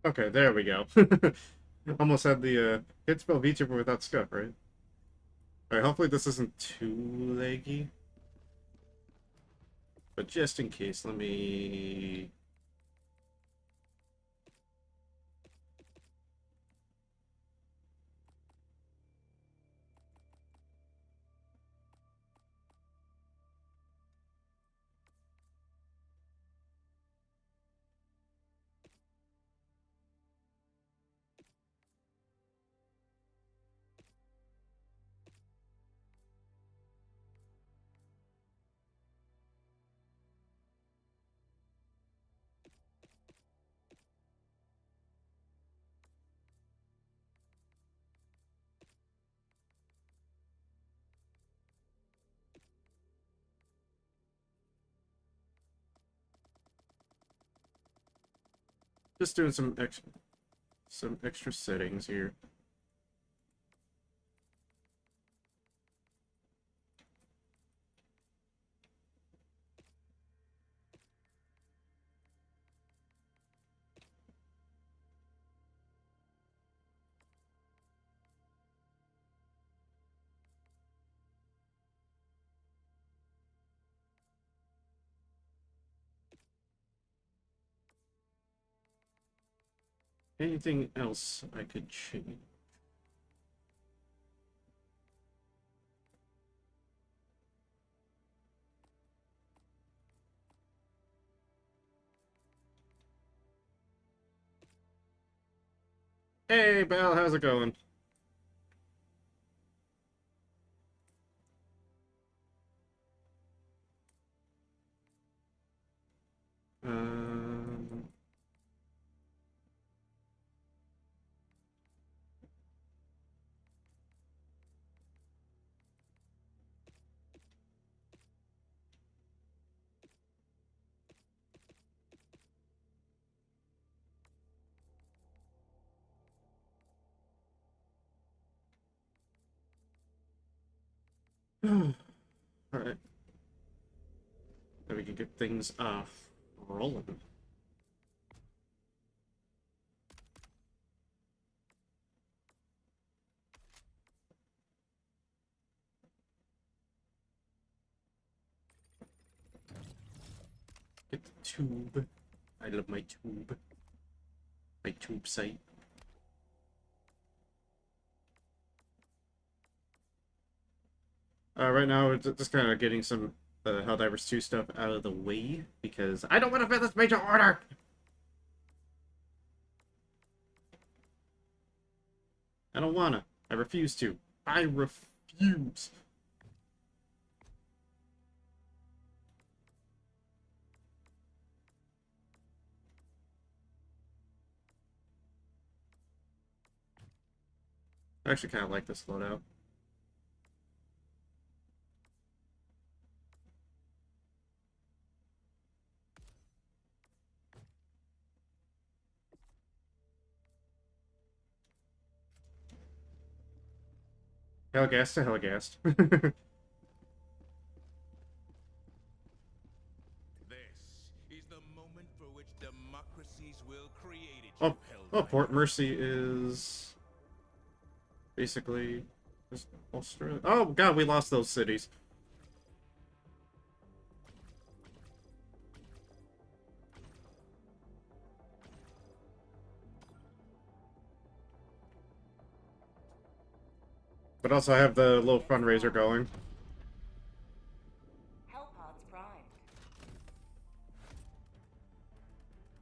Okay, there we go. Almost had the hit spell VTuber without scuff, right? Alright, hopefully this isn't too laggy. But just in case, let me... Just doing some extra settings here. Anything else I could change? Hey, Belle, how's it going? Um, Alright, then we can get things rolling. Get the tube. I love my tube. My tube site. Right now, we're just kind of getting some Helldivers 2 stuff out of the way, because I don't want to fit this major order! I don't wanna. I refuse to. I refuse. I actually kind of like this loadout. Hellgast to Hellgast. This is the moment for which democracies will create it, Oh, you oh, Port Helldiver. Mercy is basically just Australia. Oh god, we lost those cities. But also I have the little fundraiser going. Hellpods primed.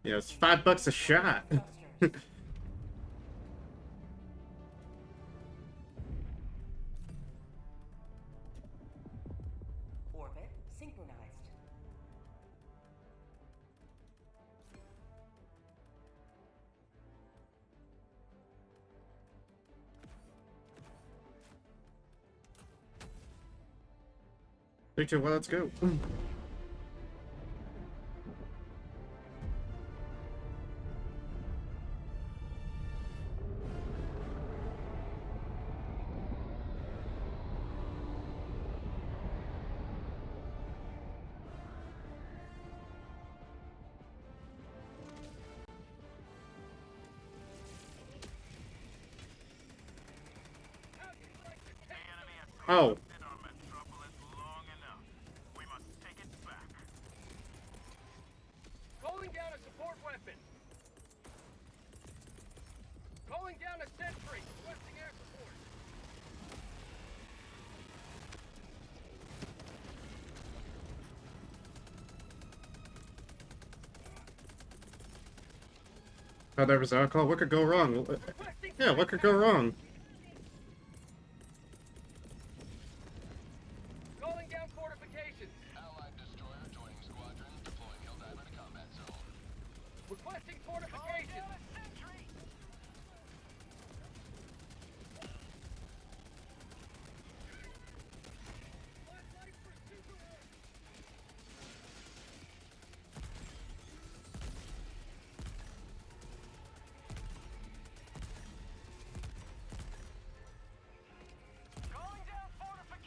Yeah, it's $5 a shot. Thrusters. Orbit synchronized. Victor, well, let's go. Oh. In our metropolis long enough. We must take it back. Calling down a support weapon. Calling down a sentry. Requesting air support. Oh, there was alcohol. What could go wrong? Requesting Yeah, what could go wrong? calling down fortifications. Allied destroyer joining squadron, deploying Helldiver to combat zone. Requesting fortifications. Calling down fortifications!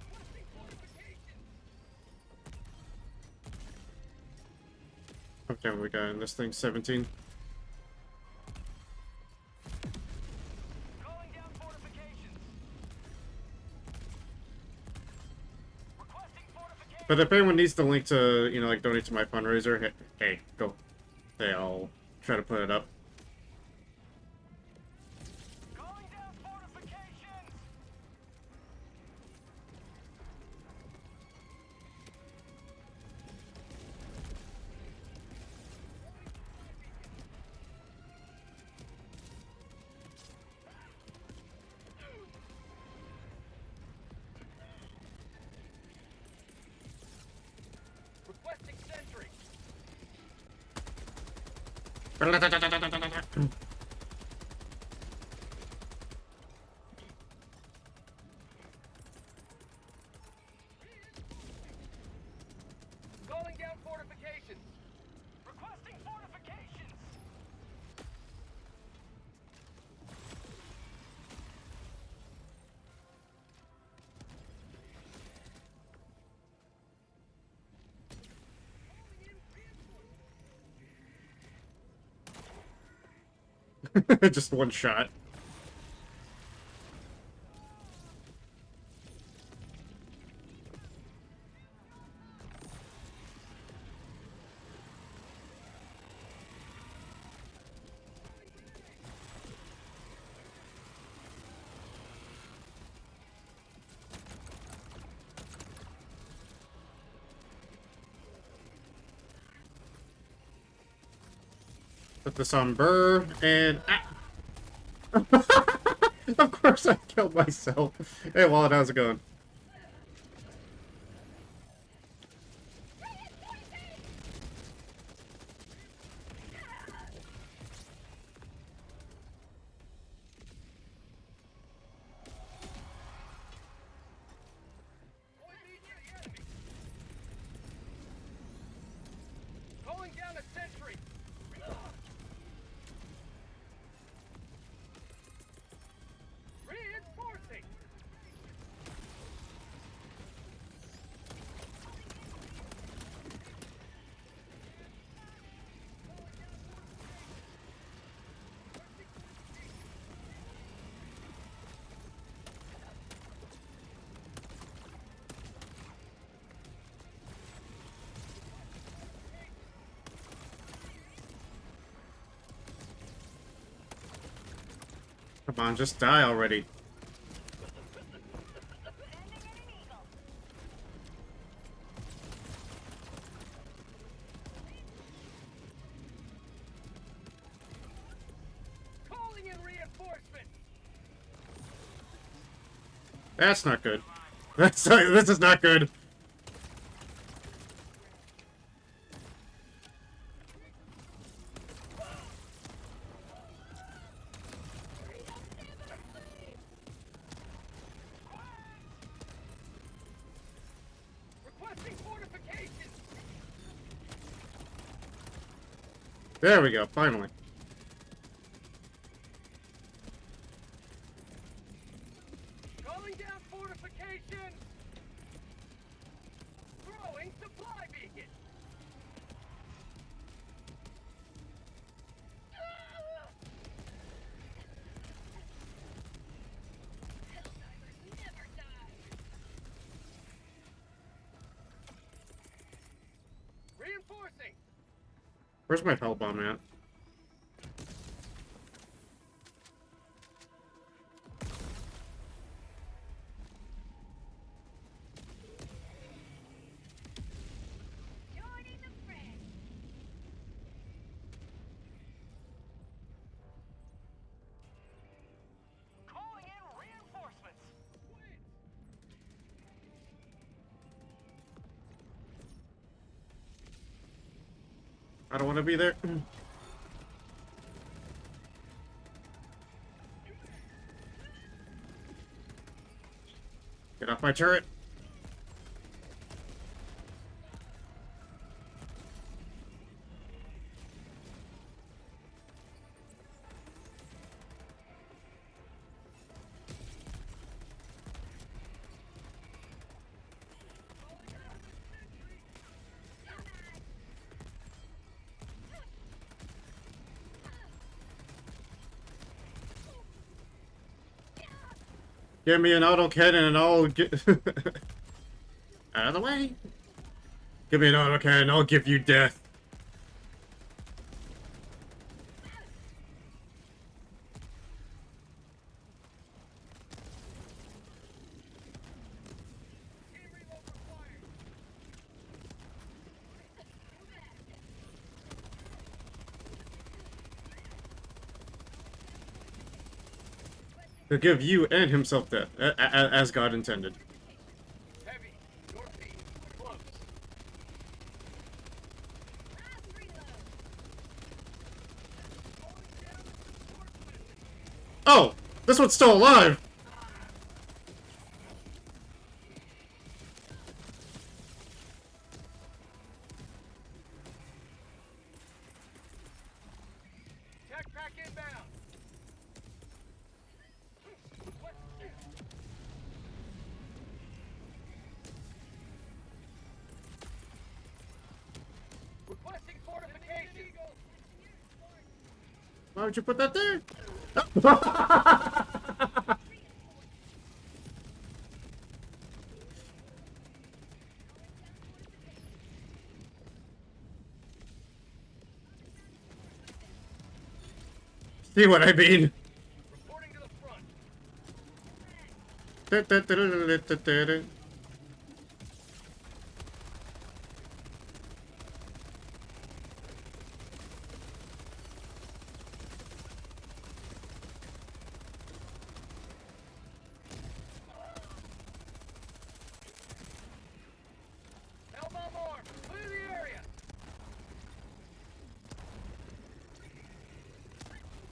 Requesting fortifications. Okay, we got in this thing 17. Calling down fortifications! Requesting fortifications! But if anyone needs the link to, you know, like donate to my fundraiser, hey, go. Hey, I'll try to put it up. Calling down fortifications! Requesting sentry. Calling down fortifications. Requesting fortifications! Just one shot. Put this on Burr, and... Of course I killed myself. Hey, Wallet, how's it going? Calling down a sentry. Reinforcing. Come on, just die already. Calling in reinforcement. That's not good. This is not good. Requesting fortifications. There we go, finally. Calling down fortifications. Throwing supply beacon. Where's my hell bomb at? Joining the fray. Calling in reinforcements. I don't want to be there. Get off my turret. Give me an autocannon and I'll get out of the way. Give me an autocannon and I'll give you death. To give you and himself death, as God intended. Heavy. Northeast. Close. Last reload. Oh! This one's still alive! Tech pack inbound. Requesting fortification. Why would you put that there? See what I mean? Reporting to the front. Hellbomb arm. Clear the area.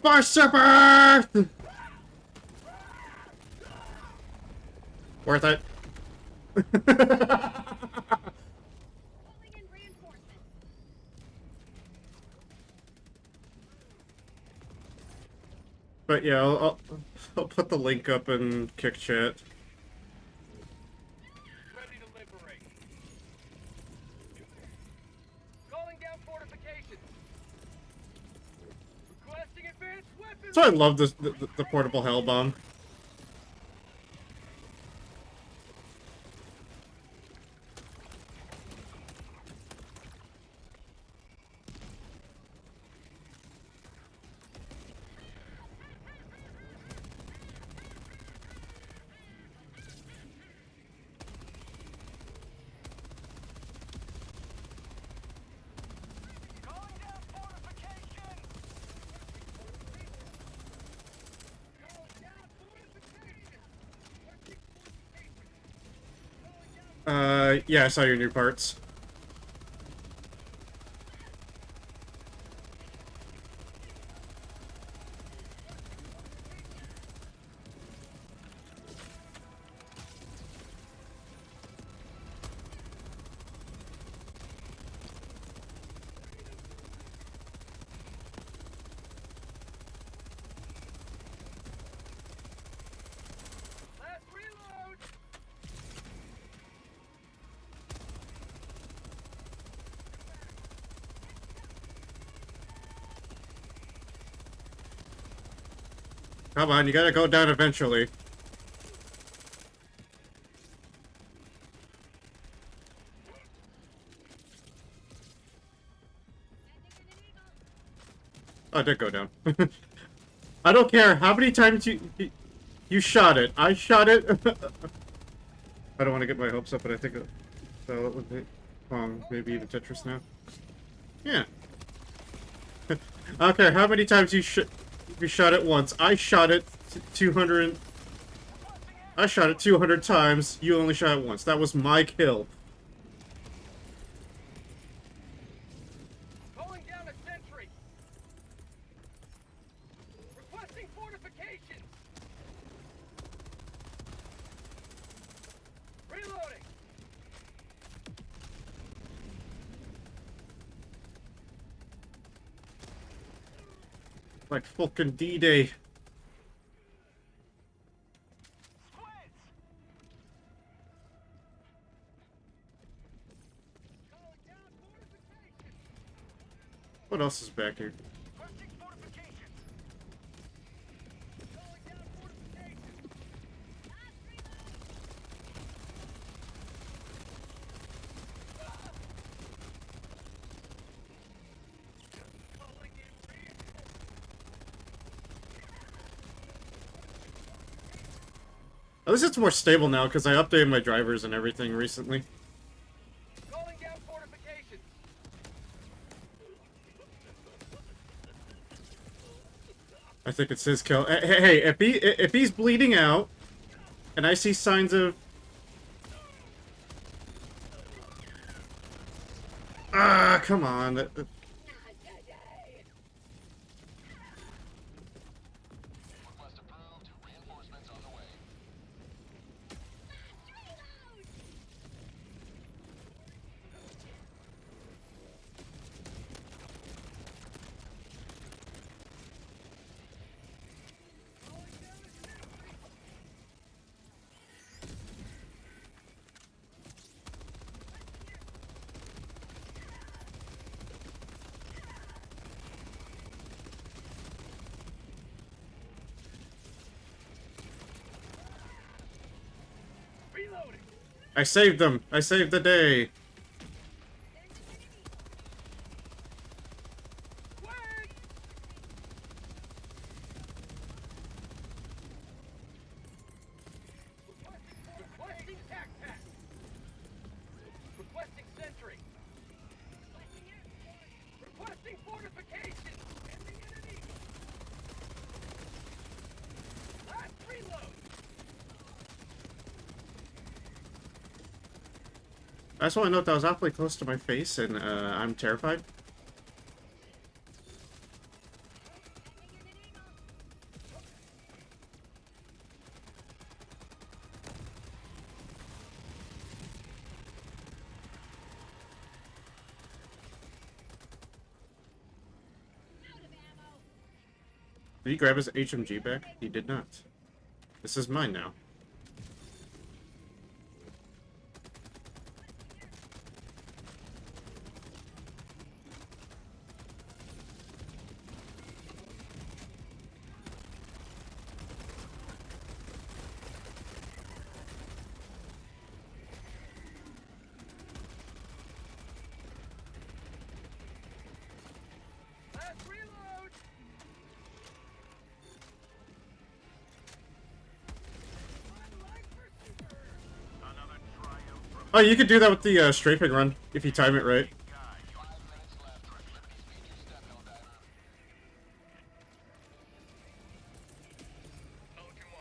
Barsuper! Worth it. Calling in reinforcements. But yeah, I'll put the link up in Kick Chat. Ready to liberate. Calling down fortifications. Requesting advanced weapons. So I love this the portable hell bomb. Calling down fortifications. Calling down fortifications. Yeah, I saw your new parts. Last reload. Come on, you gotta go down eventually. Sending an enemy Oh, it did go down. I don't care how many times you shot it. I shot it. I don't want to get my hopes up, but I think so. It would be Pong, maybe even Tetris now. Yeah. I don't care how many times you shot it once. I shot it 200. I shot it 200 times. You only shot it once. That was my kill. Calling down a sentry. Requesting fortifications. Reloading. Like fucking D-Day. Calling down fortifications. What else is back here? Requesting fortifications. Calling down fortifications. Calling in reinforcements. At least it's more stable now because I updated my drivers and everything recently. Calling down fortifications. I think it's his kill. Hey, if he's bleeding out, and I see signs of come on. Request approved. Reinforcements on the way. Reloading. I saved them. I saved the day. Wait. Requesting tac pack. Requesting sentry. Requesting fortifications. Ending enemy. Last reload. I just want to note that was awfully close to my face, and I'm terrified. Did he grab his HMG back? He did not. This is mine now. Last reload. One life pursuer. Another triumph from Oh, you could do that with the strafing run if you time it right. 5 minutes left. Liberty speed your step, Helldiver.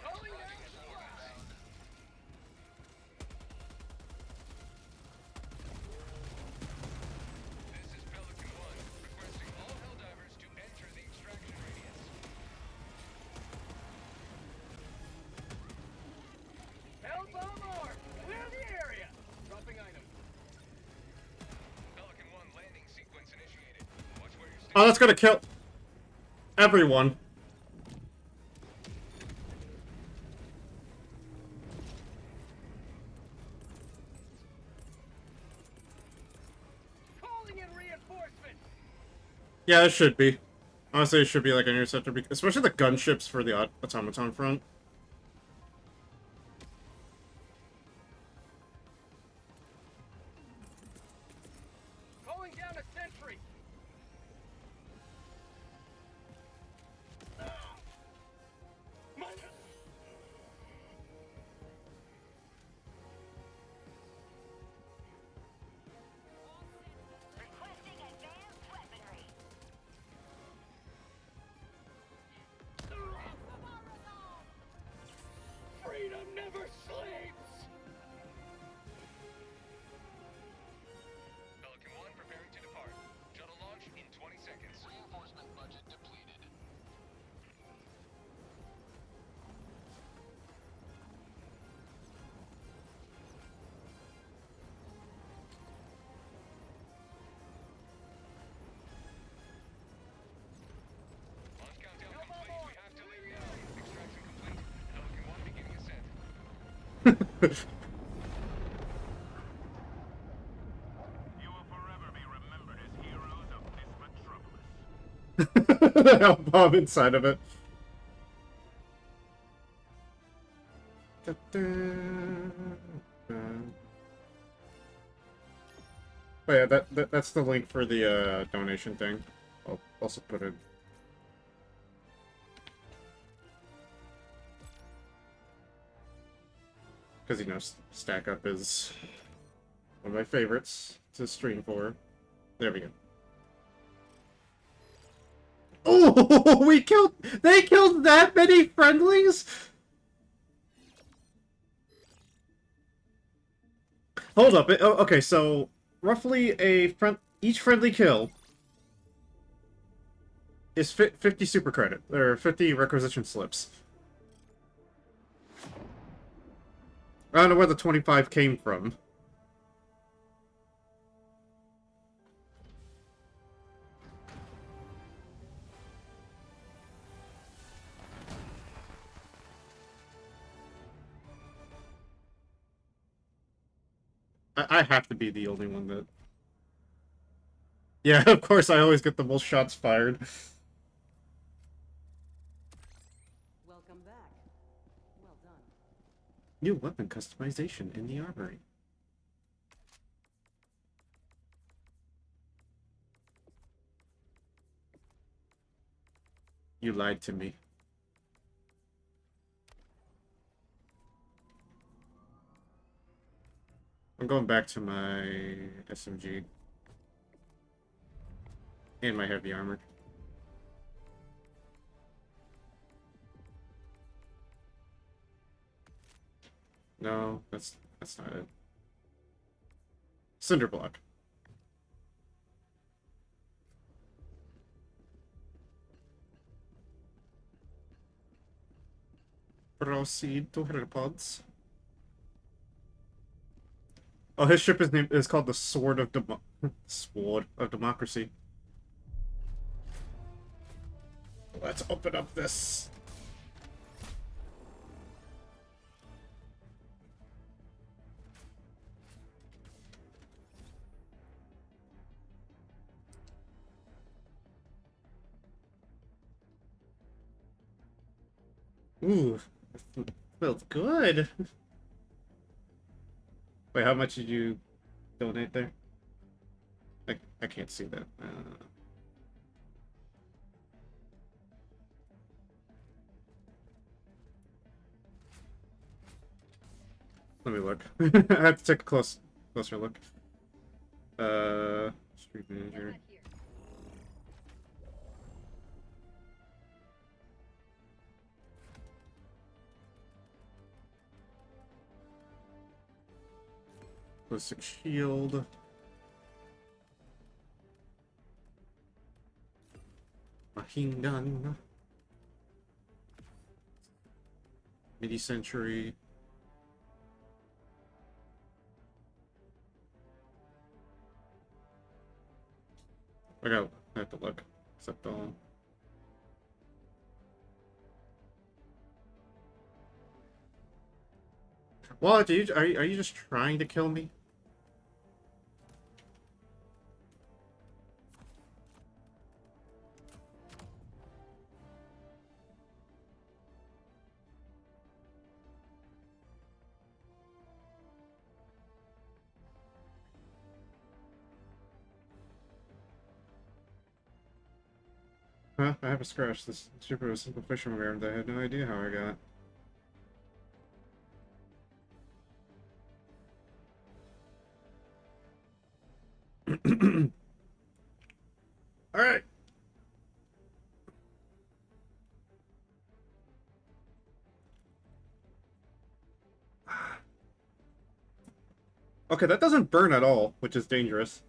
calling down squad. This is Pelican 1, requesting all Helldivers to enter the extraction radius. Hell bomb armed. Clear the area. Dropping item. Pelican 1 landing sequence initiated. Watch where you're Oh, that's gonna kill everyone. Calling in reinforcements. Yeah, it should be. Honestly, it should be like an interceptor, especially the gunships for the automaton front. Calling down a sentry. You will forever be remembered as heroes of this metropolis. The hell bomb inside of it. Oh yeah, that's the link for the donation thing. I'll also put it. Because, you know, Stack Up is one of my favorites to stream for. There we go. Oh, they killed that many friendlies? Hold up. Okay, so roughly each friendly kill is 50 super credit, or 50 requisition slips. I don't know where the 25 came from. I have to be the only one that... Yeah, of course, I always get the most shots fired. Welcome back. Well done. New weapon customization in the armory. You lied to me. I'm going back to my SMG. And my heavy armor. No, that's not it. Cinder block. Proceed to Herpods. Oh, his ship is called the Sword of Sword of Democracy. Let's open up this. Ooh, feels good. Wait, how much did you donate there? I can't see that. Let me look. I have to take a closer look. Street manager. Not here. Ballistic shield. Machine gun. Midi-century. I have to look. Except all. What? Are you just trying to kill me? Huh? I have a scratch. This super was simple fisherman wear, and I had no idea how I got. All right. Okay, that doesn't burn at all, which is dangerous.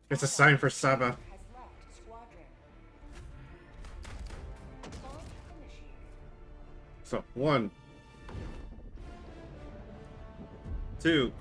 It's a sign for Saba. Has left squadron. Launch initiated. So, 1, 2.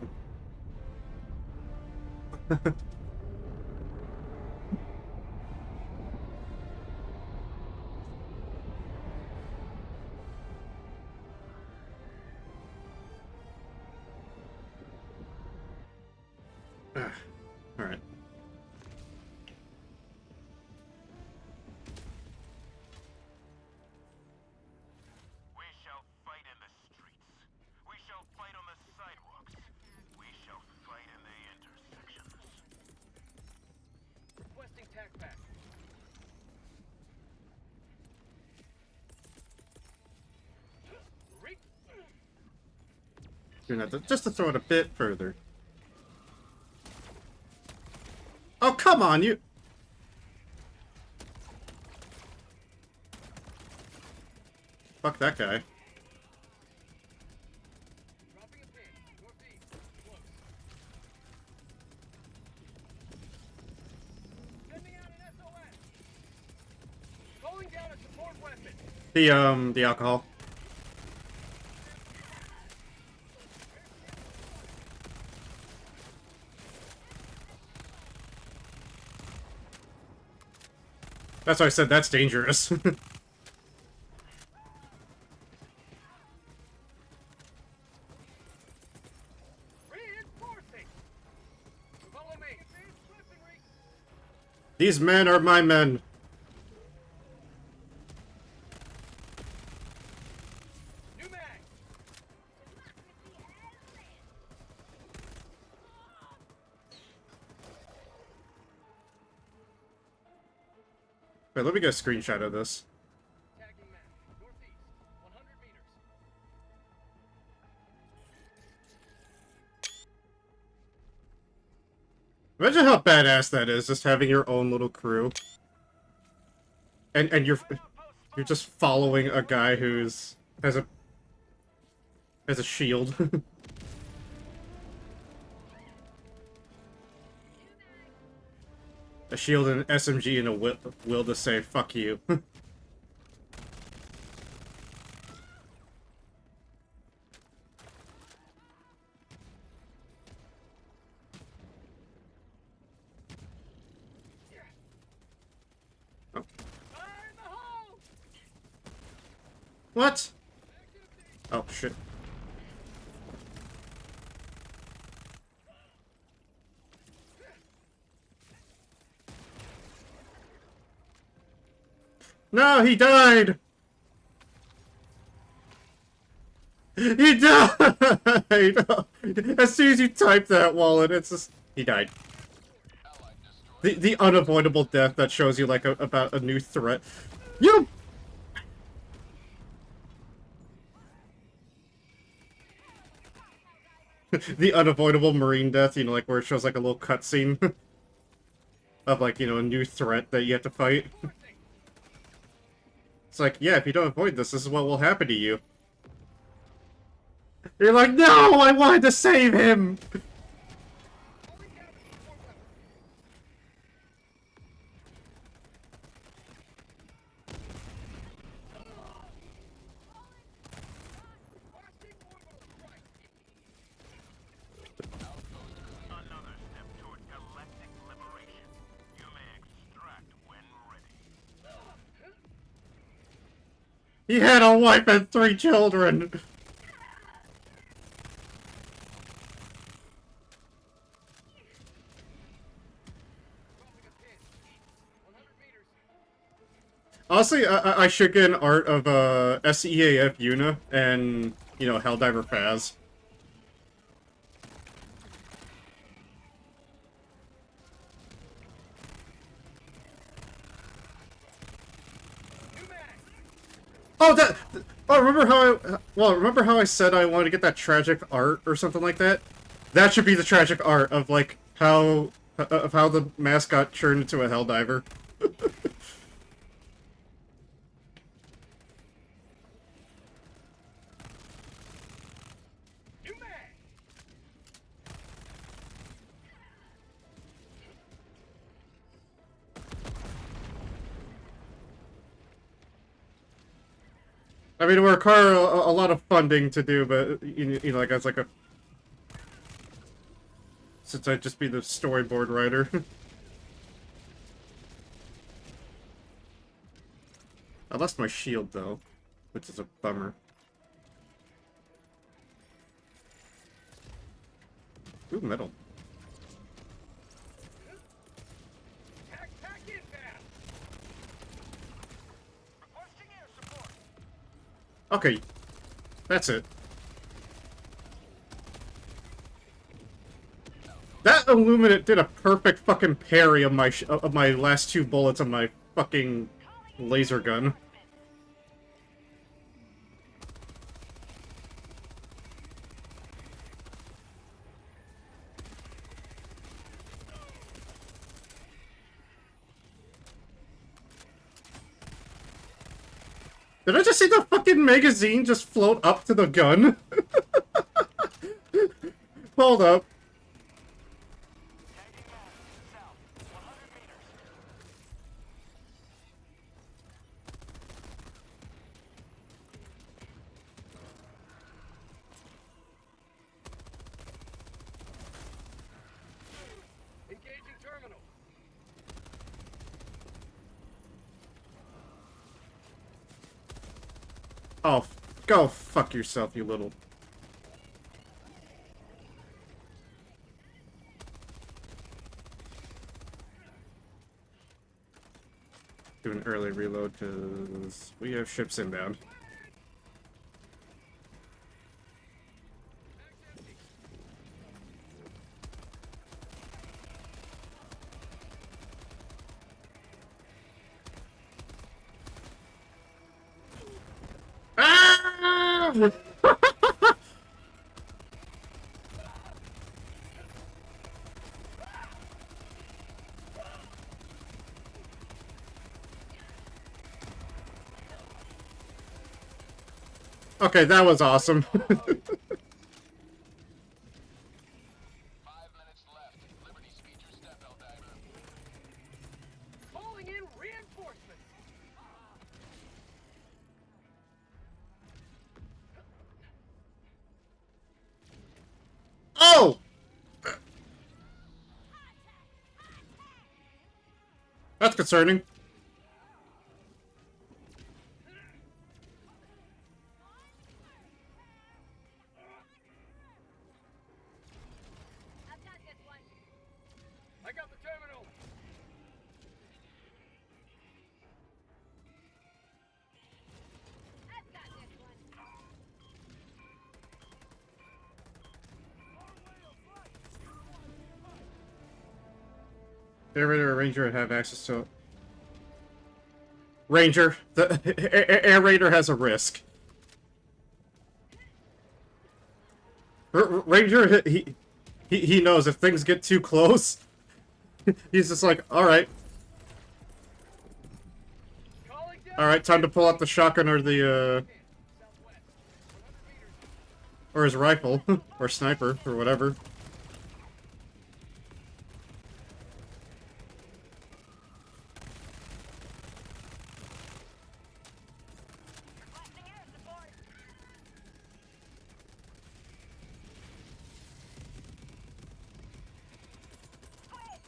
Doing that just to throw it a bit further. Oh, come on, you... Fuck that guy. Dropping a pin. Northeast. Close. Sending out an SOS. Calling down a support weapon. The alcohol. That's why I said that's dangerous. Reinforcing. Follow me. These men are my men. New mag. Wait, let me get a screenshot of this. Tagging mag. Northeast. 100 meters. Imagine how badass that is, just having your own little crew. And you're just following a guy who's has a shield. A shield and an SMG and a will to say fuck you. Fire in the hole. What? Oh shit. No, he died! He died! As soon as you type that, Wallet, it's just... He died. The unavoidable death that shows you, like, about a new threat. You... The unavoidable marine death, you know, like, where it shows, like, a little cutscene of, like, you know, a new threat that you have to fight. It's like, yeah, if you don't avoid this, this is what will happen to you. You're like, no, I wanted to save him! Another step toward galactic liberation. You may extract when ready. He had a wife and 3 children! Honestly, I should get an art of, SEAF Yuna and, you know, Helldiver Faz. Oh, that... Oh, remember how I... Well, remember how I said I wanted to get that tragic art or something like that? That should be the tragic art of, like, how... Of how the mascot turned into a Helldiver. I mean, it would require a lot of funding to do, but, you know, like, as like a... Since I'd just be the storyboard writer. I lost my shield, though, which is a bummer. Ooh, metal. Pack inbound. Requesting air support. Okay, that's it. That Illuminate did a perfect fucking parry of my last 2 bullets of my fucking laser gun. Did I just see the fucking magazine just float up to the gun? Hold up. Tagging map. South. 100 meters. Engaging terminal. Oh, go fuck yourself, you little... Do an early reload, because we have ships inbound. Ah! Okay, that was awesome. 5 minutes left. Liberty, speed your step, Helldiver. Calling in reinforcements. Oh! That's concerning. I've got this one. I got the terminal. I've got this one. Air Raider or Ranger have access to... Ranger. The Air Raider has a risk. Ranger, he knows if things get too close, he's just like, alright. Calling down. Alright, time to pull out the shotgun or the, Southwest. 100 meters. or his rifle, or sniper, or whatever. Requesting air support. Quick!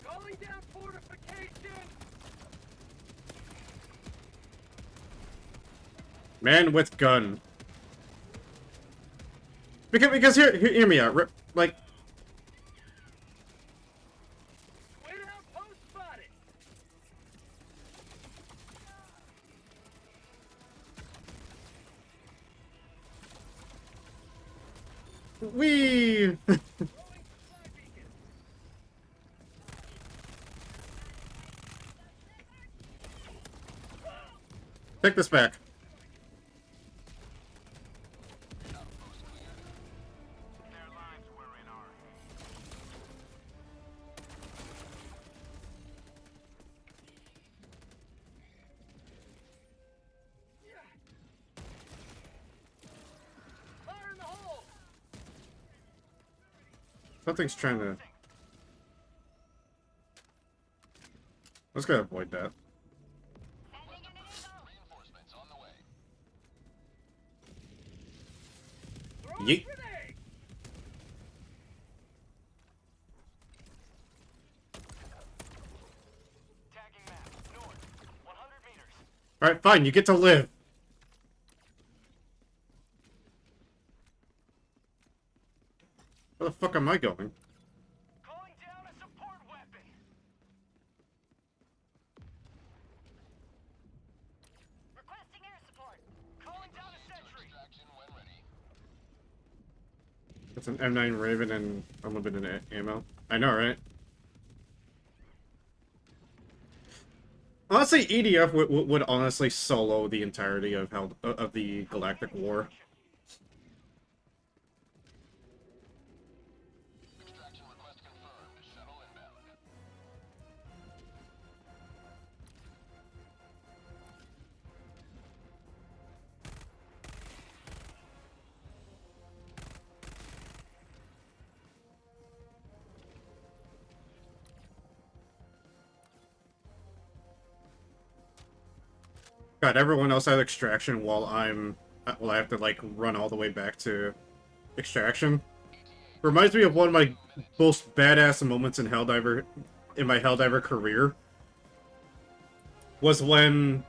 Calling down fortification. Man with gun. Because hear me out. Like, Twin outpost spotted. we. Throwing supply beacon. Take this back. Their lines were in our. Fire in the hole. Something's trying to... Let's go avoid that. Sending an eagle. Reinforcements on the way. Throwing Yeet. grenade. Tagging map. North. 100 meters. Alright, fine, you get to live. Where the fuck am I going? Calling down a support weapon. Requesting air support. Calling down a sentry. Extraction when ready. It's an M9 Raven and unlimited ammo. I know, right? Honestly, EDF would honestly solo the entirety of the Galactic War. Extraction request confirmed. Shuttle inbound. God, everyone else had extraction while I have to like run all the way back to extraction. Reminds me of one of my most badass moments in Helldiver, in my Helldiver career, was when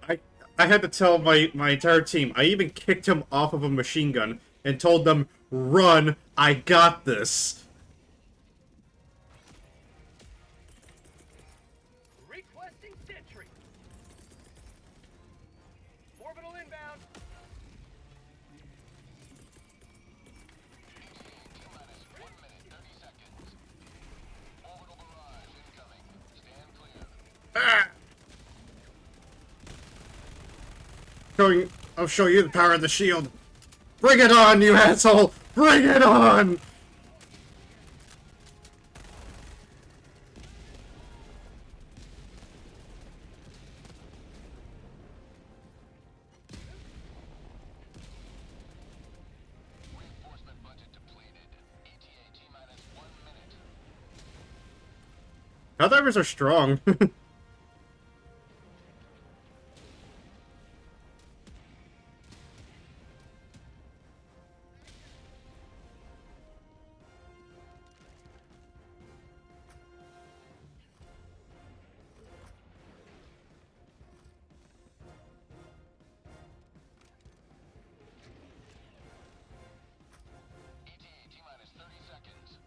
I I had to tell my entire team. I even kicked him off of a machine gun and told them, "Run! I got this." Requesting sentry. Orbital inbound. T-minus 1 minute, 30 seconds. Orbital barrage incoming. Stand clear. Ah! I'll show you the power of the shield. Bring it on, you asshole! Bring it on! Reinforcement budget depleted. ETA T-minus 1 minute. Helldivers are strong. ETA T-minus 30 seconds.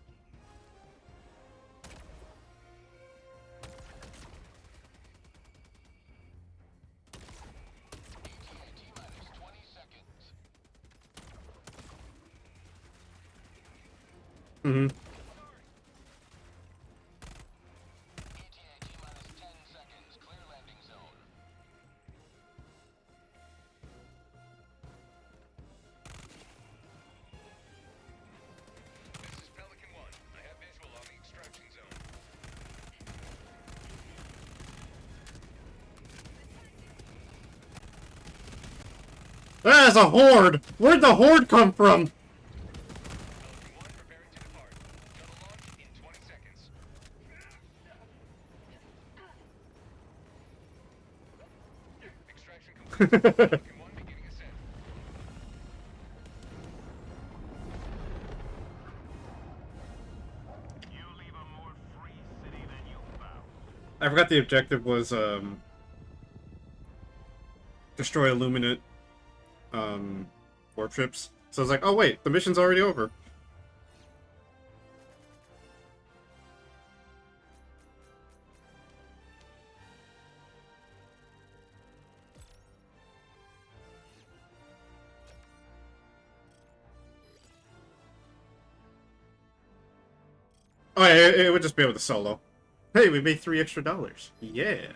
ETA T-minus 20 seconds. Mm-hmm. ETA T-minus 10 seconds. Clear landing zone. This is Pelican 1. I have visual on the extraction zone. That's a horde! Where'd the horde come from? Pelican 1 preparing to depart. Shuttle launch in 20 seconds. Extraction complete. Pelican 1 beginning ascent. You leave a more free city than you found. I forgot the objective was, destroy Illuminate, warp ships. So I was like, oh wait, the mission's already over. Oh, yeah, it would just be able to solo. Hey, we made $3 extra. Yeah.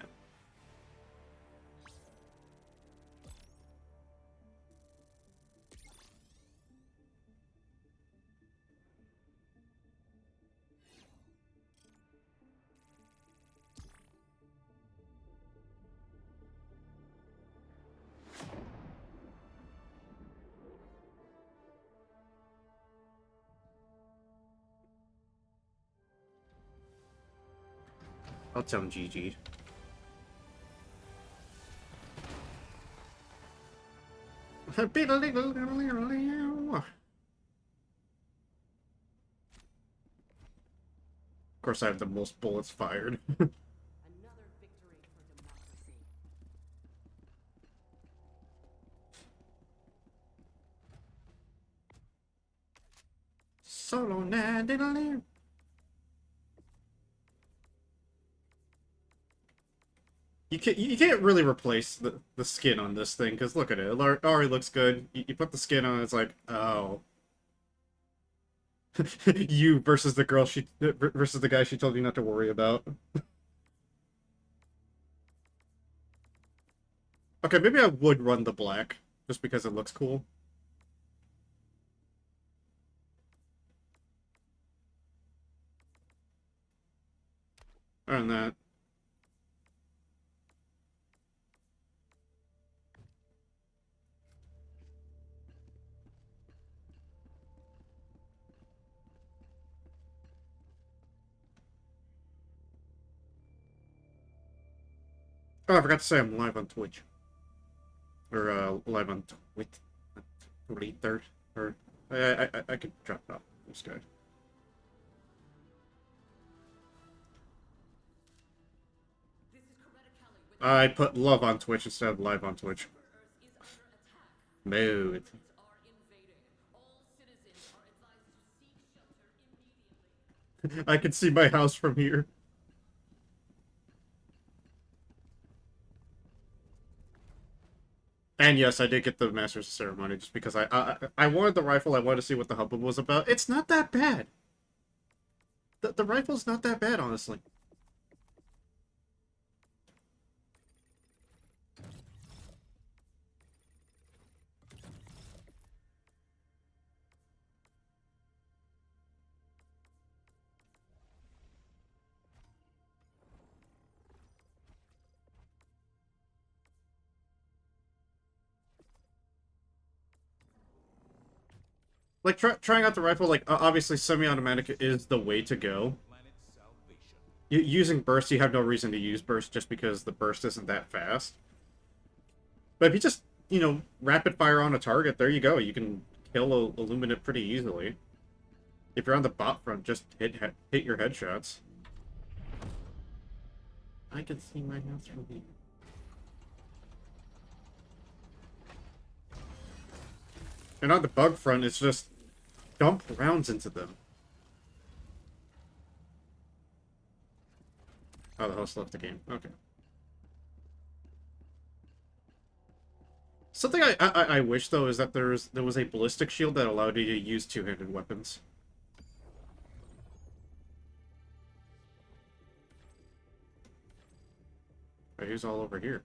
I'll tell him GG. Of course, I have the most bullets fired. Another victory for democracy. Solo na diddle. You can't really replace the skin on this thing, because look at it. It already looks good. You put the skin on, it's like, oh. You versus the girl versus the guy she told you not to worry about. Okay, maybe I would run the black, just because it looks cool. Other than that. Oh, I forgot to say I'm live on Twitch. Or, live on Twitch. Twitter. Or, I could drop it off this guy. I put love on Twitch instead of live on Twitch. Mood. I can see my house from here. And yes, I did get the Masters of Ceremony just because I wanted the rifle. I wanted to see what the hubbub was about. It's not that bad. The rifle's not that bad, honestly. Like, trying out the rifle, like, obviously semi-automatic is the way to go. Using burst, you have no reason to use burst just because the burst isn't that fast. But if you just, you know, rapid fire on a target, there you go. You can kill a Illuminate pretty easily. If you're on the bot front, just hit your headshots. I can see my house from here. And on the bug front, it's just dump rounds into them. Oh, the host left the game. Okay. Something I wish, though, is that there was a ballistic shield that allowed you to use two-handed weapons. Oh, he's all over here.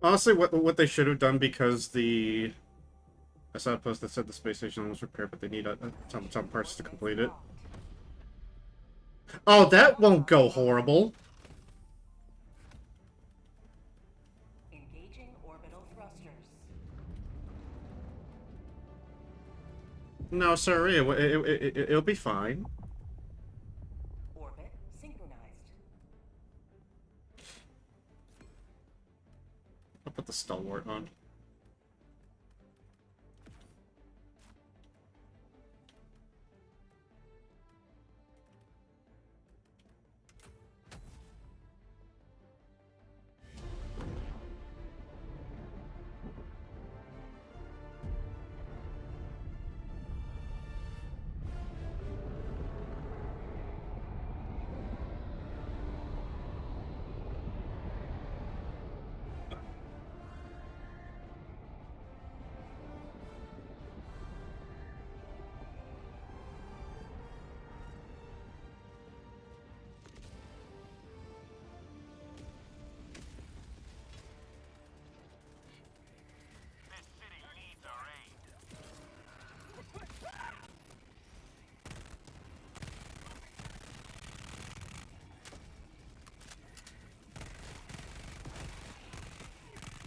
Honestly, what they should have done, because I saw a post that said the space station was repaired, but they need some parts to complete it. Oh, that won't go horrible. Engaging orbital thrusters. No, sorry, it'll be fine. Orbit synchronized. I'll put the stalwart on. This city needs our aid.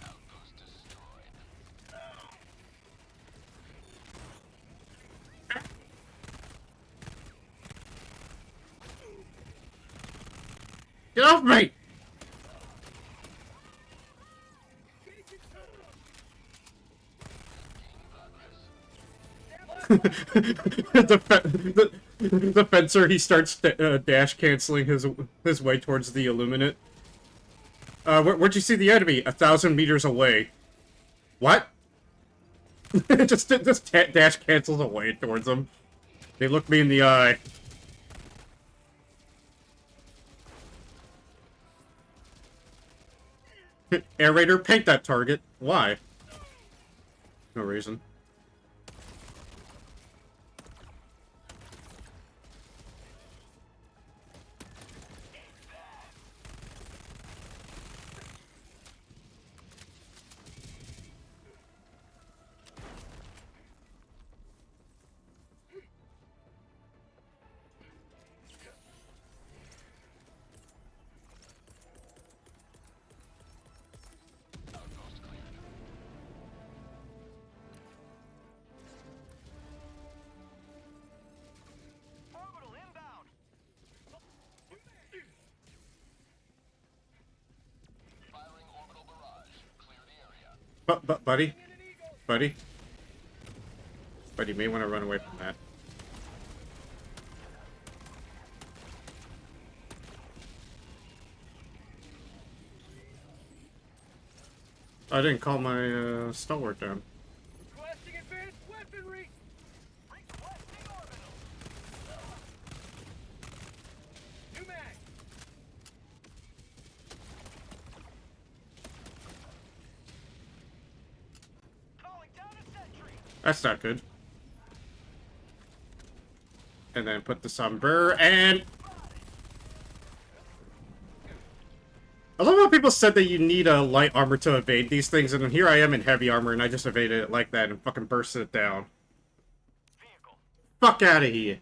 Outpost destroyed. Get off me! the fencer, he starts dash canceling his way towards the Illuminate. Where'd you see the enemy? 1,000 meters away. What? just dash cancels away towards them. They look me in the eye. Air Raider, paint that target. Why? No reason. Buddy, buddy, you may want to run away from that. I didn't call my stalwart down. Requesting advanced weaponry. Requesting orbital. New mag. Calling down a sentry. That's not good. And then put this on Burr, and I love how people said that you need a light armor to evade these things, and then here I am in heavy armor, and I just evaded it like that and fucking bursted it down. Vehicle. Fuck out of here.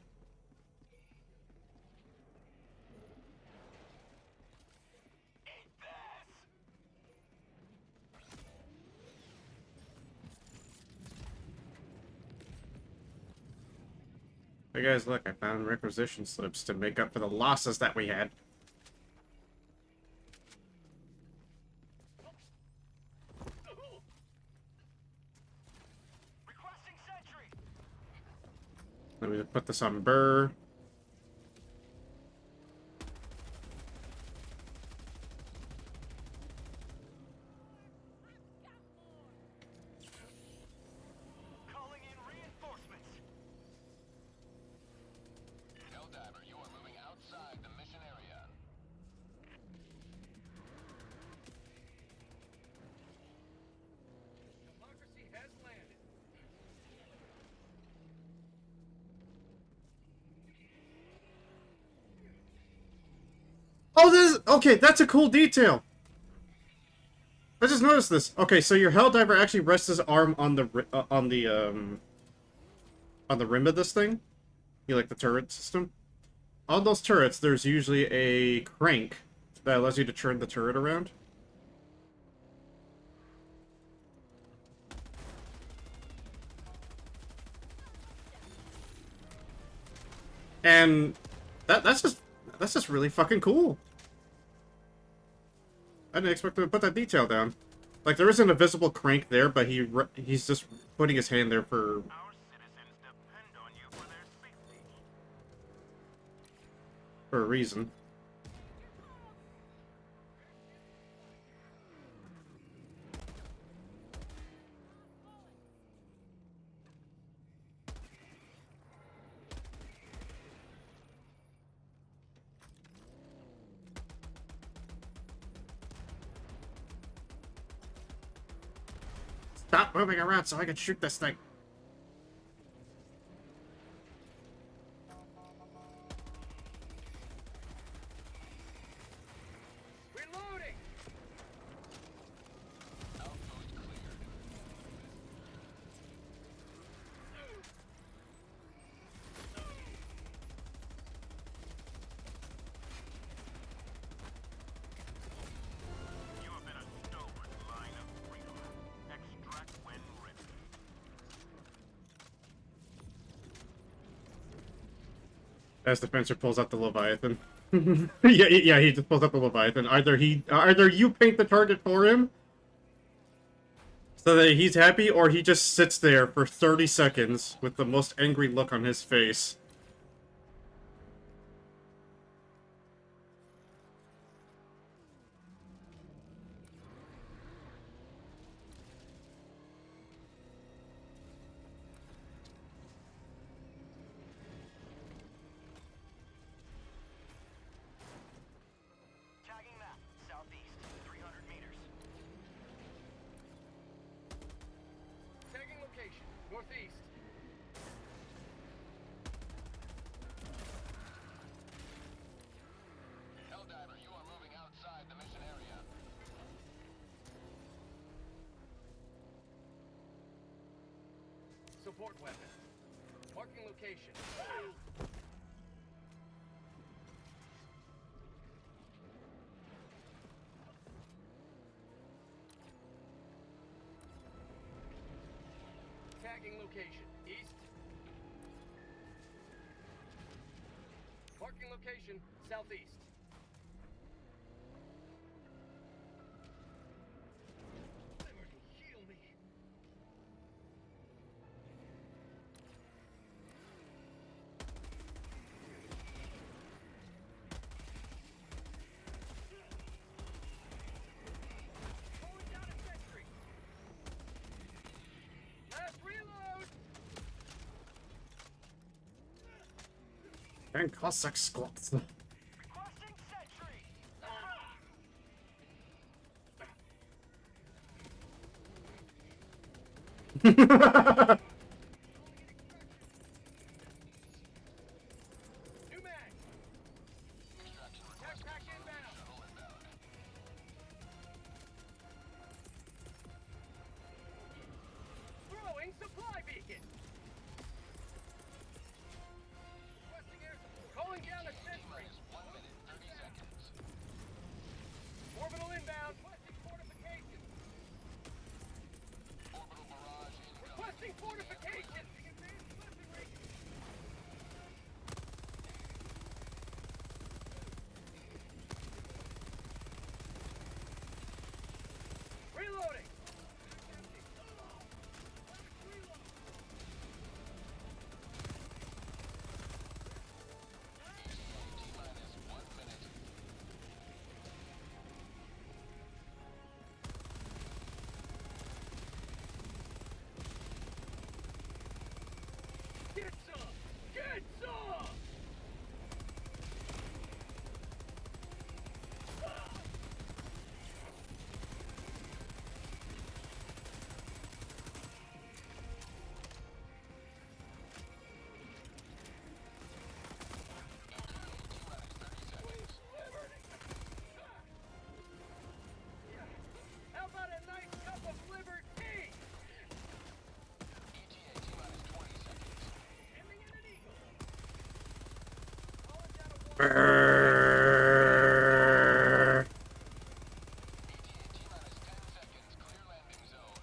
Hey guys, look, I found requisition slips to make up for the losses that we had. Requesting sentry. Let me put this on Burr. Calling in reinforcements. Helldiver, you are moving outside the mission area. Democracy has landed. Oh, this is, okay, that's a cool detail. I just noticed this. Okay, so your Helldiver actually rests his arm on the rim of this thing. You like the turret system? On those turrets, there's usually a crank that allows you to turn the turret around. And that's just really fucking cool. I didn't expect them to put that detail down. Like, there isn't a visible crank there, but he's just putting his hand there for Our citizens depend on you for their safety. a reason. Stop moving around so I can shoot this thing. Reloading. Outpost cleared. You have been a stalwart line of freedom. Extract when ready. As the fencer pulls out the Leviathan. yeah, he just pulls out the Leviathan. Either you paint the target for him so that he's happy, or he just sits there for 30 seconds with the most angry look on his face. Tagging map. Southeast. 300 meters. Tagging location. Northeast. Helldiver, you are moving outside the mission area. Support weapon. Marking location. Tagging location. East. Marking location. Southeast. Liberty, heal me. And Cossack squats. Requesting sentry. New mag. Tech pack inbound. Throwing supply beacon. Requesting air support. Calling down a sentry. 1 minute, 30 seconds. Orbital inbound. Requesting fortification. Orbital barrage incoming. Requesting fortification. Reloading. T-minus 1 minute. Get some. Get some. How about a nice cup of liver tea? ETA T-minus 20 seconds. Aiming at an eagle. Calling down a one. ETA T-minus 10 seconds. Clear landing zone.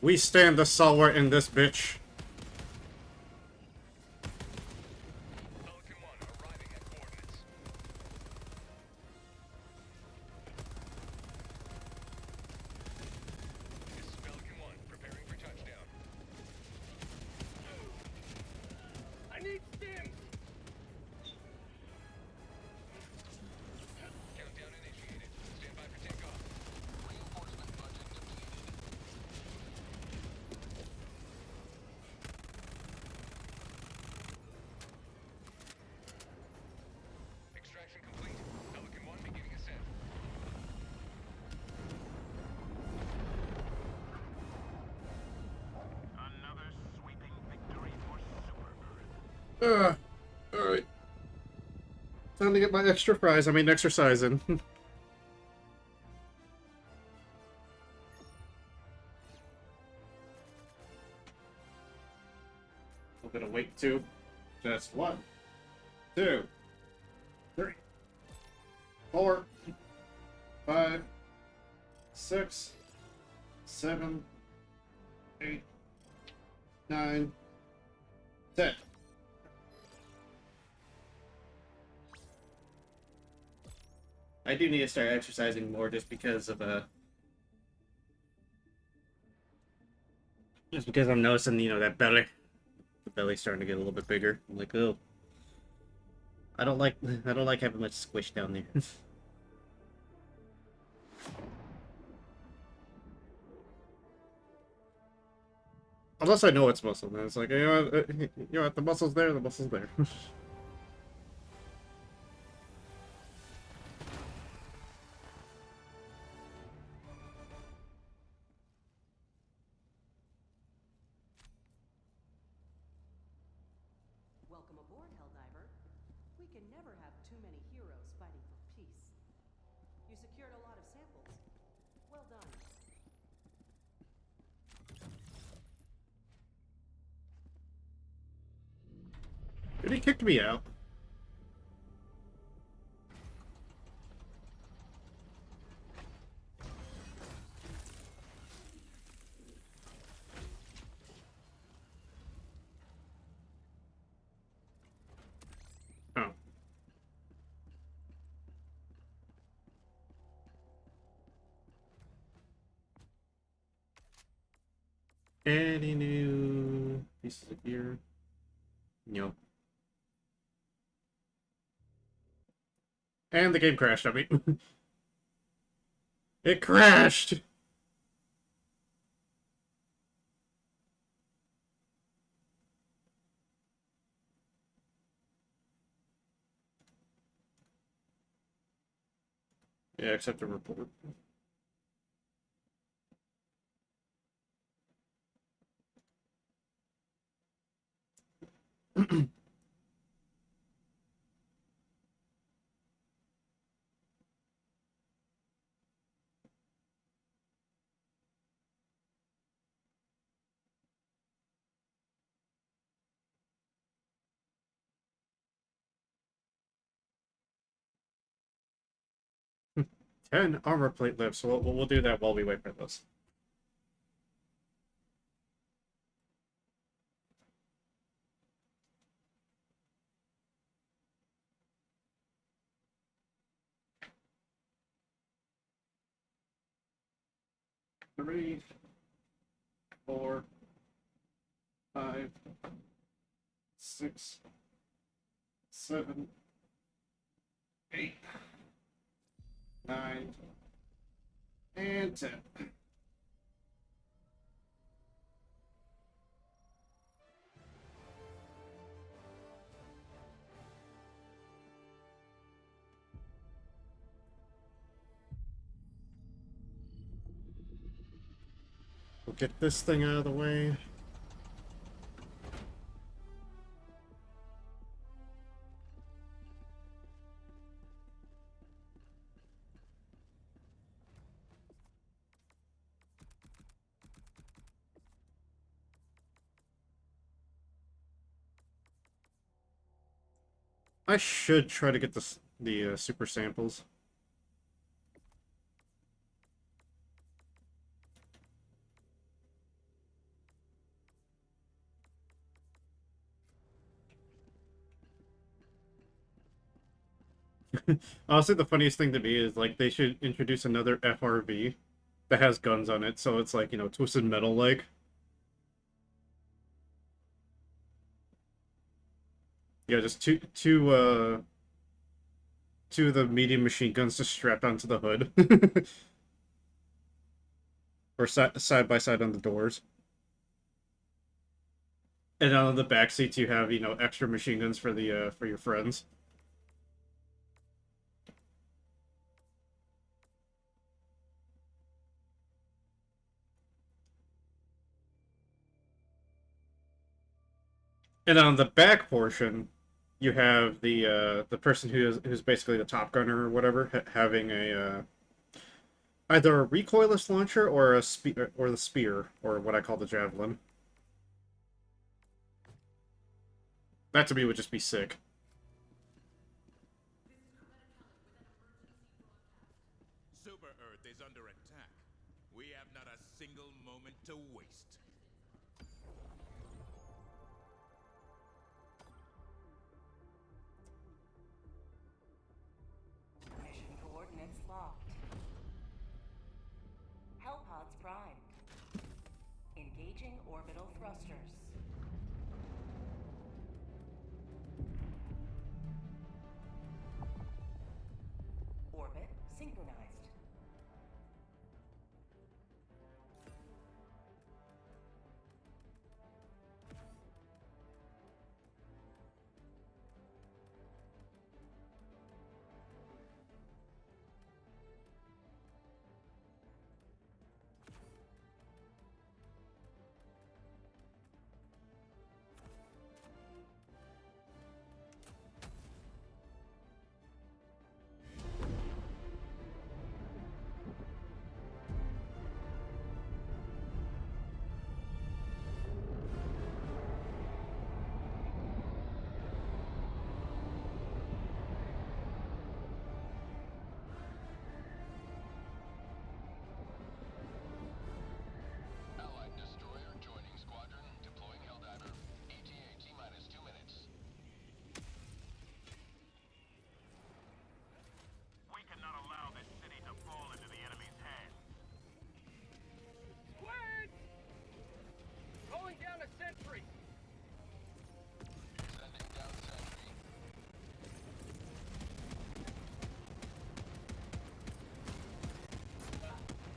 We stand the stalwart in this bitch. Pelican 1 arriving at coordinates. This is Pelican 1 preparing for touchdown. I need stims. Countdown initiated. Stand by for takeoff. Reinforcement budget depleted. Extraction complete. Pelican 1 beginning ascent. Another sweeping victory for Super Earth. Alright. Time to get my extra fries. I mean, exercise in. A little bit of weight, too. Just 1, 2, 3, 4, 5, 6, 7, 8, 9, 10. I do need to start exercising more just because of just because I'm noticing, you know, that belly. The belly's starting to get a little bit bigger. I'm like, oh. I don't like having much squish down there. Unless I know it's muscle, man. It's like, you know what, the muscle's there, the muscle's there. Welcome aboard, Helldiver. We can never have too many heroes fighting for peace. You secured a lot of samples. Well done. Dude, he kicked me out. Oh. Any new pieces of gear? Nope. And the game crashed, I mean. It crashed! Yeah, accept a report. Ten armor plate lifts. So we'll do that while we wait for this. Three, 4, 5, 6, 7, 8, 9, and 10. We'll get this thing out of the way. I should try to get the super samples. Honestly, the funniest thing to me is like they should introduce another FRV that has guns on it, so it's like, you know, Twisted Metal like. Yeah, just two of the medium machine guns just strapped onto the hood. Or side by side on the doors. And on the back seats you have, you know, extra machine guns for the for your friends. And on the back portion, you have the person who's basically the top gunner or whatever, having a either a recoilless launcher or or the spear, or what I call the javelin. That to me would just be sick. Super Earth is under attack. We have not a single moment to waste. Mission coordinates locked. Hellpods primed. Engaging orbital thrusters. Orbit synchronized. Allied destroyer joining squadron. Deploying Helldiver. ETA T-minus 2 minutes. We cannot allow this city to fall into the enemy's hands. Squid! Calling down a sentry. Sending down sentry.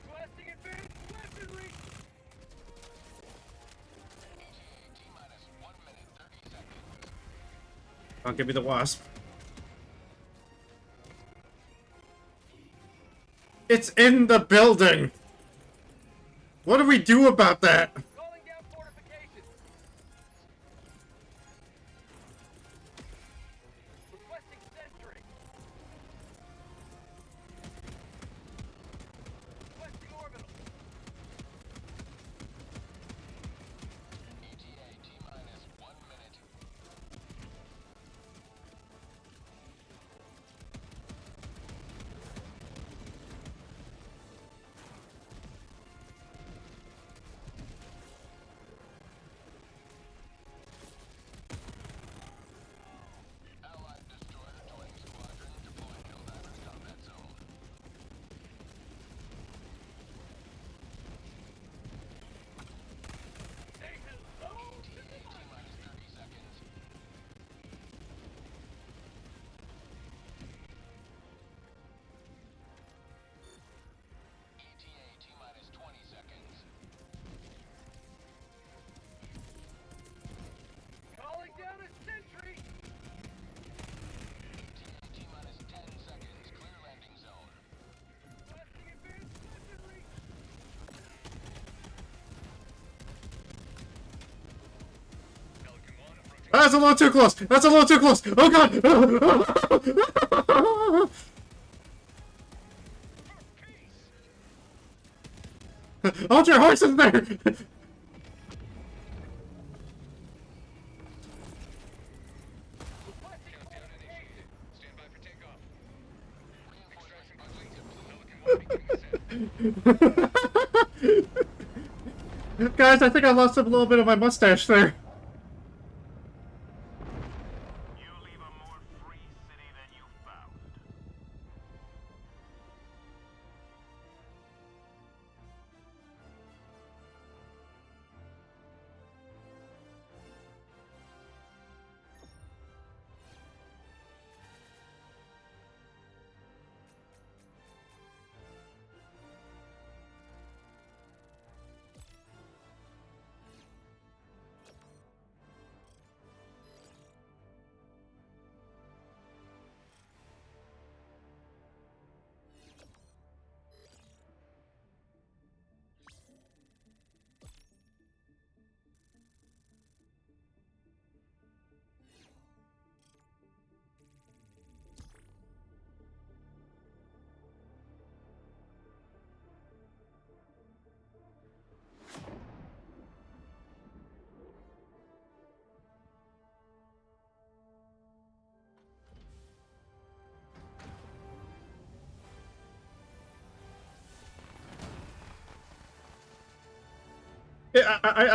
Blasting advanced weaponry. ETA T-minus 1 minute 30 seconds. Don't give me the wasp. It's in the building! What do we do about that? Calling down fortifications. Requesting sentry. Requesting orbital. ETA T-minus 1 minute. Allied destroyer joining squadron deploying Helldiver's combat zone. Say hello. ETA T-minus 30 seconds. ETA T-minus 20 seconds. Calling down a sentry. ETA T-minus 10 seconds. Clear landing zone. Requesting advanced weaponry. Pelican 1 approaching. That's a little too close! That's a little too close! Oh god! Hold your horses there! Requesting fortifications. Stand by for takeoff. Reinforcement complete. Pelican 1 beginning ascent. Guys, I think I lost a little bit of my mustache there. You leave a more free city than you found.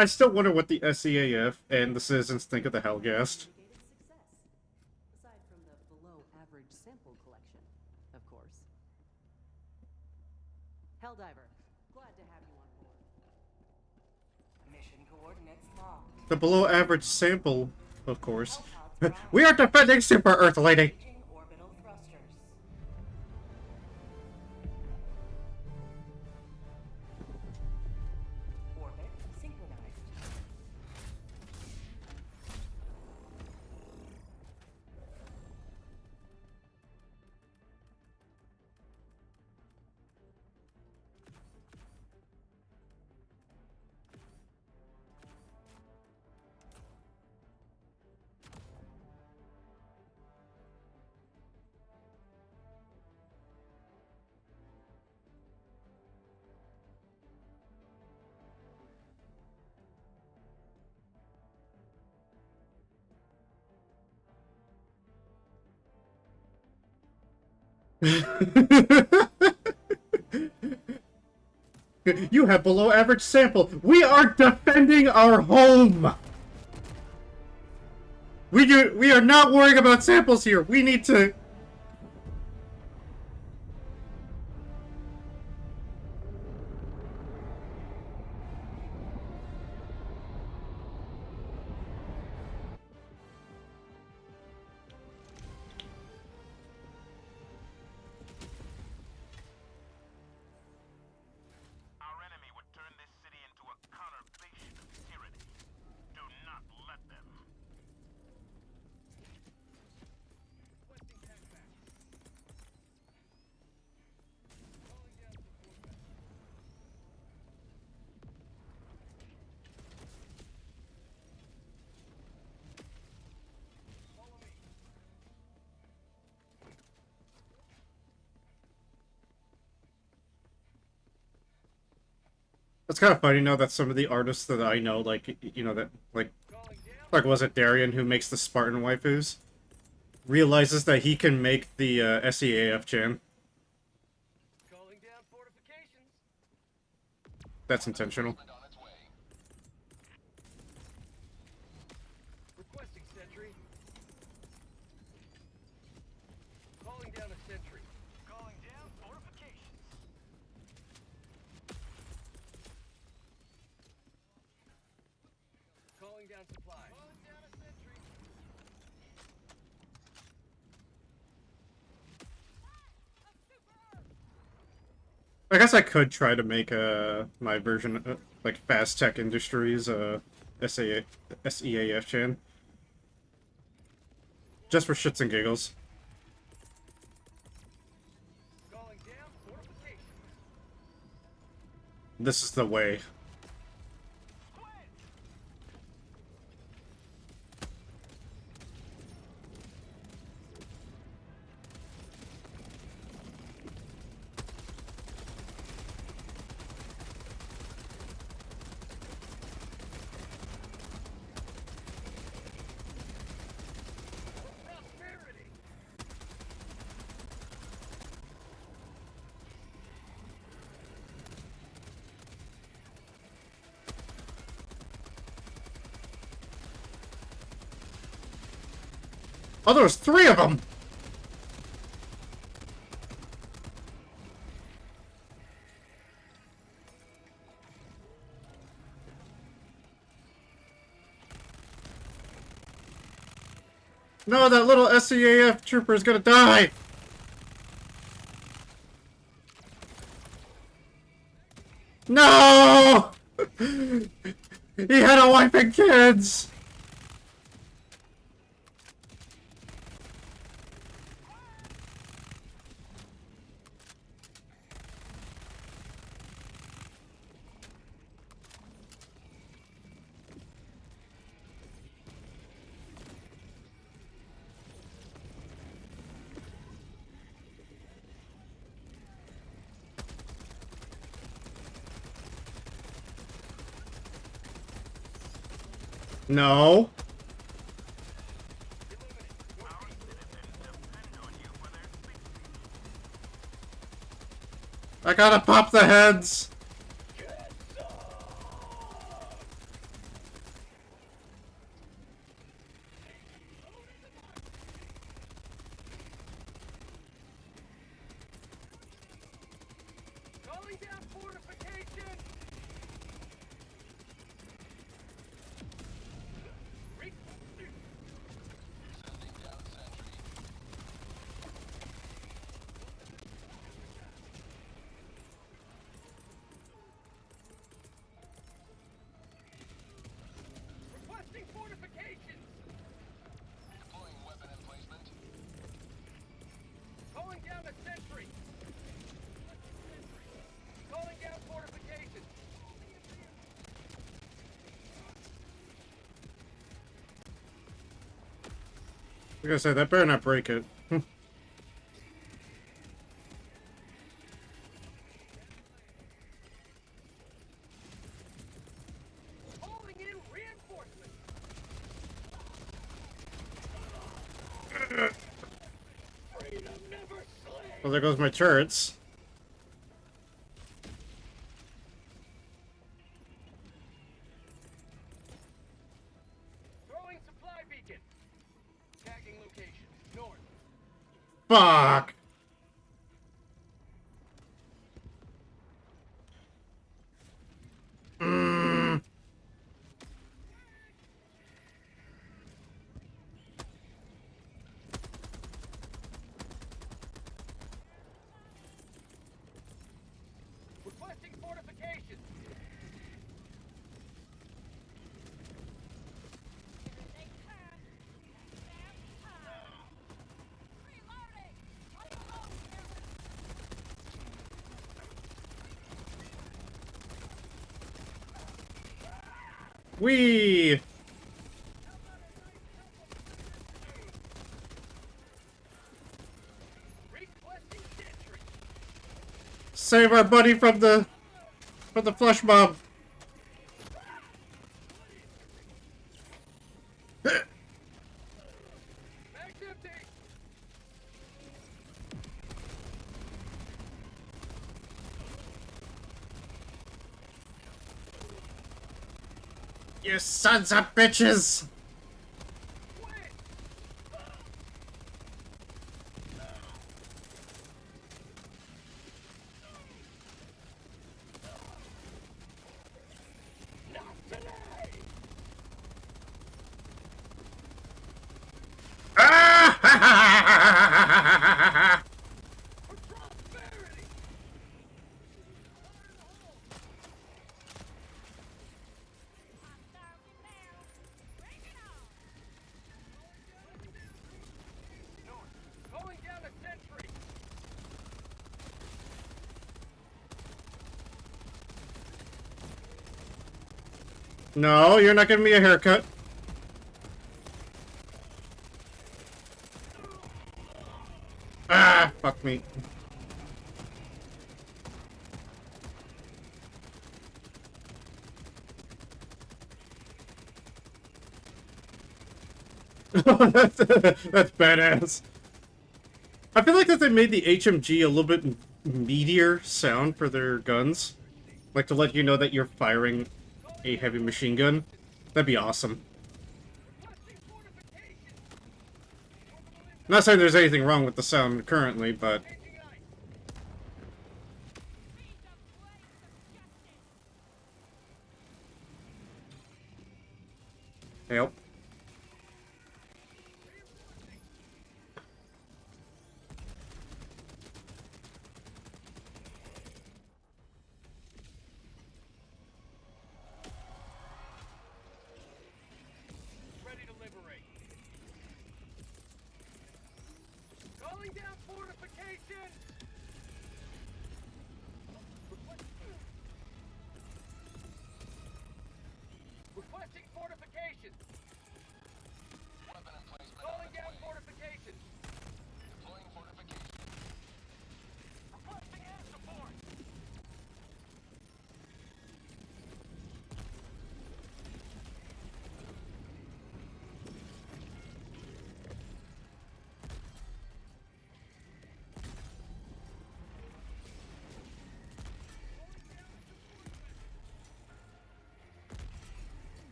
I still wonder what the SEAF and the citizens think of the Hellgast. Mitigated success. Aside from the below average sample collection, of course. Helldiver, glad to have you on board. Mission coordinates locked. The below average sample, of course. We are defending Super Earth, lady! Engaging orbital thrusters. Orbit synchronized. You have below average sample. We are defending our home. We are not worrying about samples here. We need to. Our enemy would turn this city into a conurbation of tyranny. Do not let them. Requesting It's kind of funny now that some of the artists that I know, like, you know, that, like was it Darian who makes the Spartan waifus, realizes that he can make the SEAF Chan. Calling down fortifications. That's intentional. On its way. Requesting sentry. Calling down a sentry. Calling down fortifications. Calling down supplies. Calling down a sentry. I guess I could try to make my version like Fast Tech Industries SEAF Chan. Just for shits and giggles. Calling down fortifications. This is the way. Prosperity. Oh, there was 3 of them! No, that little SEAF trooper is gonna die! No! He had a wife and kids! No. I gotta pop the heads! Calling down fortifications. Sending down sentry. Requesting fortifications. Deploying weapon emplacement. Calling down a sentry. Calling down fortifications. Like I said, that better not break it. Calling in reinforcements. Freedom never slays. Well, there goes my turrets. Throwing supply beacon. Tagging location. North. Fuck! Mm. Requesting fortifications. Wee! Requesting sentry. Save our buddy from the For the flush mob. Mag's empty. You sons of bitches! Quit. Not today. Ah! For prosperity. Calling down a sentry. No, you're not giving me a haircut. Ah, fuck me. That's badass. I feel like that they made the HMG a little bit meatier sound for their guns. Like to let you know that you're firing a heavy machine gun. That'd be awesome. Requesting fortification. Not saying there's anything wrong with the sound currently, but... Changing ice. Help. Ready to liberate. Calling down fortification. Requesting fortification. Weapon emplacement. Calling down fortification. Deploying fortification. Requesting air support.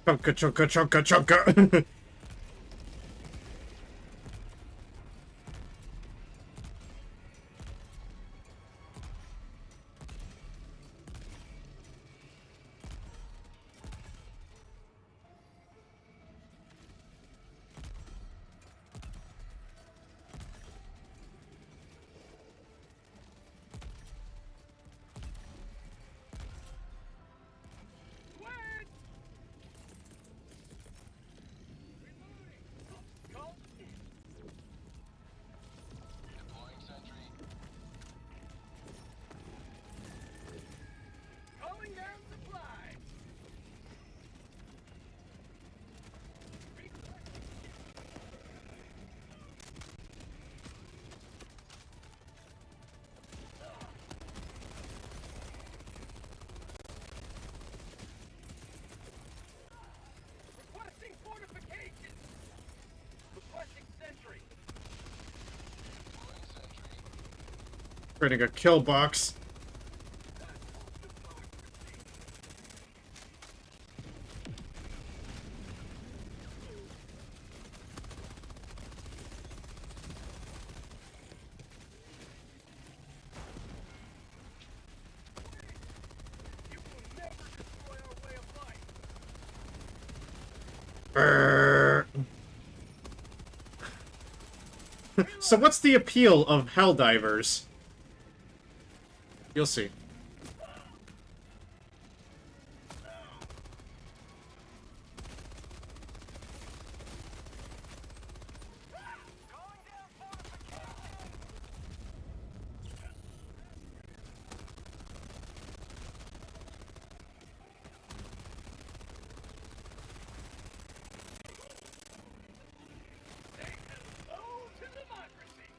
Chunka, chunka, chunka, chunka. Quit. Call. Deploying sentry. Calling down supply. Requesting fortification. Requesting sentry. Deploying sentry. Creating a kill box. You will never destroy our way of life. Brrr. So what's the appeal of Helldivers? You'll see. Calling down fortification. Say hello to democracy.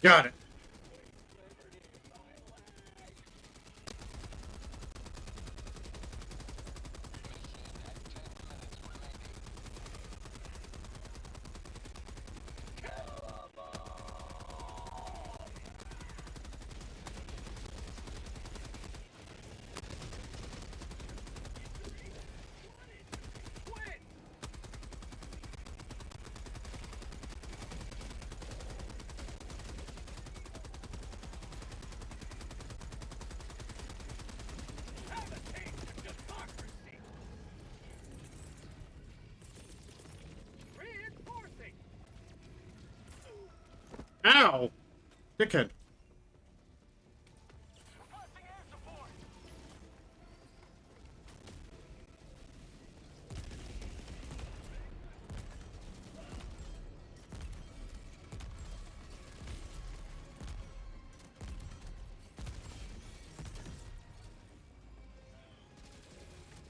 Got it. Quit! Have a taste of democracy! Reinforcing! Ow! Dickhead. Requesting air support!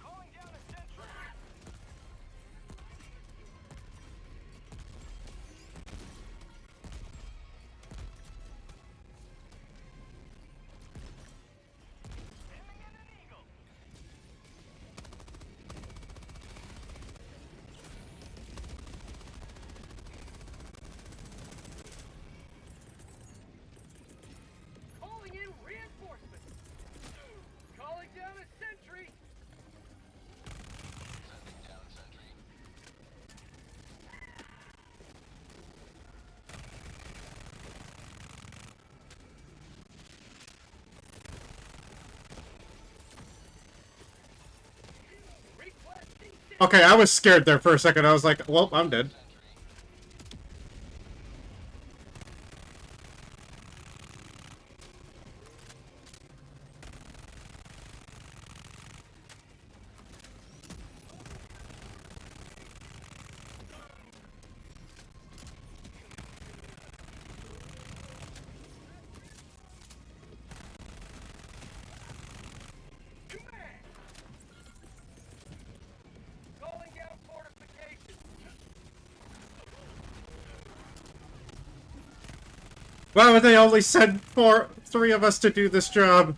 Calling down a sentry! Aiming at an eagle! Calling in reinforcements! Calling down a sentry! Sending down sentry. Requesting Okay, I was scared there for a second. I was like, well, I'm dead. Sentry. command! Calling down fortifications! Why would they only send three of us to do this job?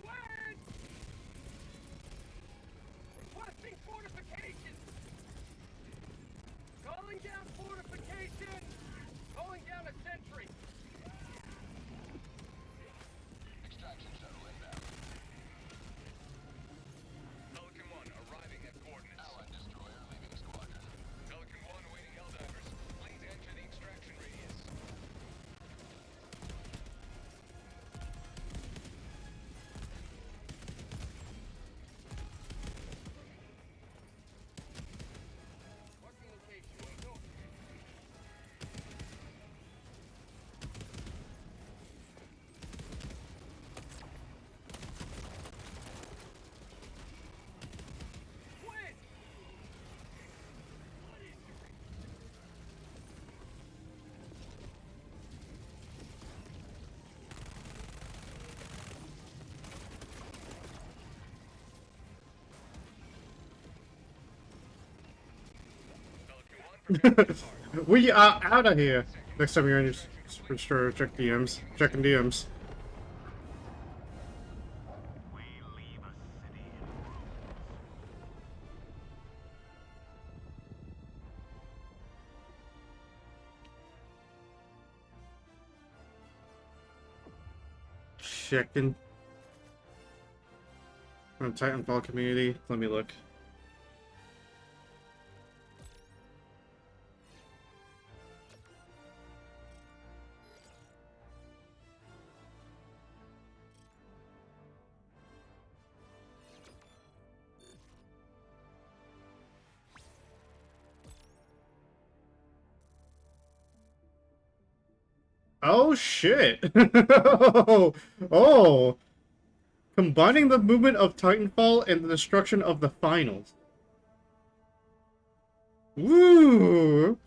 Word! Requesting fortifications! Calling down fortifications! Calling down a sentry! Extraction shuttle inbound. Pelican 1 arriving at coordinates. Allied destroyer leaving squadron. Pelican 1 awaiting Helldivers. Please enter the extraction radius. Marking location. North. Quit! Pelican 1 preparing to depart. We are out of here. Next time you're in your store, check DMs. Checking DMs. We leave a city in ruins. Checking. On Titanfall community. Let me look. Oh shit! Oh, Combining the movement of Titanfall and the destruction of the finals. Woo!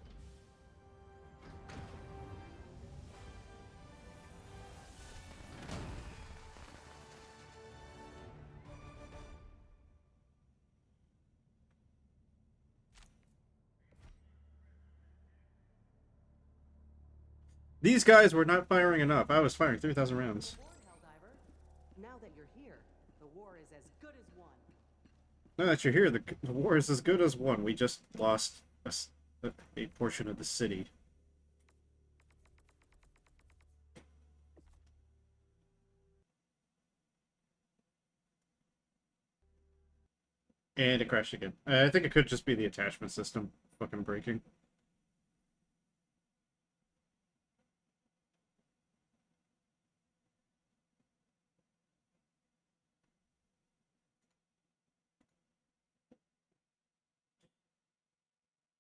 These guys were not firing enough. I was firing 3,000 rounds. Aboard, Helldiver. Now that you're here, the war is as good as won. Now that you're here, the war is as good as won. We just lost a portion of the city. And it crashed again. I think it could just be the attachment system fucking breaking.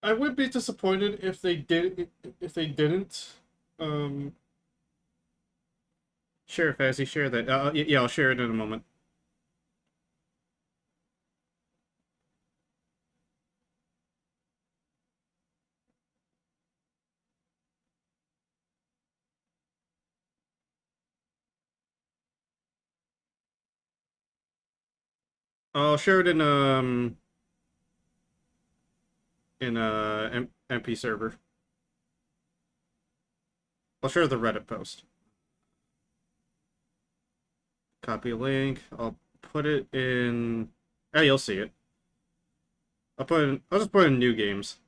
I would be disappointed if they didn't. Share Fazzy, share that. Yeah, I'll share it in a moment. I'll share it in MP server. I'll share the Reddit post. Copy link. I'll put it in. Yeah, you'll see it. I'll just put in new games.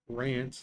Rant.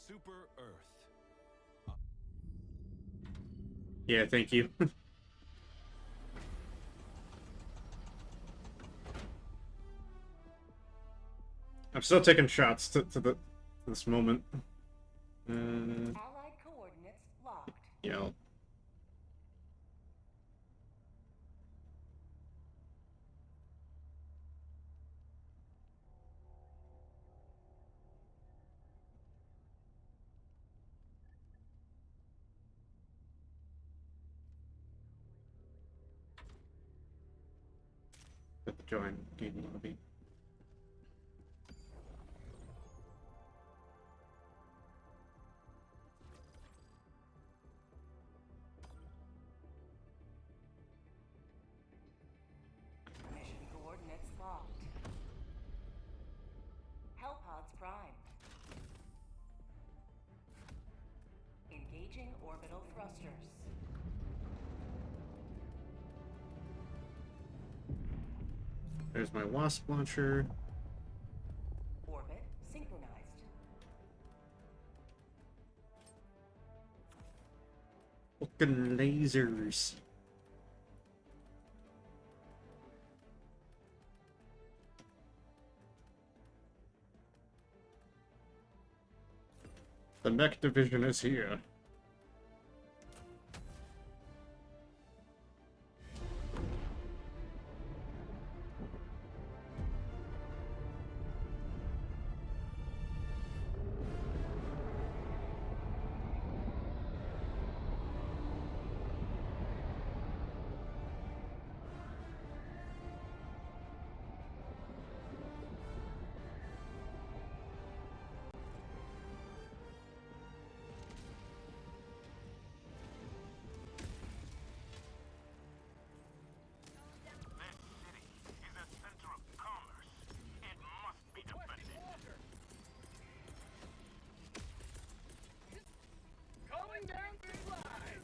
Super Earth. Yeah, thank you. I'm still taking shots to this moment. Allied coordinates locked. Yeah. Join game lobby. Mission coordinates locked. Hellpods primed. Engaging orbital thrusters. There's my Wasp launcher. Orbit synchronized. Fucking lasers. The mech division is here.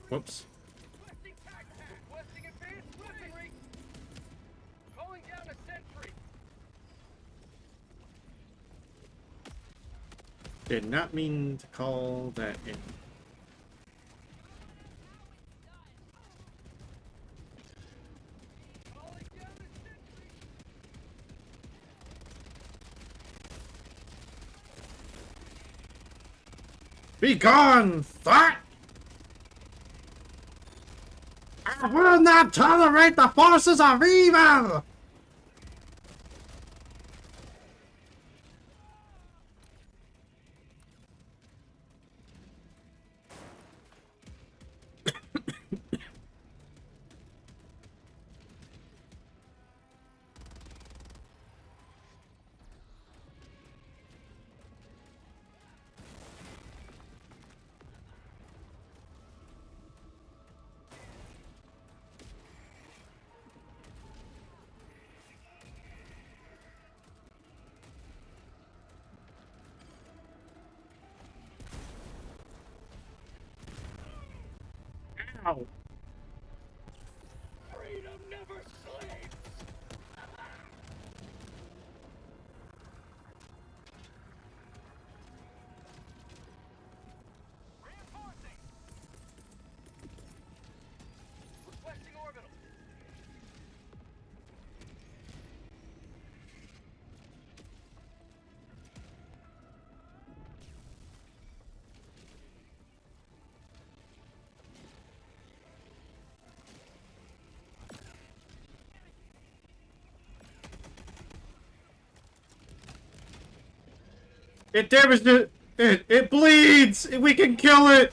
Whoops. Requesting tac pack. Requesting advanced weaponry. Calling down a sentry. Did not mean to call that in. Calling down a sentry. Be gone, thought! I will not tolerate the forces of evil! Ow. Freedom never sleeps. Reinforcing. Requesting orbital. It damaged it! It bleeds! We can kill it!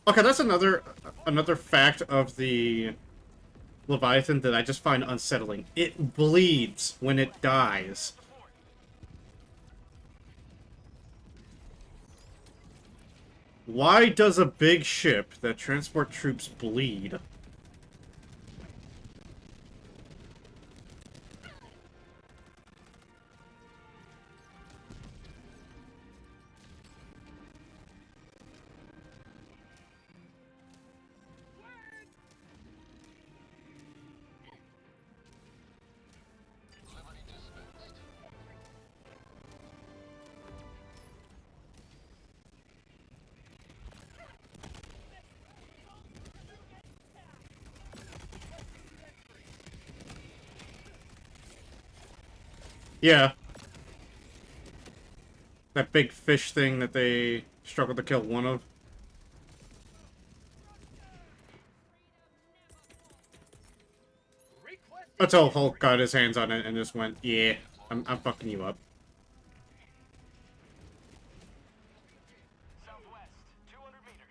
Okay, that's another fact of the Leviathan that I just find unsettling. It bleeds when it dies. Why does a big ship that transports troops bleed? Liberty dispensed. Yeah. That big fish thing that they struggled to kill one of. Requesting. Until Hulk got his hands on it and just went, yeah, I'm fucking you up. Southwest, 200 meters.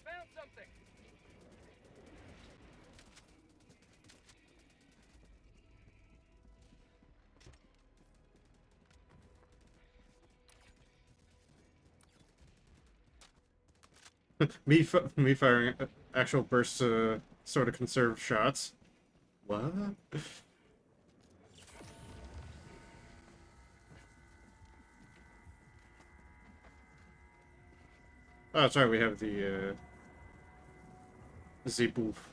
Found something. Me firing actual bursts sort of conserved shots. What? Oh, that's right, we have the Z-boof.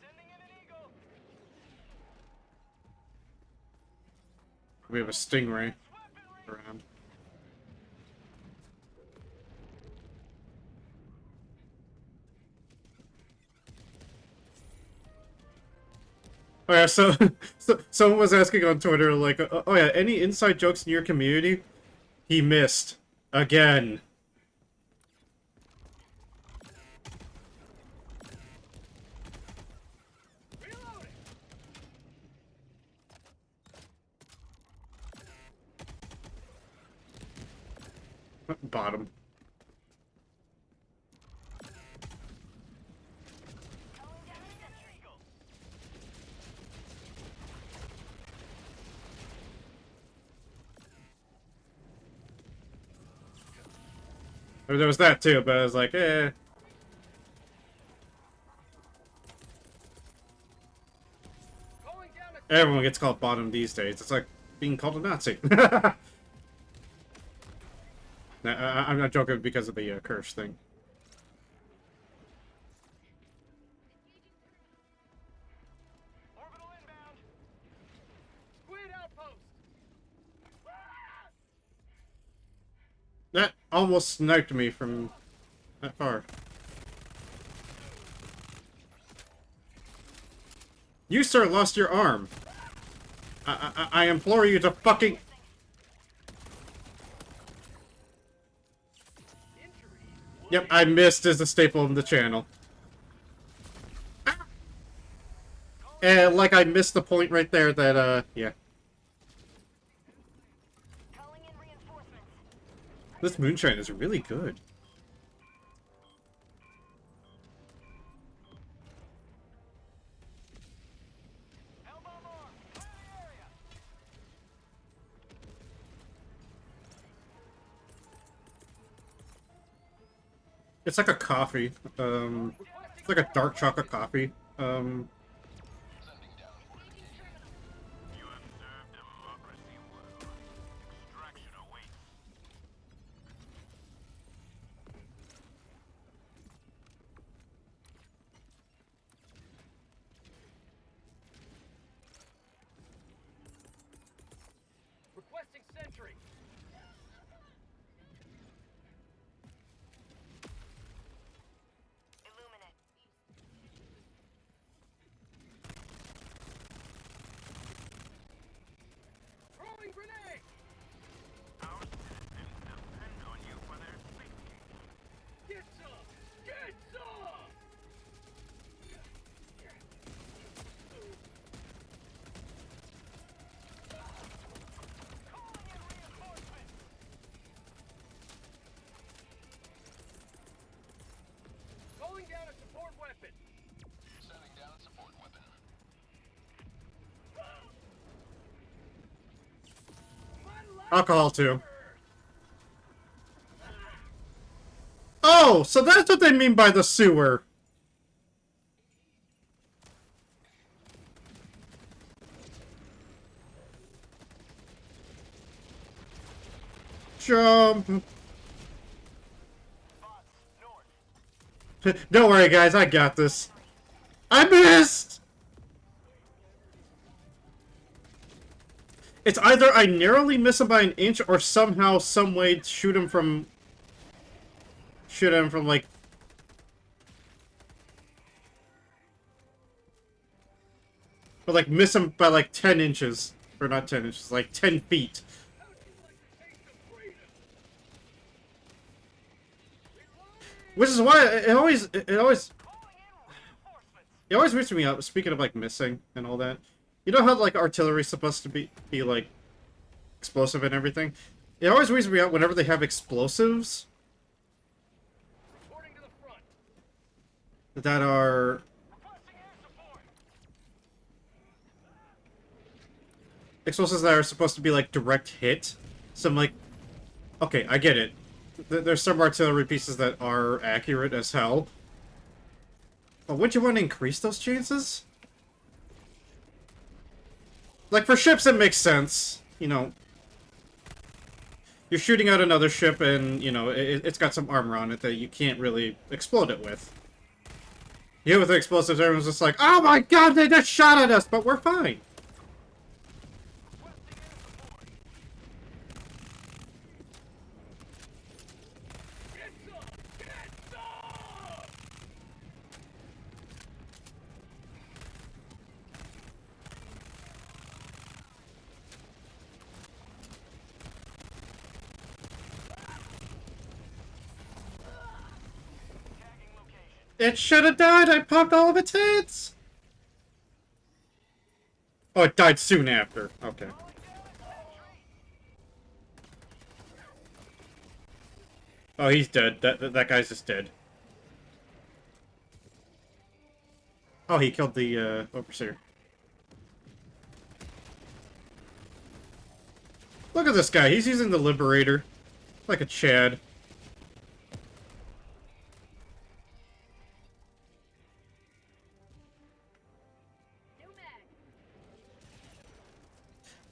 Sending in an eagle. We have a stingray around. Oh yeah, so someone was asking on Twitter, like, oh yeah, any inside jokes in your community? He missed. Again. Reloading. Bottom. Or there was that too, but I was like, eh. Going down a Everyone gets called bottom these days. It's like being called a Nazi. Nah, I'm not joking because of the curse thing. orbital inbound. Squid outpost. That almost sniped me from that far. You, sir, lost your arm. I implore you to fucking... Yep, I missed as a staple of the channel. And like I missed the point right there that, yeah. Calling in reinforcements. This moonshine is really good. Hellbomb arm. Clear the area. It's like a coffee. It's like a dark chocolate coffee. Sending down fortification. You have served democracy well. Extraction awaits. Requesting sentry. Illuminate. Throwing grenade. Our citizens depend on you for their safety. Get some. Get some. Calling in reinforcements. Calling down a support weapon. Sending down support weapon. Alcohol, too. Oh, so that's what they mean by the sewer. Jump. Don't worry, guys. I got this. I missed! It's either I narrowly miss him by an inch or somehow, some way shoot him from, like... But, like, miss him by, like, 10 inches. Or not 10 inches, like, 10 feet. Which is why it always weirds me out, speaking of, like, missing and all that. You know how, like, artillery's supposed to be like, explosive and everything? It always weirds me out whenever they have explosives Reporting to the front. that are... Requesting air support. Explosives that are supposed to be, like, direct hit. So I'm like, okay, I get it. There's some artillery pieces that are accurate as hell. But wouldn't you want to increase those chances? Like, for ships, it makes sense. You know, you're shooting out another ship and, you know, it's got some armor on it that you can't really explode it with. You hit with the explosives, everyone's just like, oh my god, they just shot at us, but we're fine. Get some. Get some. Tagging location. It should have died, I popped all of its heads! Oh, it died soon after. Okay. Oh, he's dead. That guy's just dead. Oh, he killed the, overseer. Look at this guy. He's using the Liberator. Like a Chad.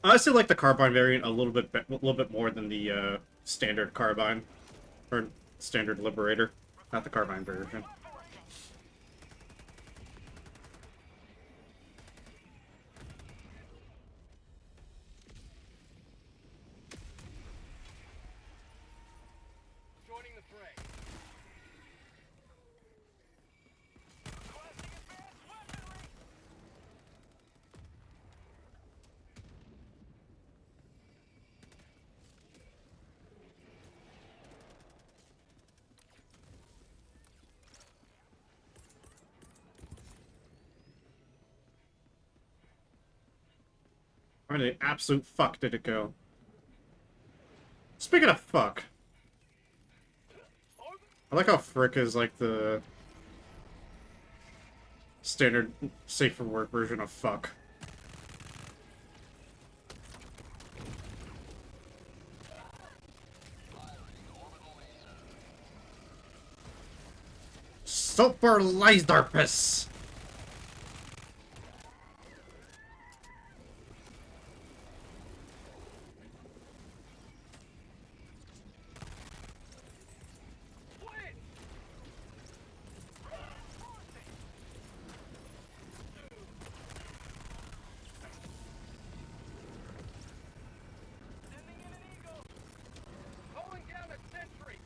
I still like the carbine variant a little bit more than the standard carbine or standard Liberator, not the carbine version. Joining the fray. Requesting advanced weaponry. Where the absolute fuck did it go? Speaking of fuck, I like how Frick is like the standard safe for work version of fuck. Super Laserpus! Sending in an eagle. Calling down a sentry.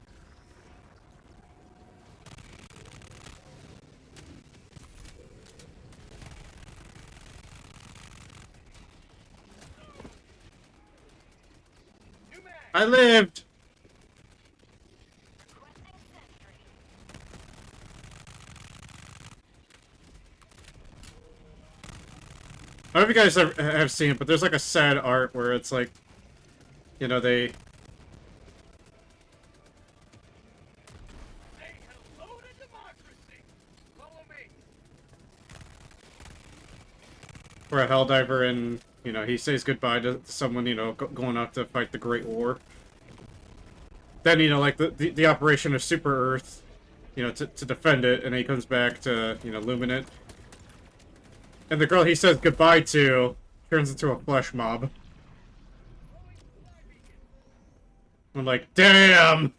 New mag. I lived! Requesting sentry. I don't know if you guys have seen it, but there's like a sad art where it's like, you know, they... Say hello to democracy. Follow me. where a Helldiver and, you know, he says goodbye to someone, you know, going out to fight the Great War. Then, you know, like, the operation of Super Earth, you know, to defend it, and then he comes back to, you know, illumine it. And the girl he says goodbye to turns into a flesh mob. I'm like, damn!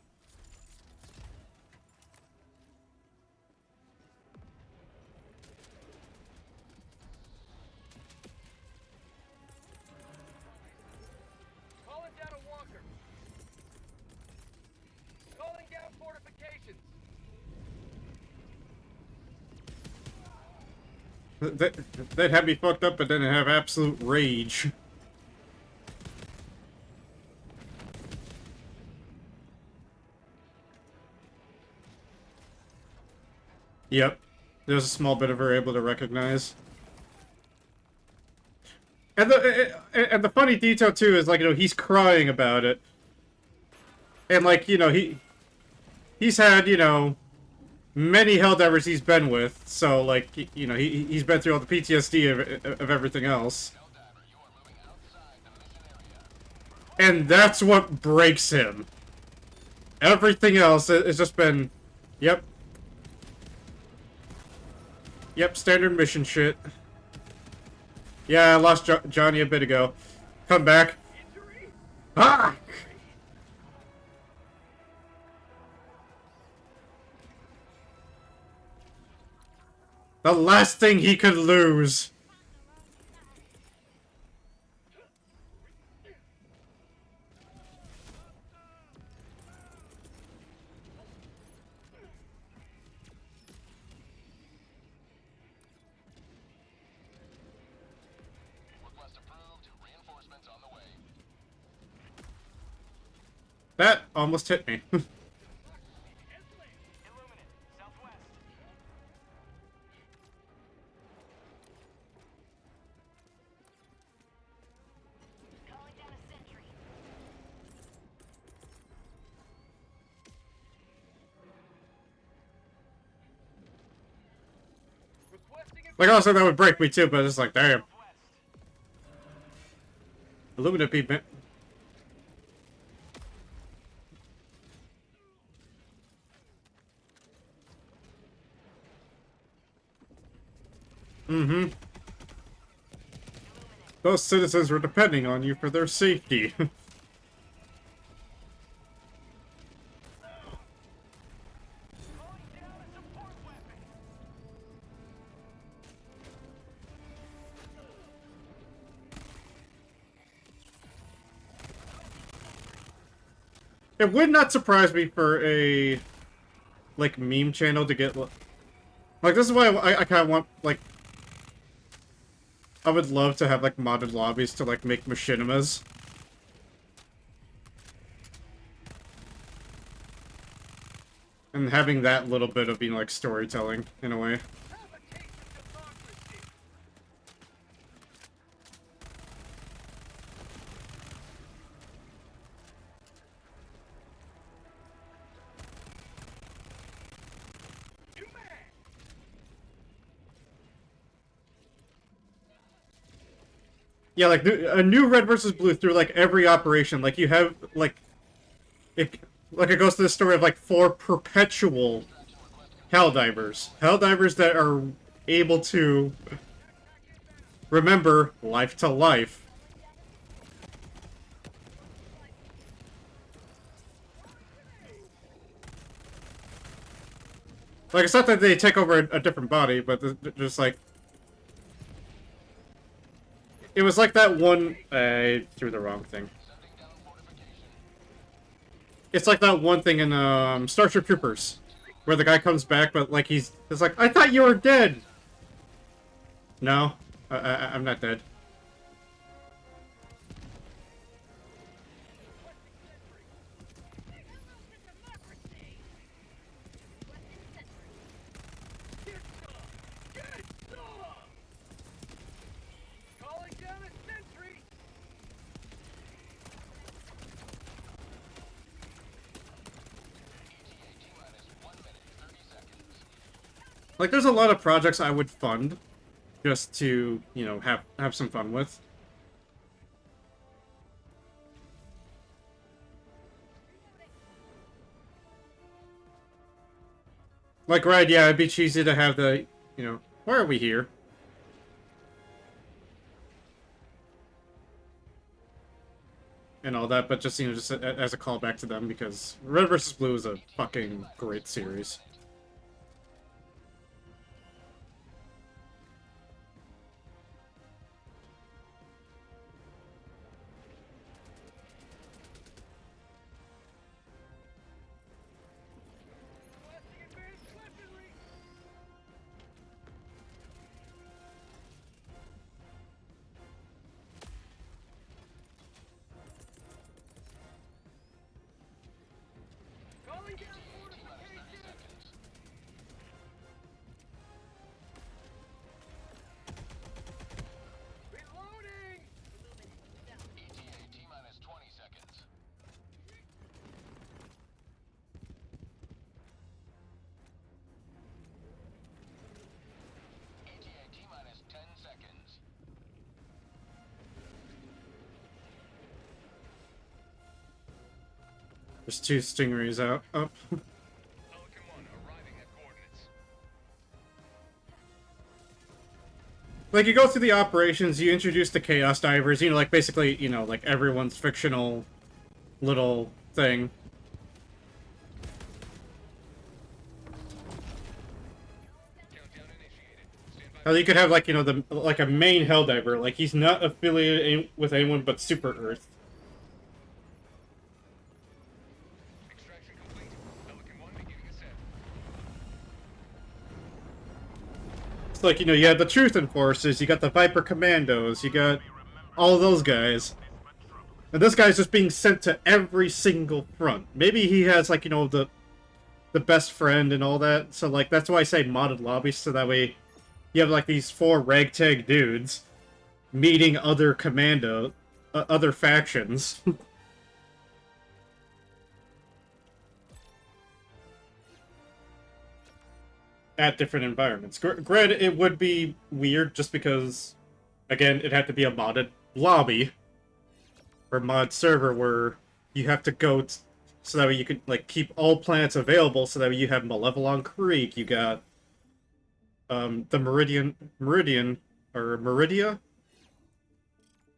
Calling down a walker. Calling down fortifications. They'd have me fucked up, but then have absolute rage. Yep. There's a small bit of her able to recognize. And the funny detail too is, like, you know, he's crying about it. And, like, you know, he's had, you know, many Helldivers he's been with, so, like, you know, he's been through all the PTSD of everything else. Helldiver, you are moving outside the mission area. And that's what breaks him. Everything else has just been, yep. Yep, standard mission shit. Yeah, I lost Johnny a bit ago. Come back. Injury? Ah! The last thing he could lose. Request approved. Reinforcements on the way. That almost hit me. Illuminate. Southwest. Calling down a sentry. Requesting Like, also, that would break me too, but it's like, damn. Illuminate people. Mm-hmm. Those citizens were depending on you for their safety. Calling down a support weapon. It would not surprise me for a, like, meme channel to get, like, this is why I kind of want, like, I would love to have, like, modded lobbies to, like, make machinimas. And having that little bit of being, like, storytelling, in a way. Have a taste of democracy. You mad? Yeah, like, a new red versus blue through, like, every operation. Like, you have, like... It goes to the story of, like, 4 perpetual Helldivers. Helldivers that are able to remember life to life. Like, it's not that they take over a different body, but just, like... It was like that one... I threw the wrong thing. It's like that one thing in, Starship Troopers. Where the guy comes back, but, like, it's like, I thought you were dead! No, I'm not dead. Get some! Calling down a sentry. Like, there's a lot of projects I would fund just to, you know, have some fun with. Like, right, yeah, it'd be cheesy to have the, you know, why are we here? And all that, but just, you know, just as a callback to them, because Red vs. Blue is a fucking great series. Blasting advanced weaponry. Calling down fortifications. Reloading. ETA T-minus 20 seconds. ETA T-minus 10 seconds. There's 2 stingrays up. Pelican 1 arriving at coordinates. Like, you go through the operations, you introduce the Chaos Divers, you know, like, basically, you know, like, everyone's fictional little thing. Countdown initiated. Stand by. How you could have, like, you know, like a main Helldiver, like, he's not affiliated with anyone but Super Earth. Extraction complete. Pelican 1 beginning ascent. It's like, you know, you have the Truth Enforcers, you got the Viper Commandos, you got all those guys. And this guy's just being sent to every single front. Maybe he has, like, you know, the best friend and all that. So, like, that's why I say modded lobbies, so that way you have, like, these 4 ragtag dudes meeting other other factions. At different environments. Granted, it would be weird just because, again, it'd have to be a modded lobby or mod server where you have to go so that way you can, like, keep all planets available, so that way you have Malevelon Creek, you got the Meridia,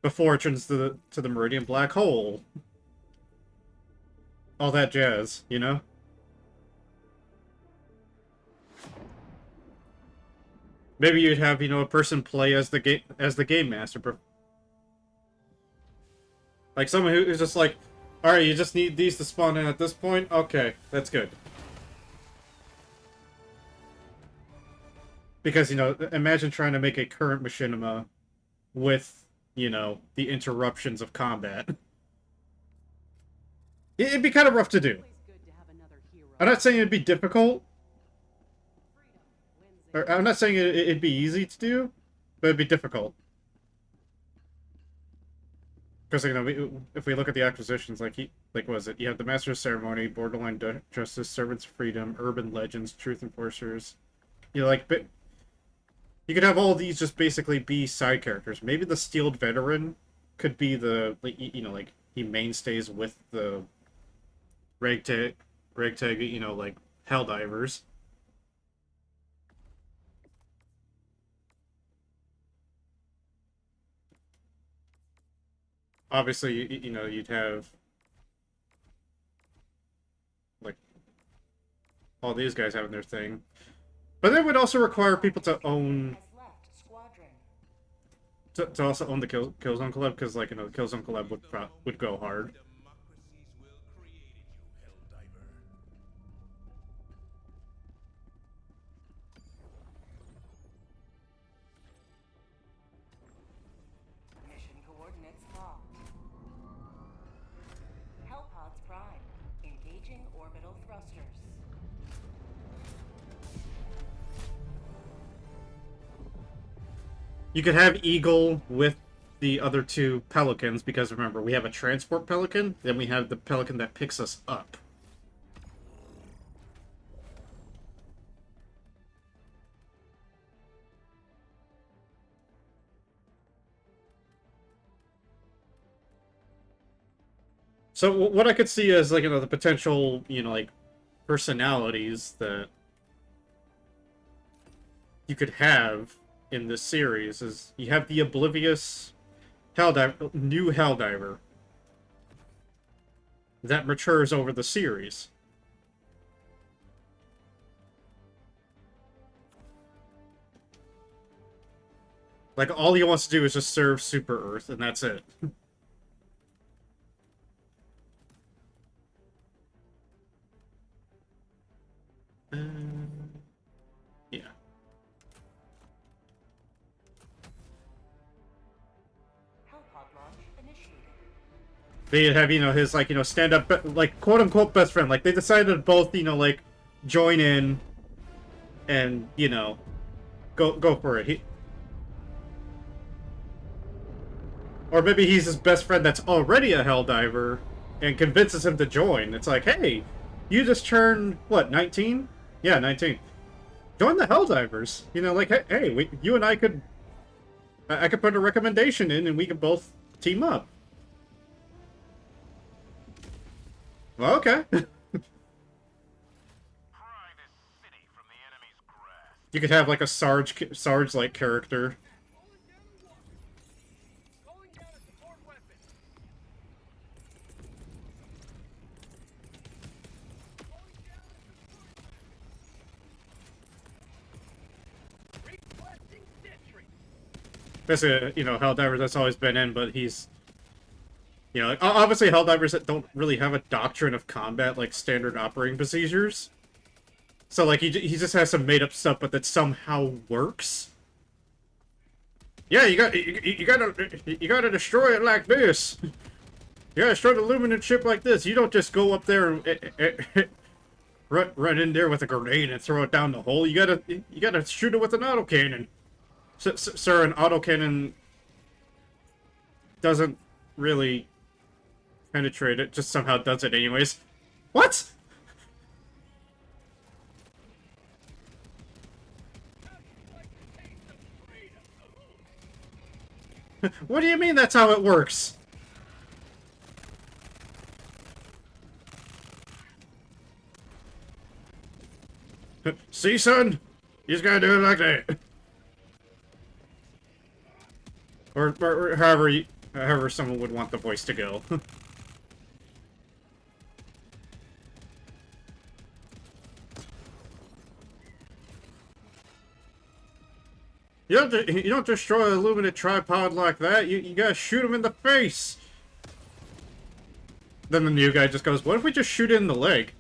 before it turns to the Meridian Black Hole. All that jazz, you know? Maybe you'd have, you know, a person play as the game master. Like someone who's just like, alright, you just need these to spawn in at this point? Okay, that's good. Because, you know, imagine trying to make a current machinima with, you know, the interruptions of combat. It'd be kind of rough to do. Always good to have another hero. I'm not saying it'd be difficult, Freedom wins or I'm not saying it'd be easy to do, but it'd be difficult. Because, you know, if we look at the acquisitions, like what was it? You have the Master of Ceremony, Borderline Justice, Servants of Freedom, Urban Legends, Truth Enforcers. You know, like, but you could have all these just basically be side characters. Maybe the Steeled Veteran could be the, like, you know, like, he mainstays with the ragtag, you know, like, Helldivers. Obviously, you know, you'd have, like, all these guys having their thing. But that would also require people to own, Has left squadron. to also own the Killzone Collab, because, like, you know, the Killzone Collab would go hard. Democracy's will created you, Helldiver. Mission coordinates locked. Hellpods prime. Engaging orbital thrusters. You could have Eagle with the other two Pelicans, because remember, we have a transport Pelican, then we have the Pelican that picks us up. So what I could see as, like, you know, the potential, you know, like, personalities that you could have in this series is you have the oblivious Helldiver, new Helldiver that matures over the series. Like, all he wants to do is just serve Super Earth, and that's it. Yeah. Hellpod launch initiated. They have, you know, his, like, you know, stand-up, like, quote-unquote best friend. Like, they decided to both, you know, like, join in and, you know, go for it. Or maybe he's his best friend that's already a Helldiver and convinces him to join. It's like, hey, you just turned, what, 19? Yeah, 19. Join the Helldivers. You know, like, hey, you and I could put a recommendation in and we could both team up. Well, okay. Pry this city from the enemy's grasp. You could have, like, a Sarge-like character. Calling down a support weapon. Requesting sentry. Basically, you know, Helldivers that's always been in, but he's... You know, like, obviously Helldivers that don't really have a doctrine of combat, like standard operating procedures. So, like, he just has some made-up stuff, but that somehow works. Yeah, you gotta destroy it like this. You gotta destroy the Luminant ship like this. You don't just go up there and run in there with a grenade and throw it down the hole. You gotta shoot it with an autocannon. Sir, an autocannon doesn't really penetrate it, just somehow does it anyways. What? What do you mean that's how it works? See, son? You just gotta do it like that. Or however however someone would want the voice to go. You don't destroy a illuminate tripod like that. You gotta shoot him in the face. Then the new guy just goes, "What if we just shoot it in the leg?"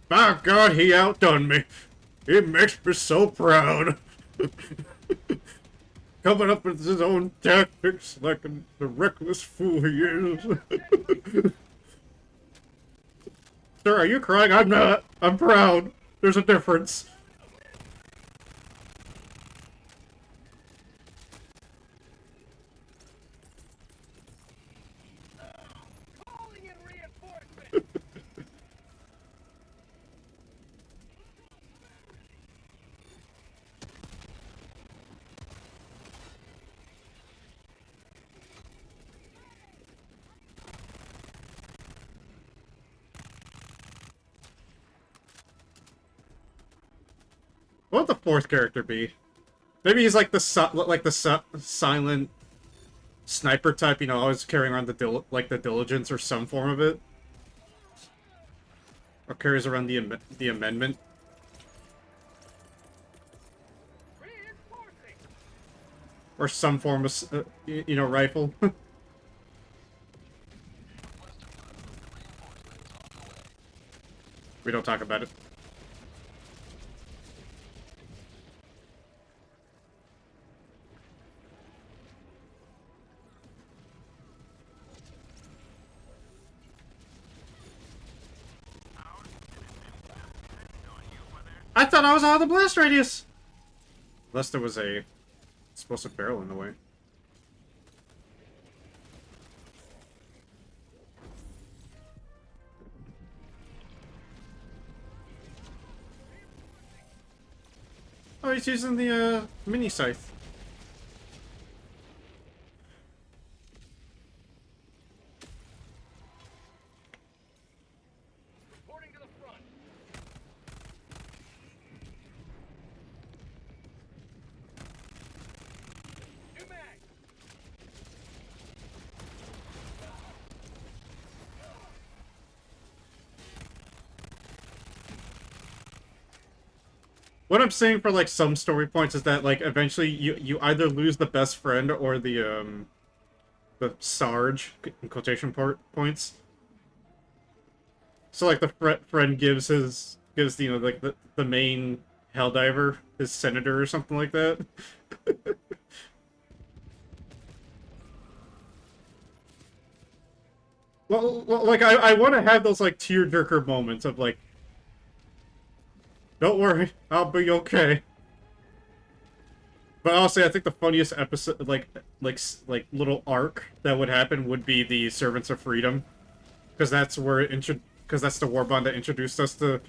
My God, he outdone me. He makes me so proud. Coming up with his own tactics like the reckless fool he is. Sir, are you crying? I'm not. I'm proud. There's a difference. Calling in reinforcements. What would the fourth character be? Maybe he's like the silent sniper type, you know, always carrying around the diligence or some form of it, or carries around the amendment, Reinforcing. or some form of you know, rifle. We don't talk about it. I thought I was out of the blast radius! Unless there was a explosive barrel in the way. Oh, he's using the, mini scythe. Reporting to the front. New mag. What I'm saying for, like, some story points is that, like, eventually you either lose the best friend or the Sarge, in quotation points. So, like, the friend gives you know, like, the main Helldiver, his senator or something like that. Well, like, I want to have those, like, tearjerker moments of, like, don't worry, I'll be okay. But honestly, I think the funniest episode, like little arc that would happen would be the Servants of Freedom, because that's where because that's the war bond that introduced us to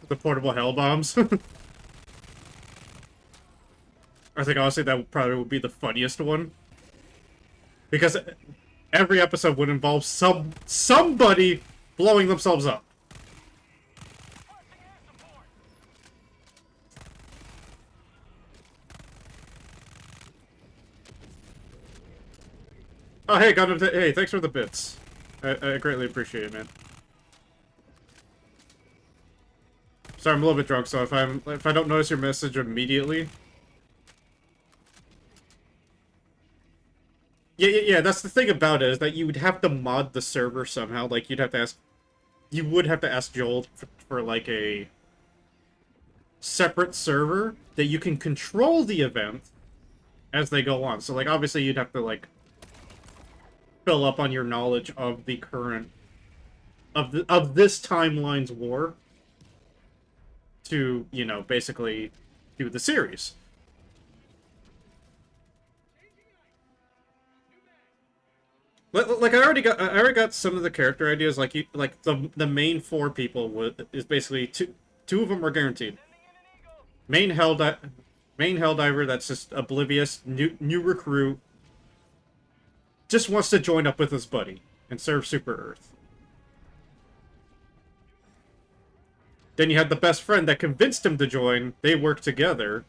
the portable hell bombs. I think honestly that probably would be the funniest one, because every episode would involve somebody blowing themselves up. Oh, hey, Gundam, hey, thanks for the bits. I greatly appreciate it, man. Sorry, I'm a little bit drunk, so if I don't notice your message immediately. Yeah, that's the thing about it, is that you would have to mod the server somehow. Like, you would have to ask Joel for like, a separate server that you can control the event as they go on. So, like, obviously you'd have to, like, fill up on your knowledge of the current of this timeline's war to, you know, basically do the series. Like, I already got some of the character ideas. Like, the main four people is basically two of them are guaranteed. Main Helldiver that's just oblivious, new recruit, just wants to join up with his buddy and serve Super Earth. Then you had the best friend that convinced him to join. They work together.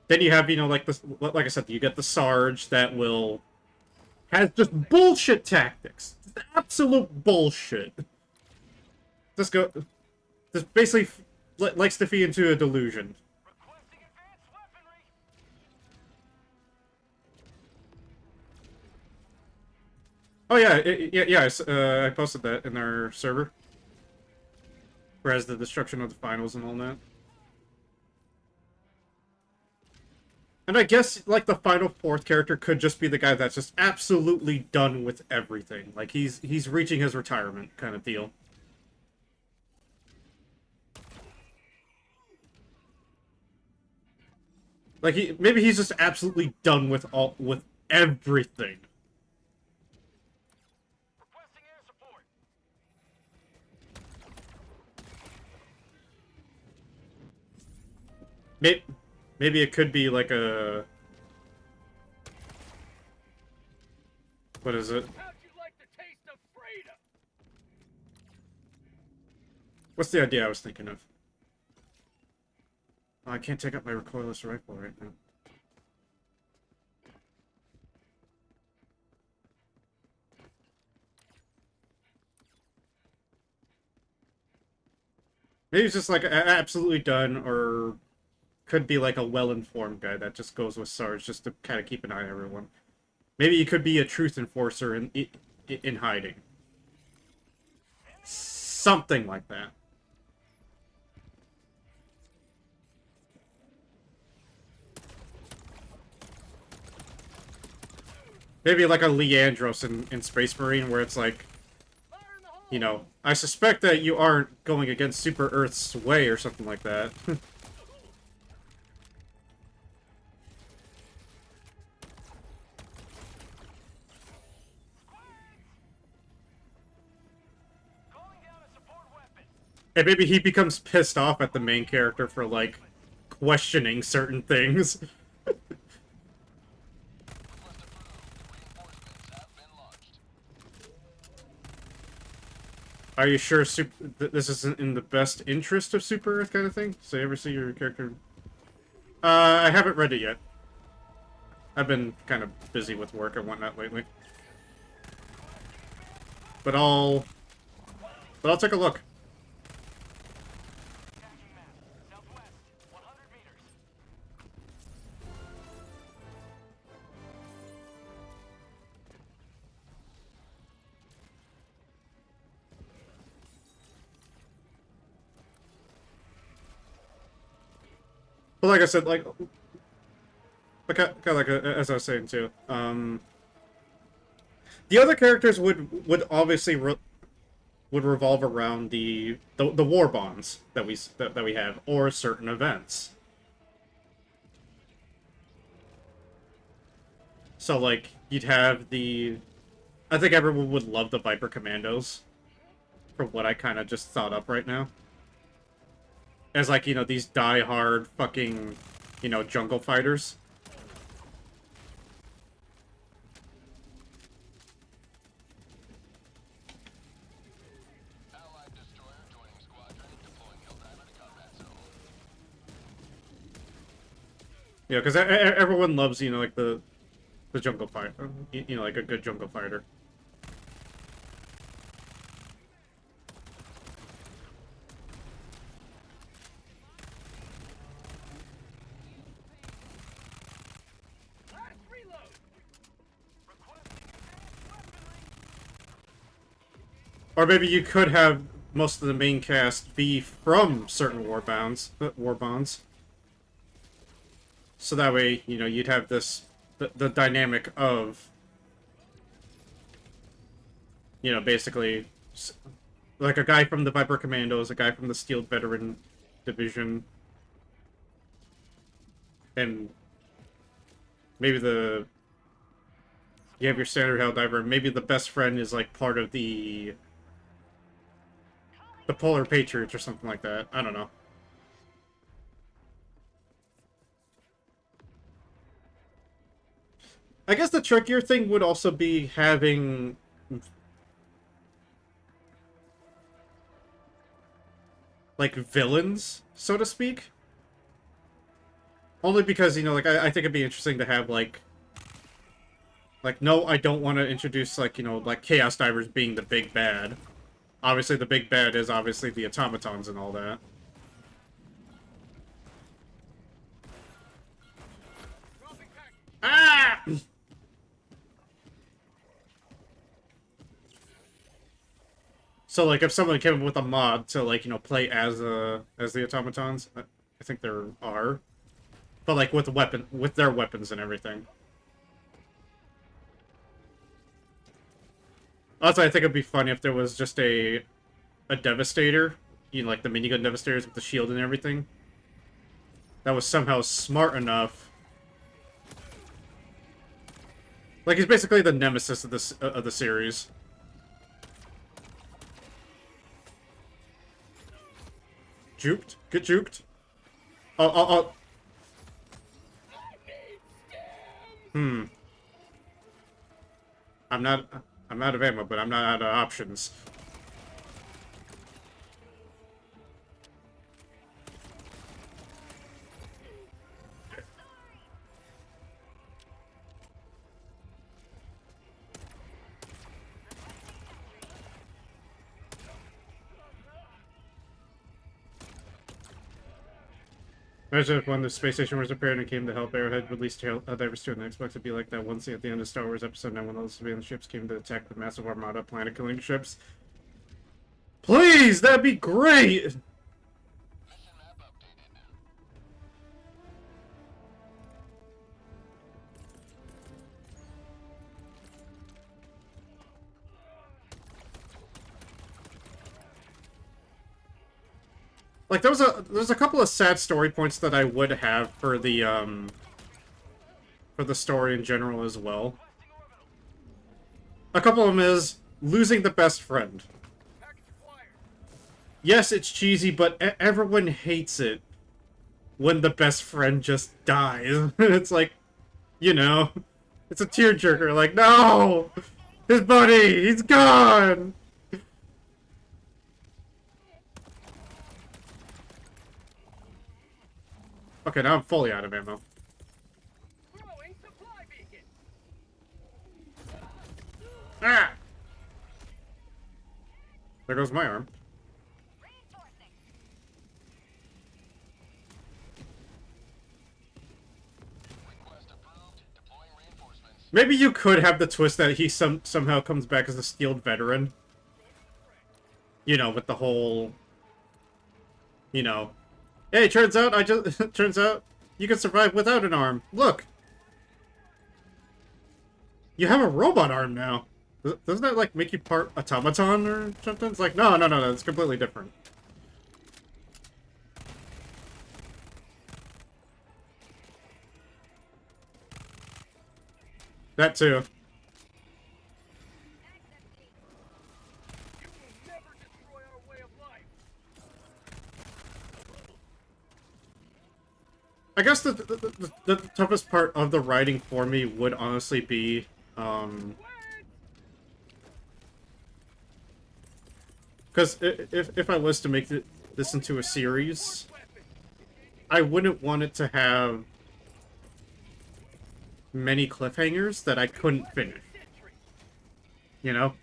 Then you have, you know, like this, like I said, you get the Sarge that has just bullshit tactics, absolute bullshit. Just basically likes to feed into a delusion. Requesting advanced weaponry. Oh yeah, I posted that in our server. Whereas the destruction of the finals and all that. And I guess, like, the final fourth character could just be the guy that's just absolutely done with everything. Like, he's reaching his retirement kind of deal. Like, maybe he's just absolutely done with everything. Requesting air support. Maybe it could be like a... What is it? How'd you like the taste of freedom? What's the idea I was thinking of? Oh, I can't take out my recoilless rifle right now. Maybe he's just like absolutely done, or could be like a well-informed guy that just goes with Sarge just to kind of keep an eye on everyone. Maybe he could be a truth enforcer in hiding. Something like that. Maybe like a Leandros in Space Marine, where it's like, you know, I suspect that you aren't going against Super Earth's way or something like that. Calling down a support weapon. And maybe he becomes pissed off at the main character for, like, questioning certain things. Request approved. Reinforcements have been launched. Are you sure this isn't in the best interest of Super Earth kind of thing? So you ever see your character... I haven't read it yet. I've been kind of busy with work and whatnot lately. But I'll take a look. Attaching map. Southwest. 100 meters. But like I said, like as I was saying too, the other characters would obviously would revolve around the war bonds that we have, or certain events. So like you'd have I think everyone would love the Viper Commandos, for what I kind of just thought up right now. As, like, you know, these die-hard fucking, you know, jungle fighters. Allied destroyer joining squadron, deploying Helldiver to combat zone. Yeah, because everyone loves, you know, like, the jungle fighter. You know, like, a good jungle fighter. Last reload. Requesting advanced weaponry. Or maybe you could have most of the main cast be from certain war bonds. So that way, you know, you'd have the dynamic of, you know, basically, like a guy from the Viper Commandos, a guy from the Steel Veteran Division, and maybe you have your standard Helldiver, and maybe the best friend is, like, part of the Polar Patriots or something like that. I don't know. I guess the trickier thing would also be having... like, villains, so to speak. Only because, you know, like, I think it'd be interesting to have, like, no, I don't want to introduce, like, you know, like, Chaos Divers being the big bad. Obviously, the big bad is obviously the automatons and all that. Dropping package. Ah! So, like, if someone came up with a mod to, like, you know, play as the automatons, I think there are. But, like, with their weapons and everything. Also, I think it'd be funny if there was just a Devastator, you know, like the minigun Devastators with the shield and everything, that was somehow smart enough. Like, he's basically the nemesis of the series. Juked? Get juked? Oh. Hmm. I'm out of ammo, but I'm not out of options. Imagine if when the space station was repaired and came to help Arrowhead released Helldivers 2 on the Xbox, it'd be like that one scene at the end of Star Wars Episode 9 when all the civilian ships came to attack the massive armada planet-killing ships. Please! That'd be great! Mission map updated. Like, there's a couple of sad story points that I would have for the story in general as well. A couple of them is losing the best friend. Package acquired. Yes, it's cheesy, but everyone hates it when the best friend just dies. It's like, you know, it's a tearjerker. Like, no! His buddy! He's gone! Okay, now I'm fully out of ammo. Throwing supply beacon. Ah! There goes my arm. Request approved. Deploying reinforcements. Maybe you could have the twist that he somehow comes back as a skilled veteran. You know, with the whole... You know... Hey, turns out turns out you can survive without an arm. Look! You have a robot arm now. Doesn't that, like, make you part automaton or something? It's like, no, it's completely different. That too. You will never destroy our way of life. I guess the toughest part of the writing for me would honestly be, because if I was to make this into a series, I wouldn't want it to have many cliffhangers that I couldn't finish. You know?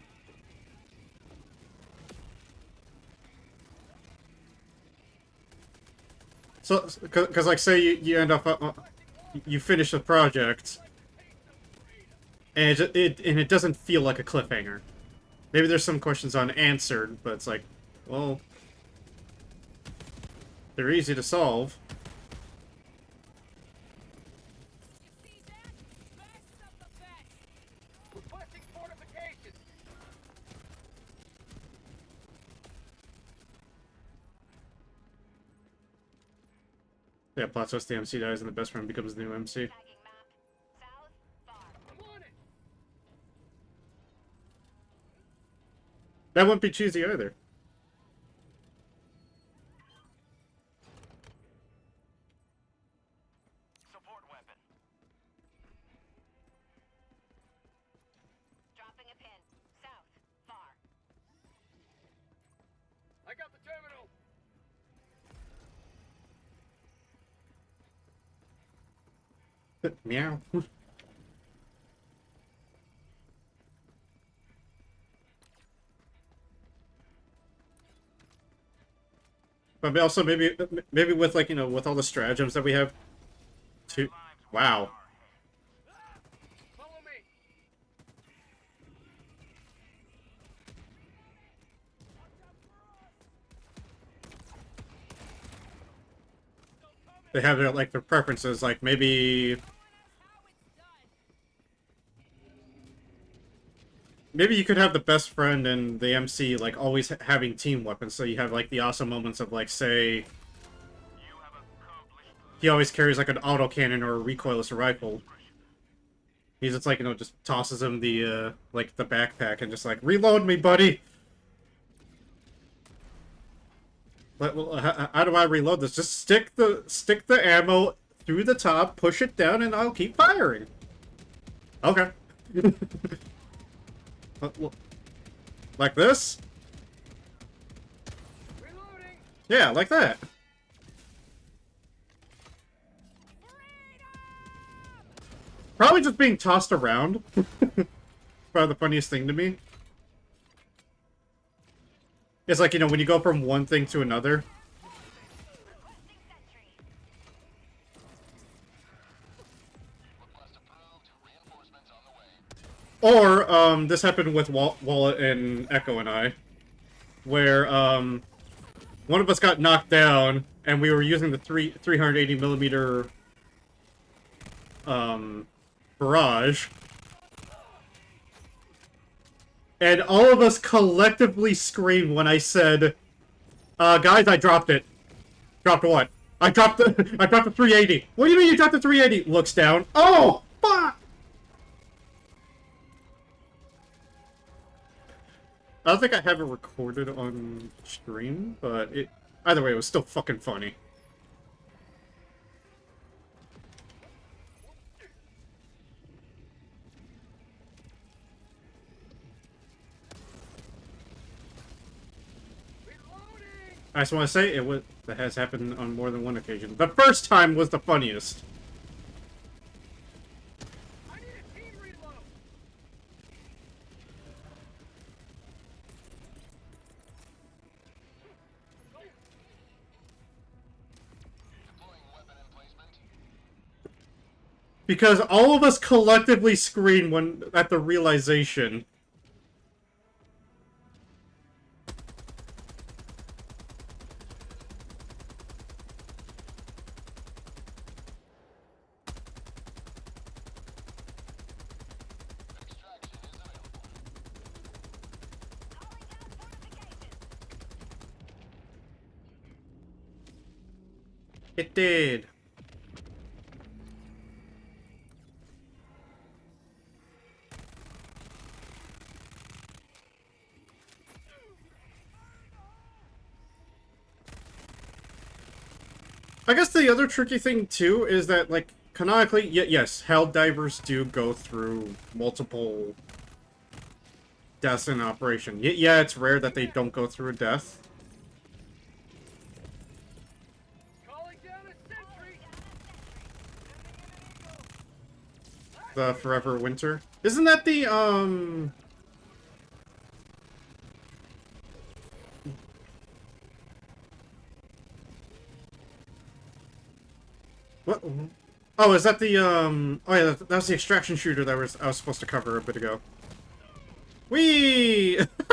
So, because like, say you end up, you finish the project, and it doesn't feel like a cliffhanger. Maybe there's some questions unanswered, but it's like, well, they're easy to solve. Requesting fortifications. Yeah, plot twist: the MC dies and the best friend becomes the new MC. I'm on it. That wouldn't be cheesy either. Support weapon. Dropping a pin. South. Far. I got the terminal. Meow. But also maybe with like, you know, with all the stratagems that we have to wow. Follow me. They have their like their preferences, like maybe you could have the best friend and the MC like always having team weapons, so you have like the awesome moments of like, say, he always carries like an autocannon or a recoilless rifle. He's just like, you know, just tosses him the like the backpack and just like, reload me, buddy. Well, how do I reload this? Just stick the ammo through the top, push it down, and I'll keep firing. Okay. Like this? Reloading. Yeah, like that. Probably just being tossed around. Probably the funniest thing to me. It's like, you know, when you go from one thing to another. Or, this happened with Wallet and Echo and I. Where, one of us got knocked down, and we were using the 380 millimeter, barrage. And all of us collectively screamed when I said, guys, I dropped it. Dropped what? I dropped the 380. What do you mean you dropped the 380? Looks down. Oh, fuck! I don't think I have it recorded on stream, but either way, it was still fucking funny. I just want to say that has happened on more than one occasion. The first time was the funniest. I need a team reload. Deploying weapon emplacement. Because all of us collectively screamed when at the realization. Extraction is available. Calling down fortifications. It did. I guess the other tricky thing, too, is that, like, canonically, yes, Helldivers do go through multiple deaths in operation. Yeah, it's rare that they don't go through a death. Calling down a sentry. The Forever Winter. Isn't that the, what? Oh, is that the, oh yeah, that was the extraction shooter that I was supposed to cover a bit ago. Whee! Get some.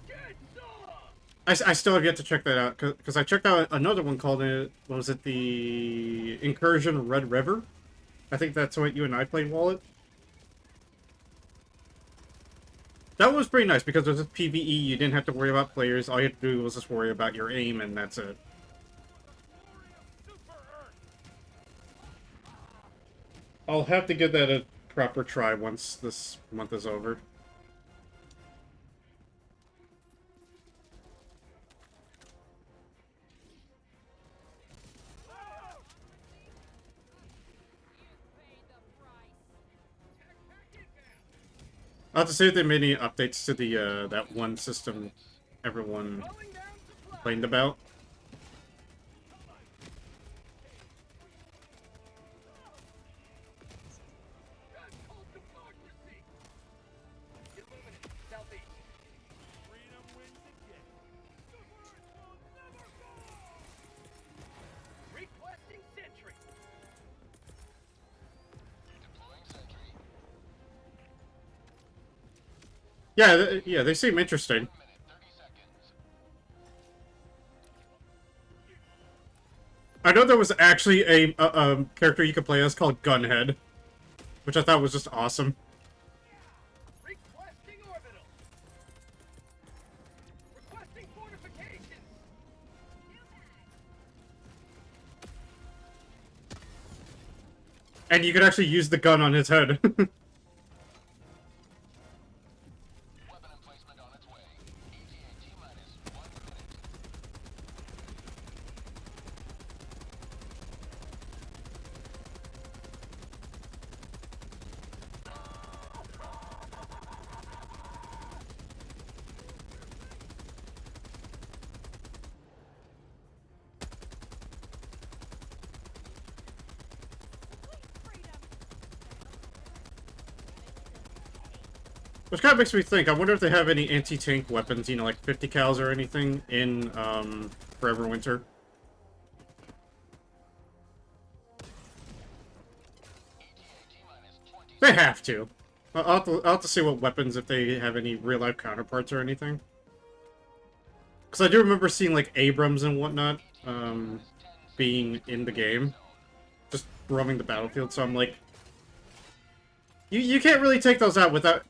Get some. I still have yet to check that out, because I checked out another one called, what was it, the Incursion Red River? I think that's what you and I played, Wallet. That was pretty nice, because it was PvE, you didn't have to worry about players, all you had to do was just worry about your aim, and that's it. Super Earth. I'll have to give that a proper try once this month is over. I'll have to see if they made any updates to the that one system everyone Calling down supply. complained about. Yeah, yeah, they seem interesting. 30 seconds. I know there was actually a character you could play as called Gunhead, which I thought was just awesome. Requesting orbital. Requesting fortifications. And you could actually use the gun on his head. Weapon emplacement on its way. ETA T-minus 1 minute. Which kind of makes me think, I wonder if they have any anti-tank weapons, you know, like 50 cals or anything in, Forever Winter. ETA T-minus 20 They have to. I'll have to see what weapons, if they have any real-life counterparts or anything. Because I do remember seeing, like, Abrams and whatnot, being in the game. Just roaming the battlefield, so I'm like... You can't really take those out without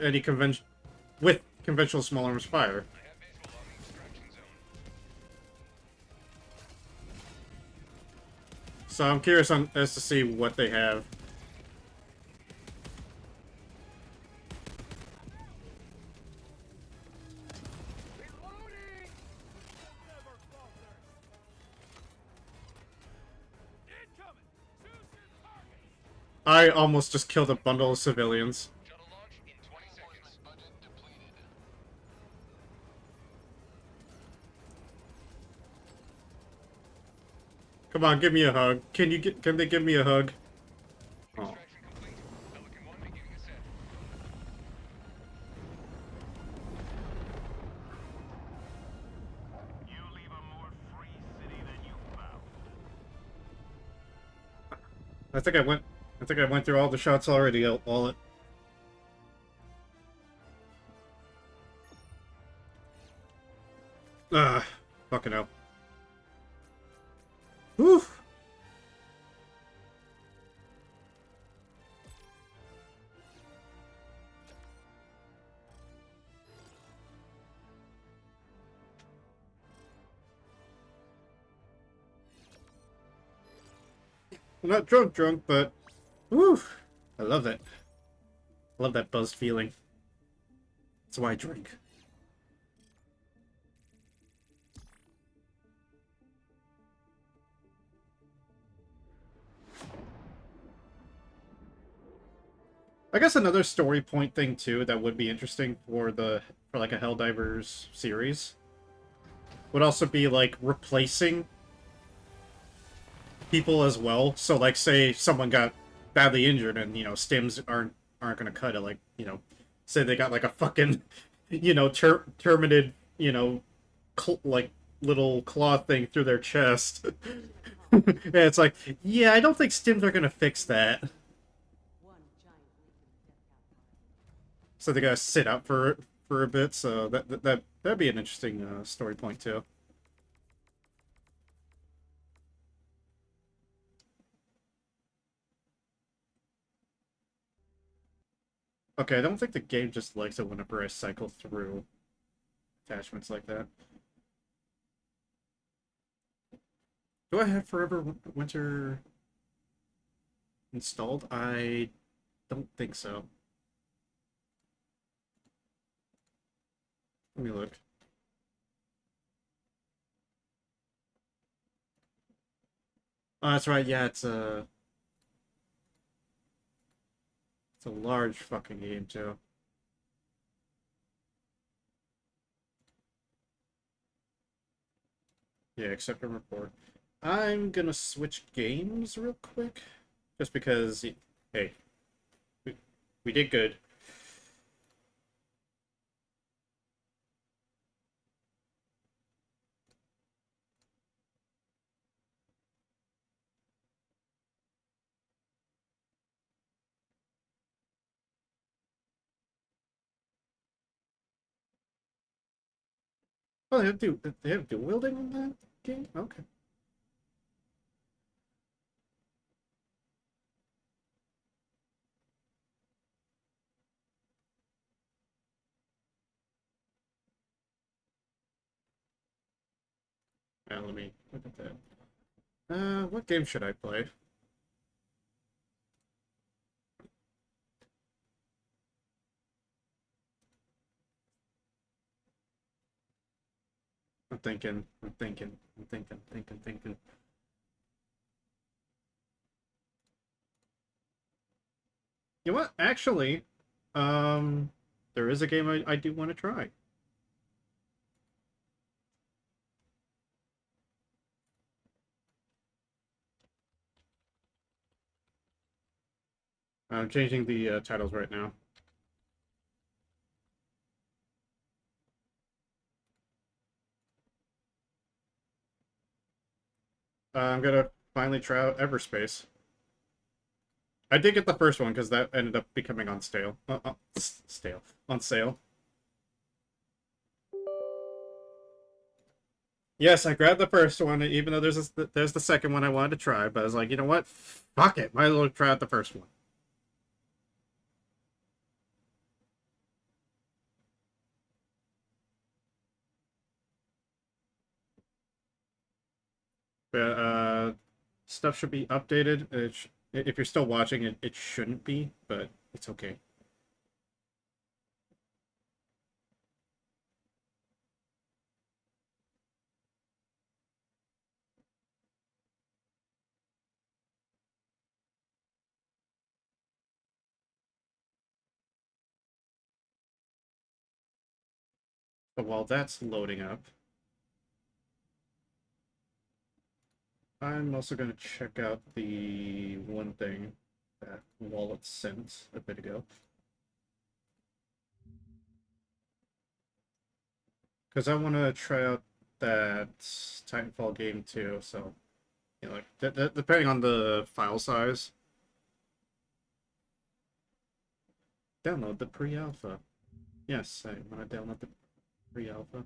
any conventional small arms fire. I have visual on the extraction zone. So I'm curious as to see what they have. Reloading. Never falter. Incoming. Choose your targets. I almost just killed a bundle of civilians. Shuttle launch in 20 seconds. budget depleted. Come on, give me a hug. Can they give me a hug? Oh. Extraction complete. Pelican 1 beginning ascent. You leave a more free city than you found. I think I went through all the shots already, all it. Fucking hell. Whew. I'm not drunk, but whew. I love that. I love that buzzed feeling. That's why I drink. I guess another story point thing too that would be interesting for like a Helldivers series would also be like replacing people as well. So like say someone got badly injured and, you know, stims aren't gonna cut it, like, you know, say they got like a fucking, you know, terminated, you know, like little claw thing through their chest. And it's like, yeah, I don't think stims are gonna fix that. One giant leap in the death count. So they gotta sit out for a bit. So that'd be an interesting story point too. Okay, I don't think the game just likes it whenever I cycle through attachments like that. Do I have Forever Winter installed? I don't think so. Let me look. Oh, that's right. Yeah, it's a large fucking game too. Yeah, accept and report. I'm gonna switch games real quick, just because. Hey, we did good. Oh, they have dual wielding in that game? Okay. Let me look at that. What game should I play? I'm thinking. You know what? Actually, there is a game I do want to try. I'm changing the titles right now. I'm gonna finally try out Everspace. I did get the first one because that ended up becoming on on sale. Yes, I grabbed the first one, even though there's the second one I wanted to try. But I was like, you know what? Fuck it, might as well try out the first one. But stuff should be updated. If you're still watching it, it shouldn't be, but it's okay. But while that's loading up, I'm also going to check out the one thing that Wallet sent a bit ago. Because I want to try out that Titanfall game too, so, you know, like, depending on the file size. Download the pre-alpha. Yes, I want to download the pre-alpha.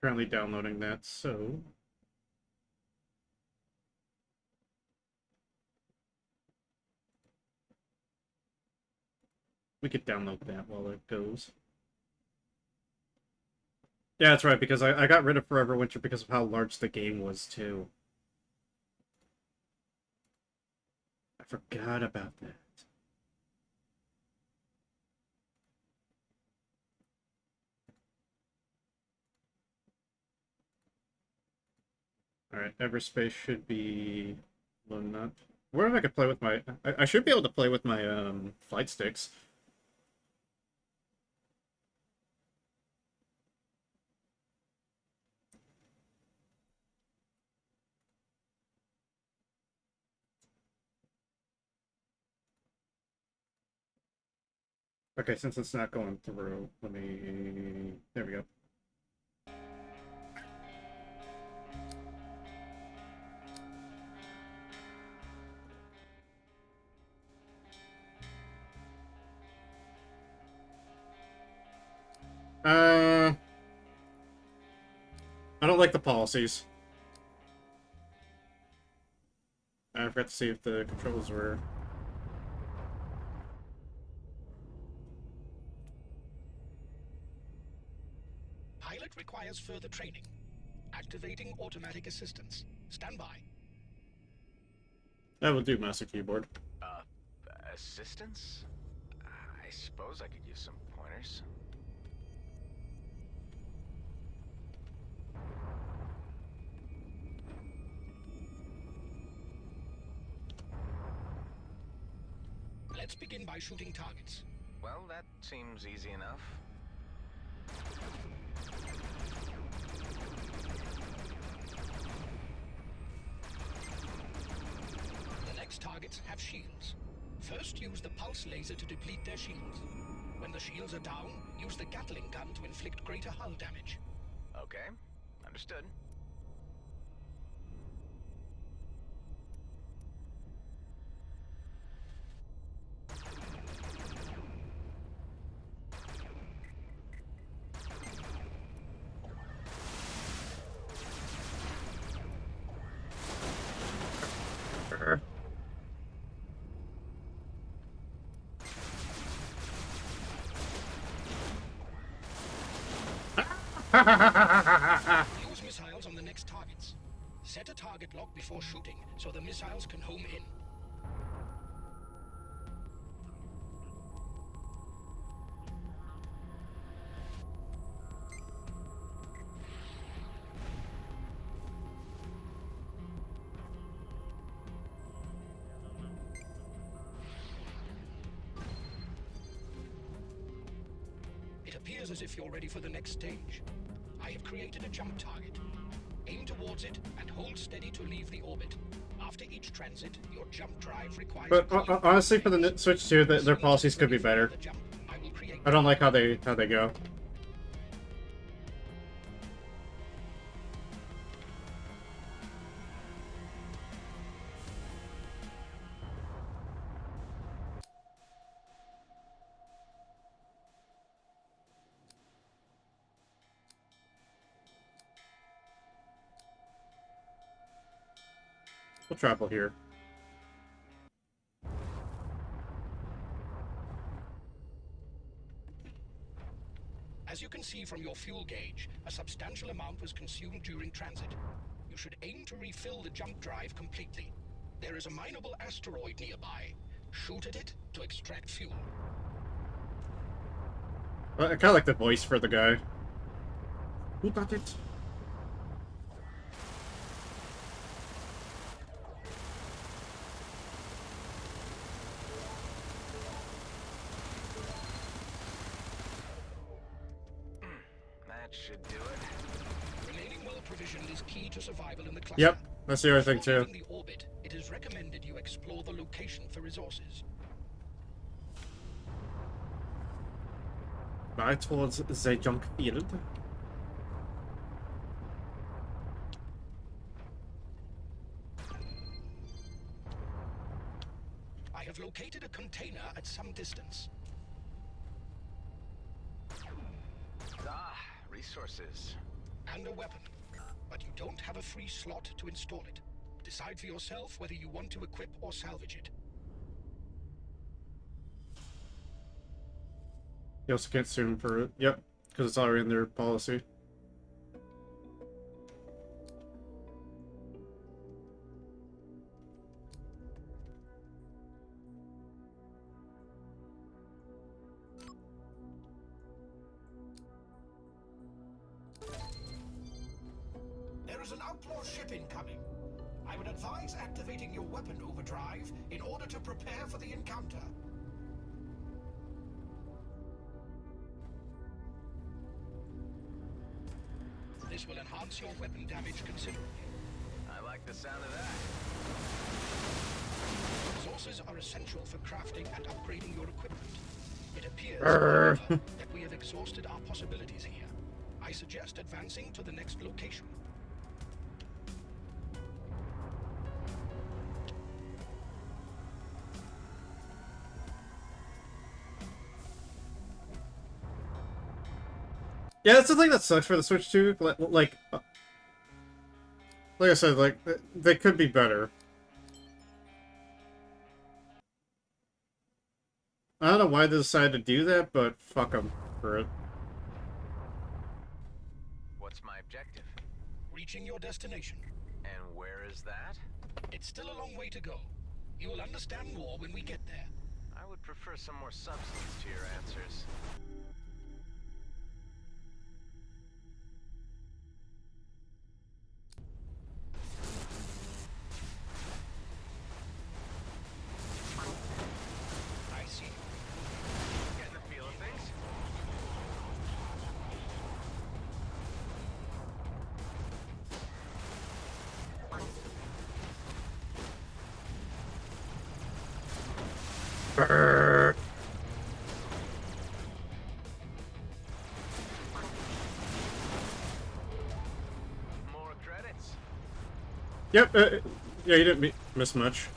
Currently downloading that, so we could download that while it goes. Yeah, that's right, because I got rid of Forever Winter because of how large the game was, too. I forgot about that. Alright, Everspace should be loading up. Where if I could play with my... I should be able to play with my flight sticks. Okay, since it's not going through, let me... There we go. I don't like the policies. I forgot to see if the controls were... Pilot requires further training. Activating automatic assistance. Stand by. That will do, Master Keyboard. Assistance? I suppose I could use some pointers. Let's begin by shooting targets. Well, that seems easy enough. The next targets have shields. First, use the pulse laser to deplete their shields. When the shields are down, use the Gatling gun to inflict greater hull damage. Okay, understood. Use missiles on the next targets. Set a target lock before shooting, so the missiles can home in. It appears as if you're ready for the next stage. I have created a jump target. Aim towards it and hold steady to leave the orbit. After each transit, your jump drive requires... But honestly, for the Switch 2, their policies could be better. I don't like how they go. We'll travel here. As you can see from your fuel gauge, a substantial amount was consumed during transit. You should aim to refill the jump drive completely. There is a mineable asteroid nearby. Shoot at it to extract fuel. I kind of like the voice for the guy. Who got it? That should do it. Remaining well provisioned is key to survival in the cluster. Yep, that's the other thing Before too. leaving the orbit, it is recommended you explore the location for resources. Right towards the junk field. I have located a container at some distance. Ah, resources. And a weapon. But you don't have a free slot to install it. Decide for yourself whether you want to equip or salvage it. You also can't sue him for it. Yep, because it's already in their policy. There is an outlaw ship incoming. I would advise activating your weapon overdrive in order to prepare for the encounter. This will enhance your weapon damage considerably. I like the sound of that. Resources are essential for crafting and upgrading your equipment. It appears, however, that we have exhausted our possibilities here. I suggest advancing to the next location. Yeah, that's the thing that sucks for the Switch 2. Like I said, like, they could be better. I don't know why they decided to do that, but fuck them for it. What's my objective? Reaching your destination. And where is that? It's still a long way to go. You will understand more when we get there. I would prefer some more substance to your answers. I see. Getting the feel of things? Yep. Yeah, you didn't miss much.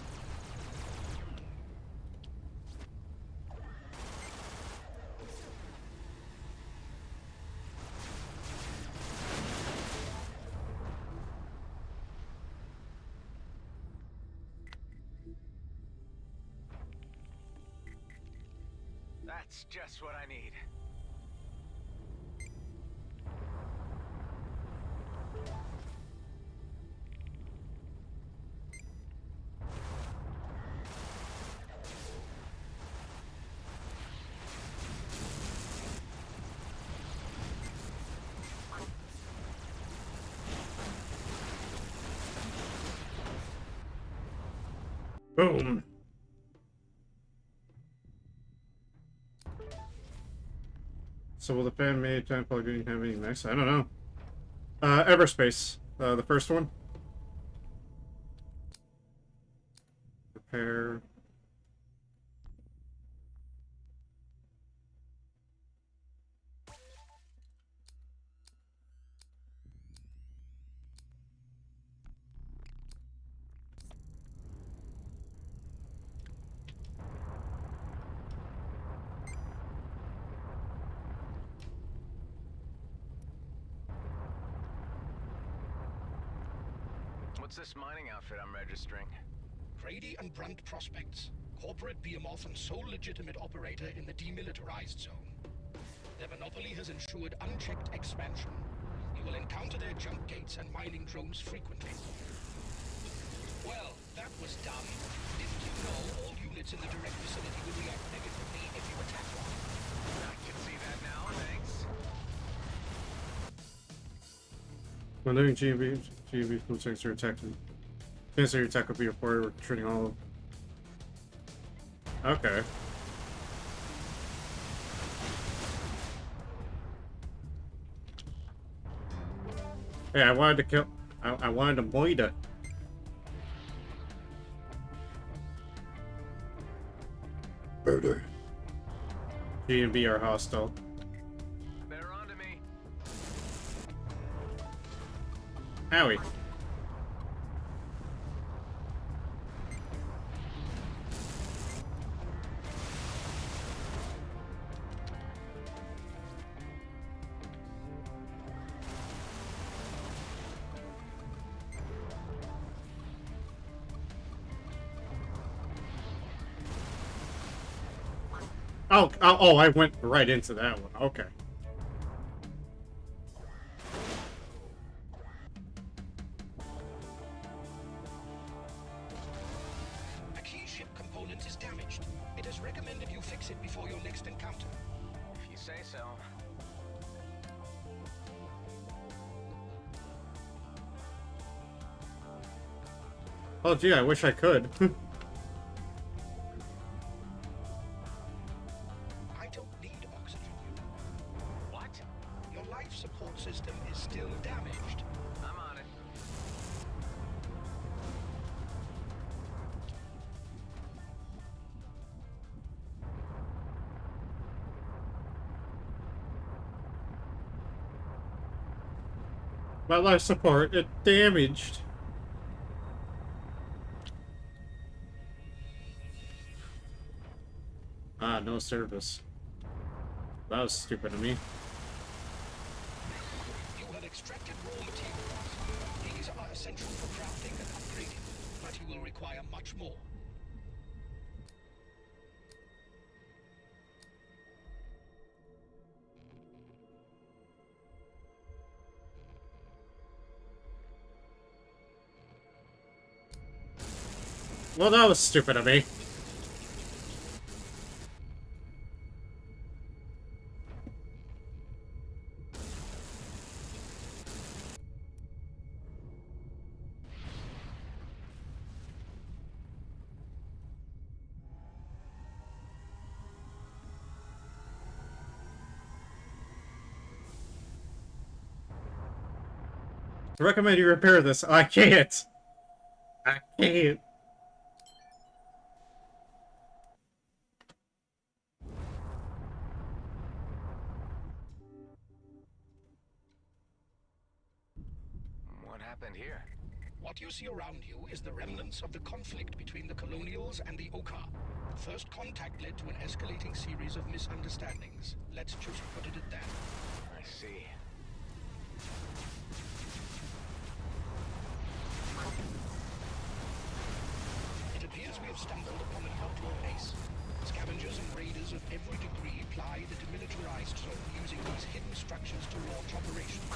That's just what I need. Boom. So will the fan-made time plugin have any mechs? I don't know. Everspace, the first one. Repair. What's this mining outfit I'm registering? Grady and Brunt Prospects, corporate behemoth and sole legitimate operator in the demilitarized zone. Their monopoly has ensured unchecked expansion. You will encounter their jump gates and mining drones frequently. Well, that was dumb. Didn't you know all units in the direct vicinity will react negatively if you attack one? I can see that now, thanks. When doing GMB food checks your attack. Chance your attack will be reported. We're treating all of. Okay. Hey, I wanted to kill. I wanted to Moida. Murder. GMB are hostile. They're onto me. Howie. Oh, I went right into that one. Okay. A key ship component is damaged. It is recommended you fix it before your next encounter. If you say so. Oh, gee, I wish I could. I don't need oxygen. What? Your life support system is still damaged. I'm on it. My life support, it damaged. Ah, no service. That was stupid of me. You have extracted raw materials. These are essential for crafting and upgrading, but you will require much more. Well, that was stupid of me. I recommend you repair this. I can't. I can't. What happened here? What you see around you is the remnants of the conflict between the Colonials and the Oka. First contact led to an escalating series of misunderstandings. Let's just put it at that. I see. It appears we have stumbled upon an outlaw base. Scavengers and raiders of every degree ply the demilitarized zone using these hidden structures to launch operations.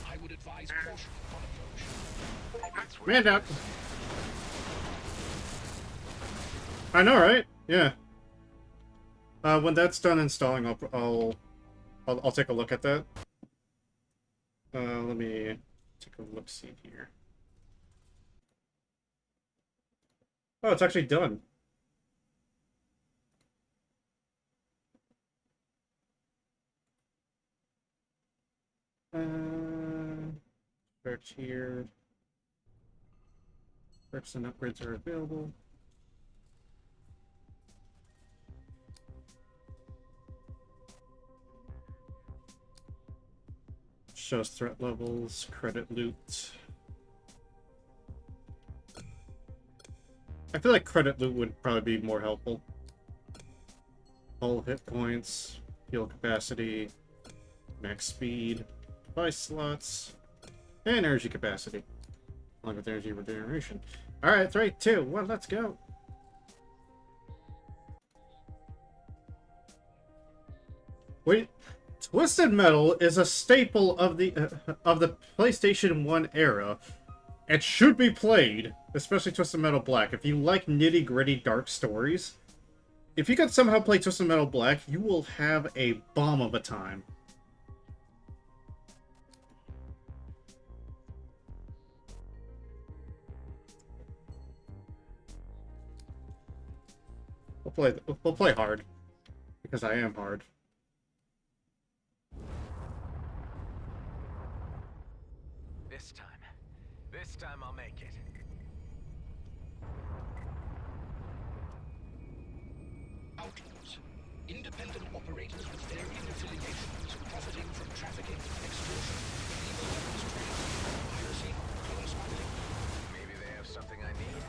I would advise caution on approach. Man out. I know, right? Yeah. When that's done installing, I'll take a look at that. Let me take a look. See here. Oh, it's actually done. Search here. Perks and upgrades are available. Shows threat levels, credit loot. I feel like credit loot would probably be more helpful. All hit points, heal capacity, max speed, device slots, and energy capacity. Along with energy regeneration. Alright, 3, 2, 1, let's go. Wait, Twisted Metal is a staple of the PlayStation 1 era. It should be played, especially Twisted Metal Black. If you like nitty-gritty dark stories, if you could somehow play Twisted Metal Black, you will have a bomb of a time. We'll play hard, because I am hard. This time I'll make it. Outlaws. Independent operators with varying affiliations, profiting from trafficking, extortion, illegal weapons trade, piracy, clone smuggling. Maybe they have something I need.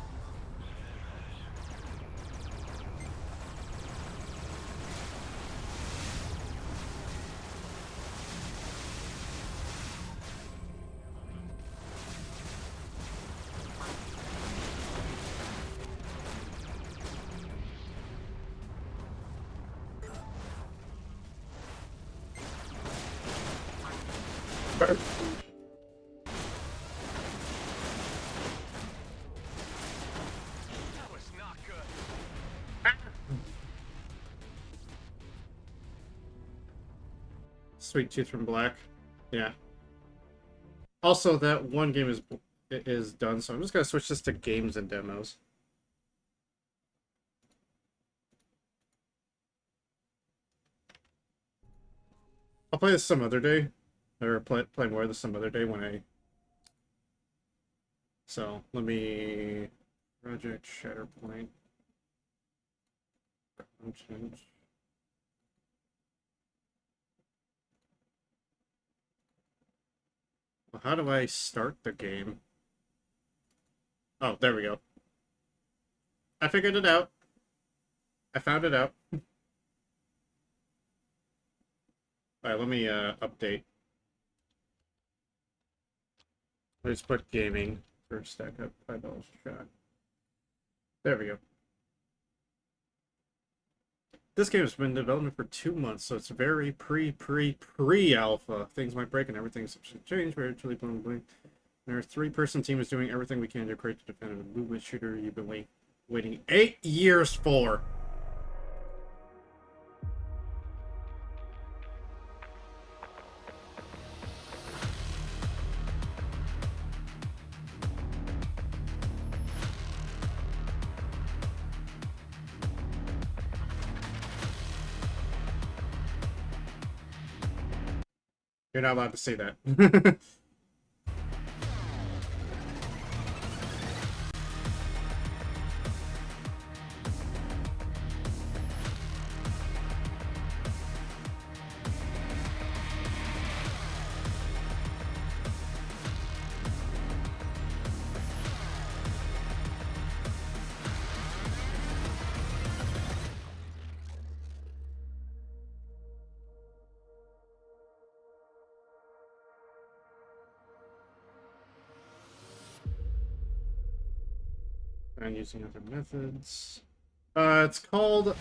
That was not good. Sweet Tooth from Black. Yeah. Also, that one game is done, so I'm just gonna switch this to games and demos. I'll play this some other day, or play more of this some other day when I. So let me Project Shatterpoint. Change. Well, how do I start the game? Oh, there we go. I figured it out. I found it out. Alright, let me update. Let's put gaming for StackUp, $5 a shot. There we go. This game has been in development for 2 months, so it's very pre-alpha. Things might break and everything's subject to change. We're actually blah. Our 3-person team is doing everything we can to create the definitive movement shooter you've been waiting 8 years for. You're not allowed to say that. And using other methods. It's called,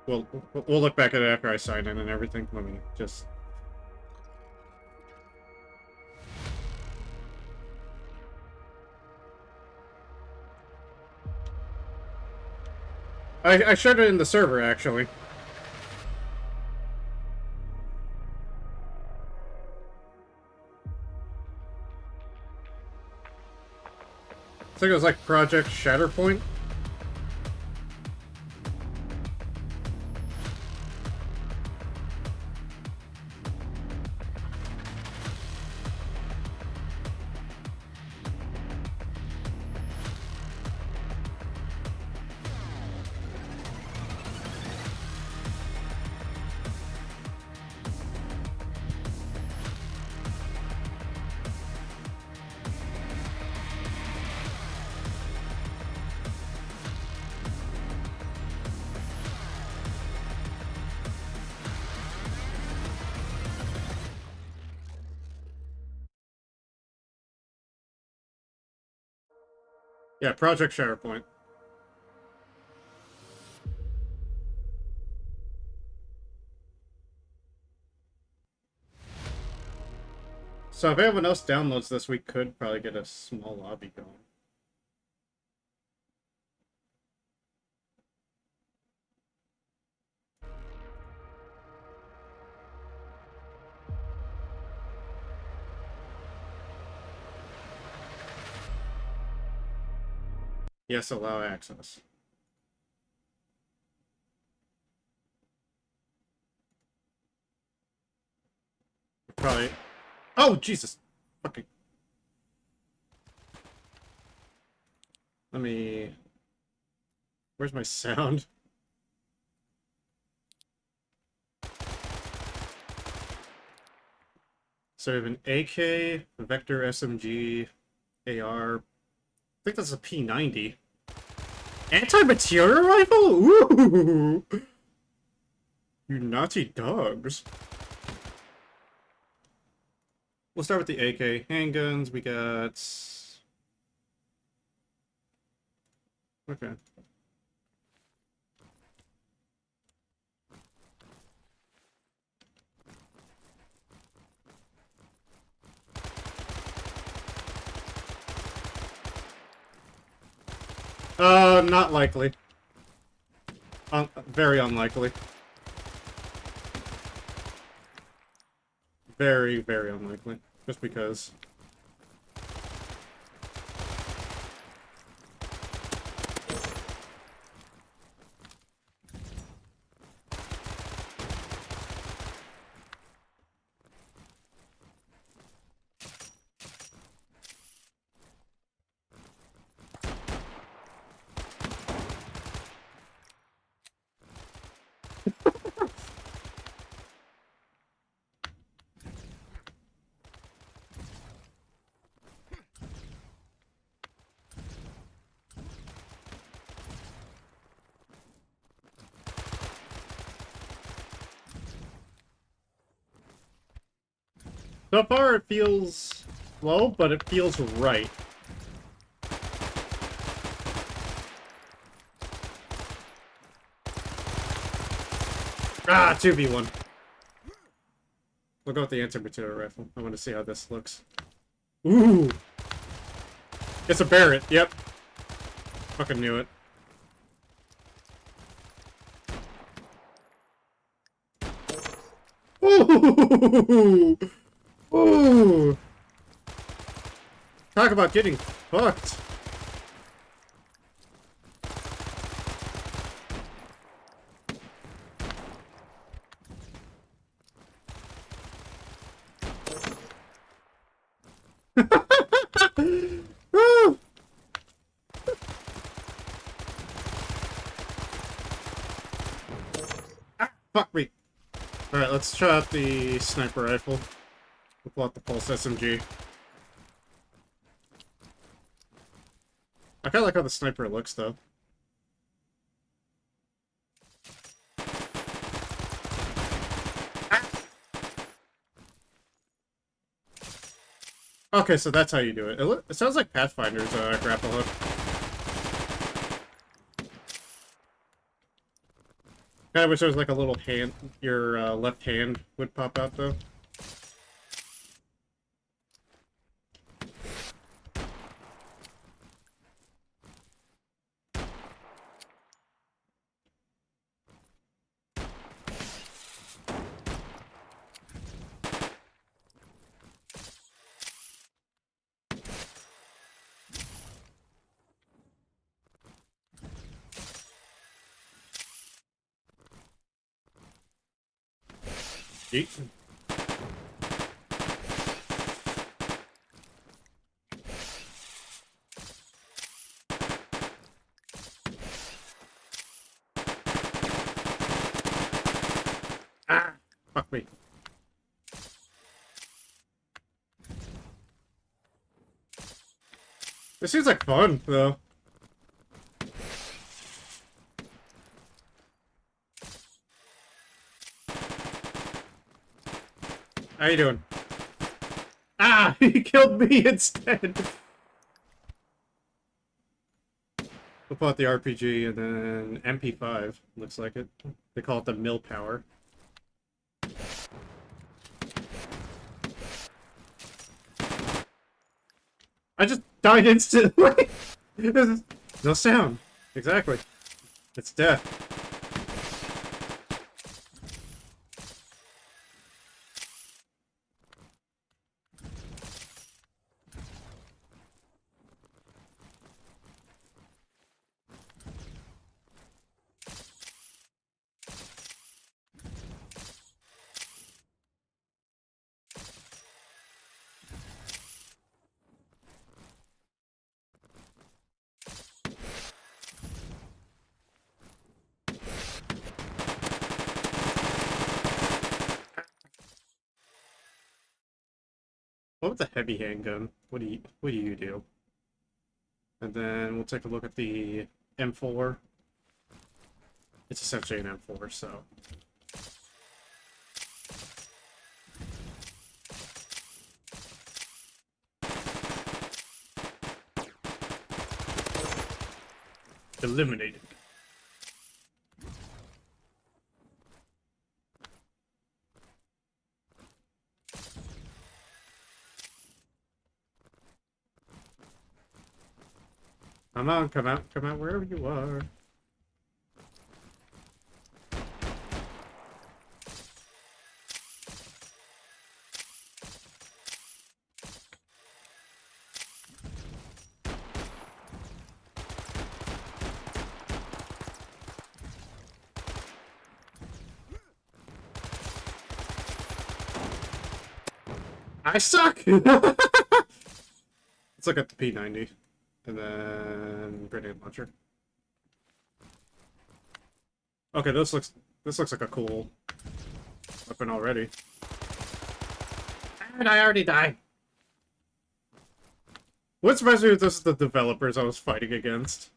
we'll look back at it after I sign in and everything. Let me just... I shared it in the server, actually. I think it was like Project Shatterpoint. Yeah, Project Shatterpoint. So if anyone else downloads this, we could probably get a small lobby going. Yes, allow access. Probably... Oh, Jesus! Fucking... Let me... Where's my sound? So we have an AK, a Vector SMG, AR... I think that's a P90. Anti-material rifle? Ooh! You naughty dogs. We'll start with the AK. Handguns, we got... Okay. Not likely. Very unlikely. Very, very unlikely. Just because. So far, it feels slow, but it feels right. Ah, 2v1. We'll go with the anti-material rifle. I want to see how this looks. Ooh! It's a Barrett, yep. Fucking knew it. Ooh! Ooh! Talk about getting fucked. Woo! Ah, fuck me. Alright, let's try out the sniper rifle. We'll pull out the Pulse SMG. I kinda like how the sniper looks, though. Okay, so that's how you do it. It sounds like Pathfinder's grapple hook. Kind of wish there was like a little hand, your left hand would pop out though. Yeet. Ah! Fuck me. This seems like fun, though. How you doing? Ah! He killed me instead! We'll pull out the RPG and then MP5, looks like it. They call it the mill power. I just died instantly! There's no sound. Exactly. It's death. What with the heavy handgun? What do you do? And then we'll take a look at the M4. It's essentially an M4, so. Eliminated. Come on, come out wherever you are. I suck! Let's look at the P90. And then grenade launcher. Okay, this looks like a cool weapon already. And I already died. What surprised me was this is the developers I was fighting against.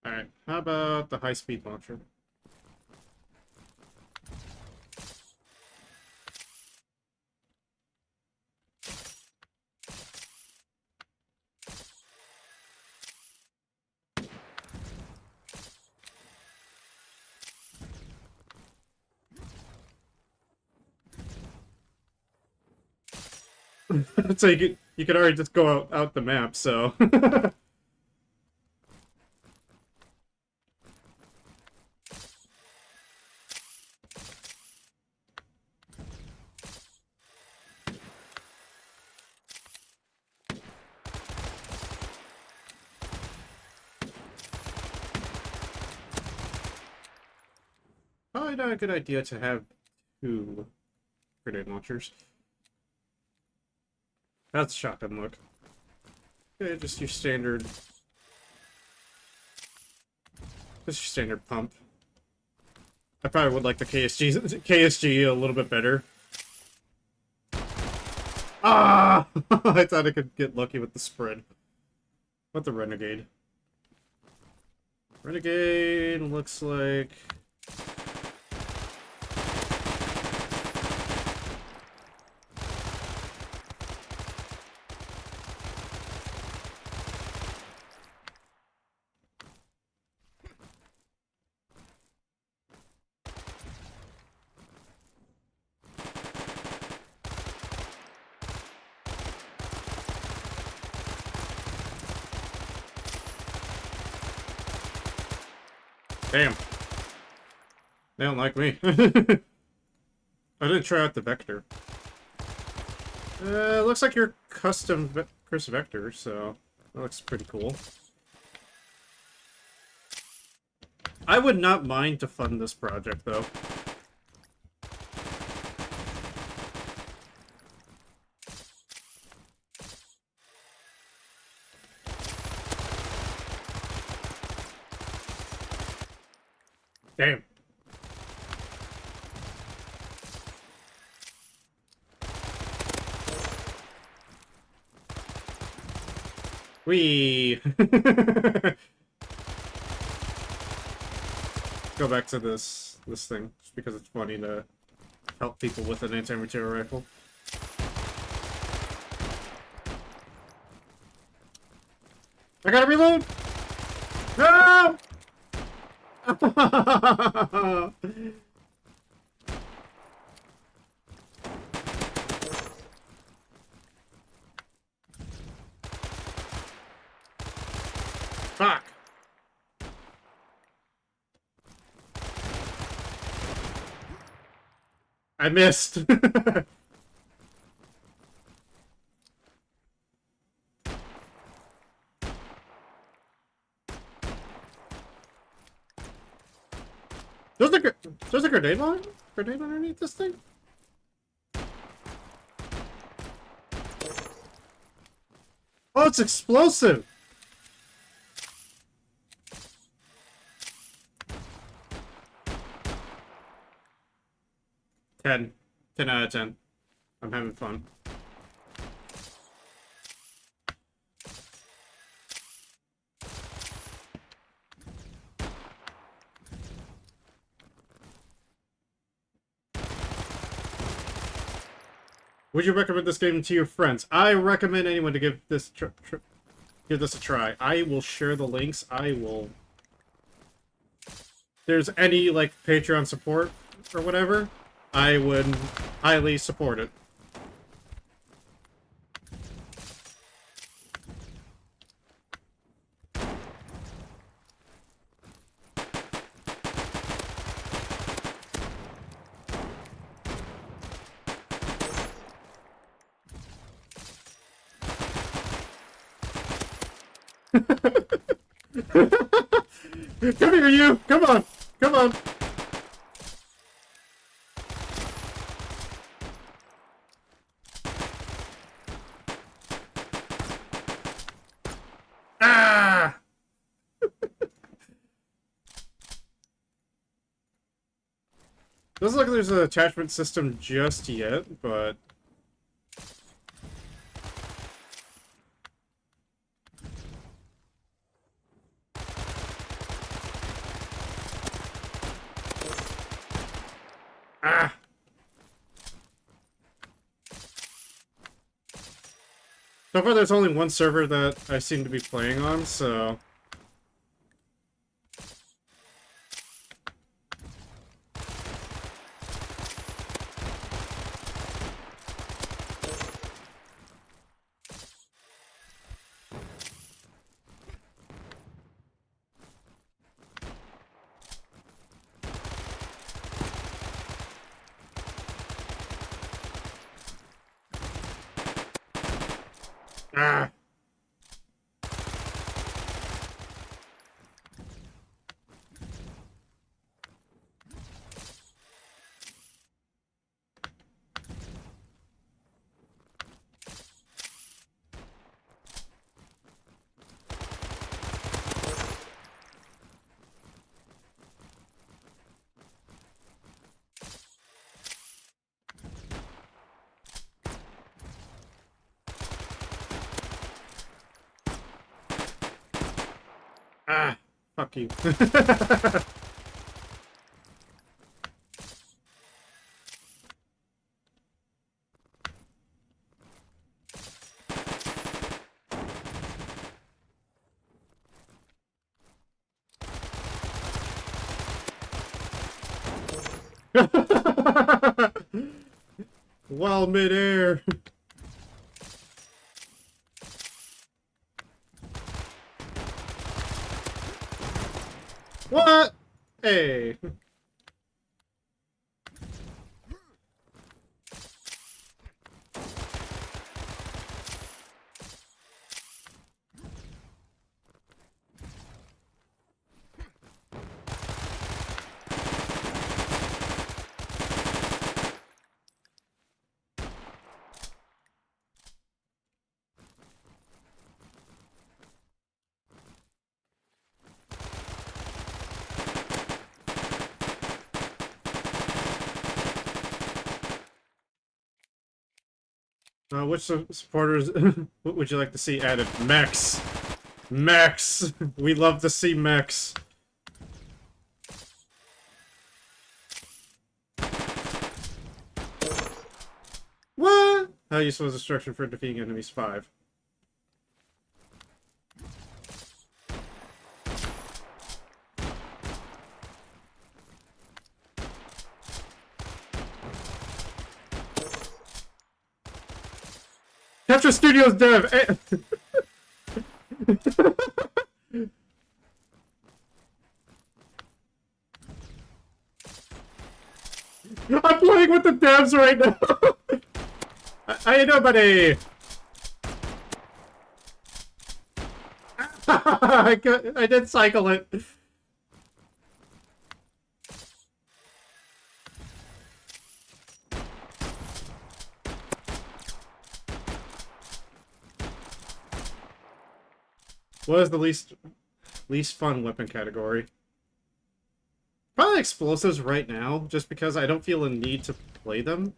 Alright, how about the high-speed launcher? So you could already just go out the map, so. Probably not a good idea to have two grenade launchers. That's a shotgun look. Okay, just your standard This is your standard pump. I probably would like the KSG a little bit better. Ah! I thought I could get lucky with the spread. What the Renegade? Renegade looks like... Damn. They don't like me. I didn't try out the vector. Looks like your custom Chris Vector, so that looks pretty cool. I would not mind to fund this project, though. Damn. Whee! Go back to this thing, just because it's funny to help people with an anti-material rifle. I gotta reload! No! Fuck! I missed! There's a grenade underneath this thing? Oh, it's explosive! Ten out of 10. I'm having fun. Would you recommend this game to your friends? I recommend anyone to give this a try. I will share the links. I will. If there's any like Patreon support or whatever, I would highly support it. Come here, you! Come on! Come on! Ah! Doesn't look like there's an attachment system just yet, but... Ah! So far there's only one server that I seem to be playing on, so... Ah! Ah, fuck you. While midair. What? Hey. Which supporters what would you like to see added? Mechs. Mechs. We love to see mechs. What? How useful is instruction for defeating enemies? 5. Tetra Studios dev. I'm playing with the devs right now. How you doing, buddy? I did cycle it. What is the least fun weapon category? Probably explosives right now, just because I don't feel a need to play them.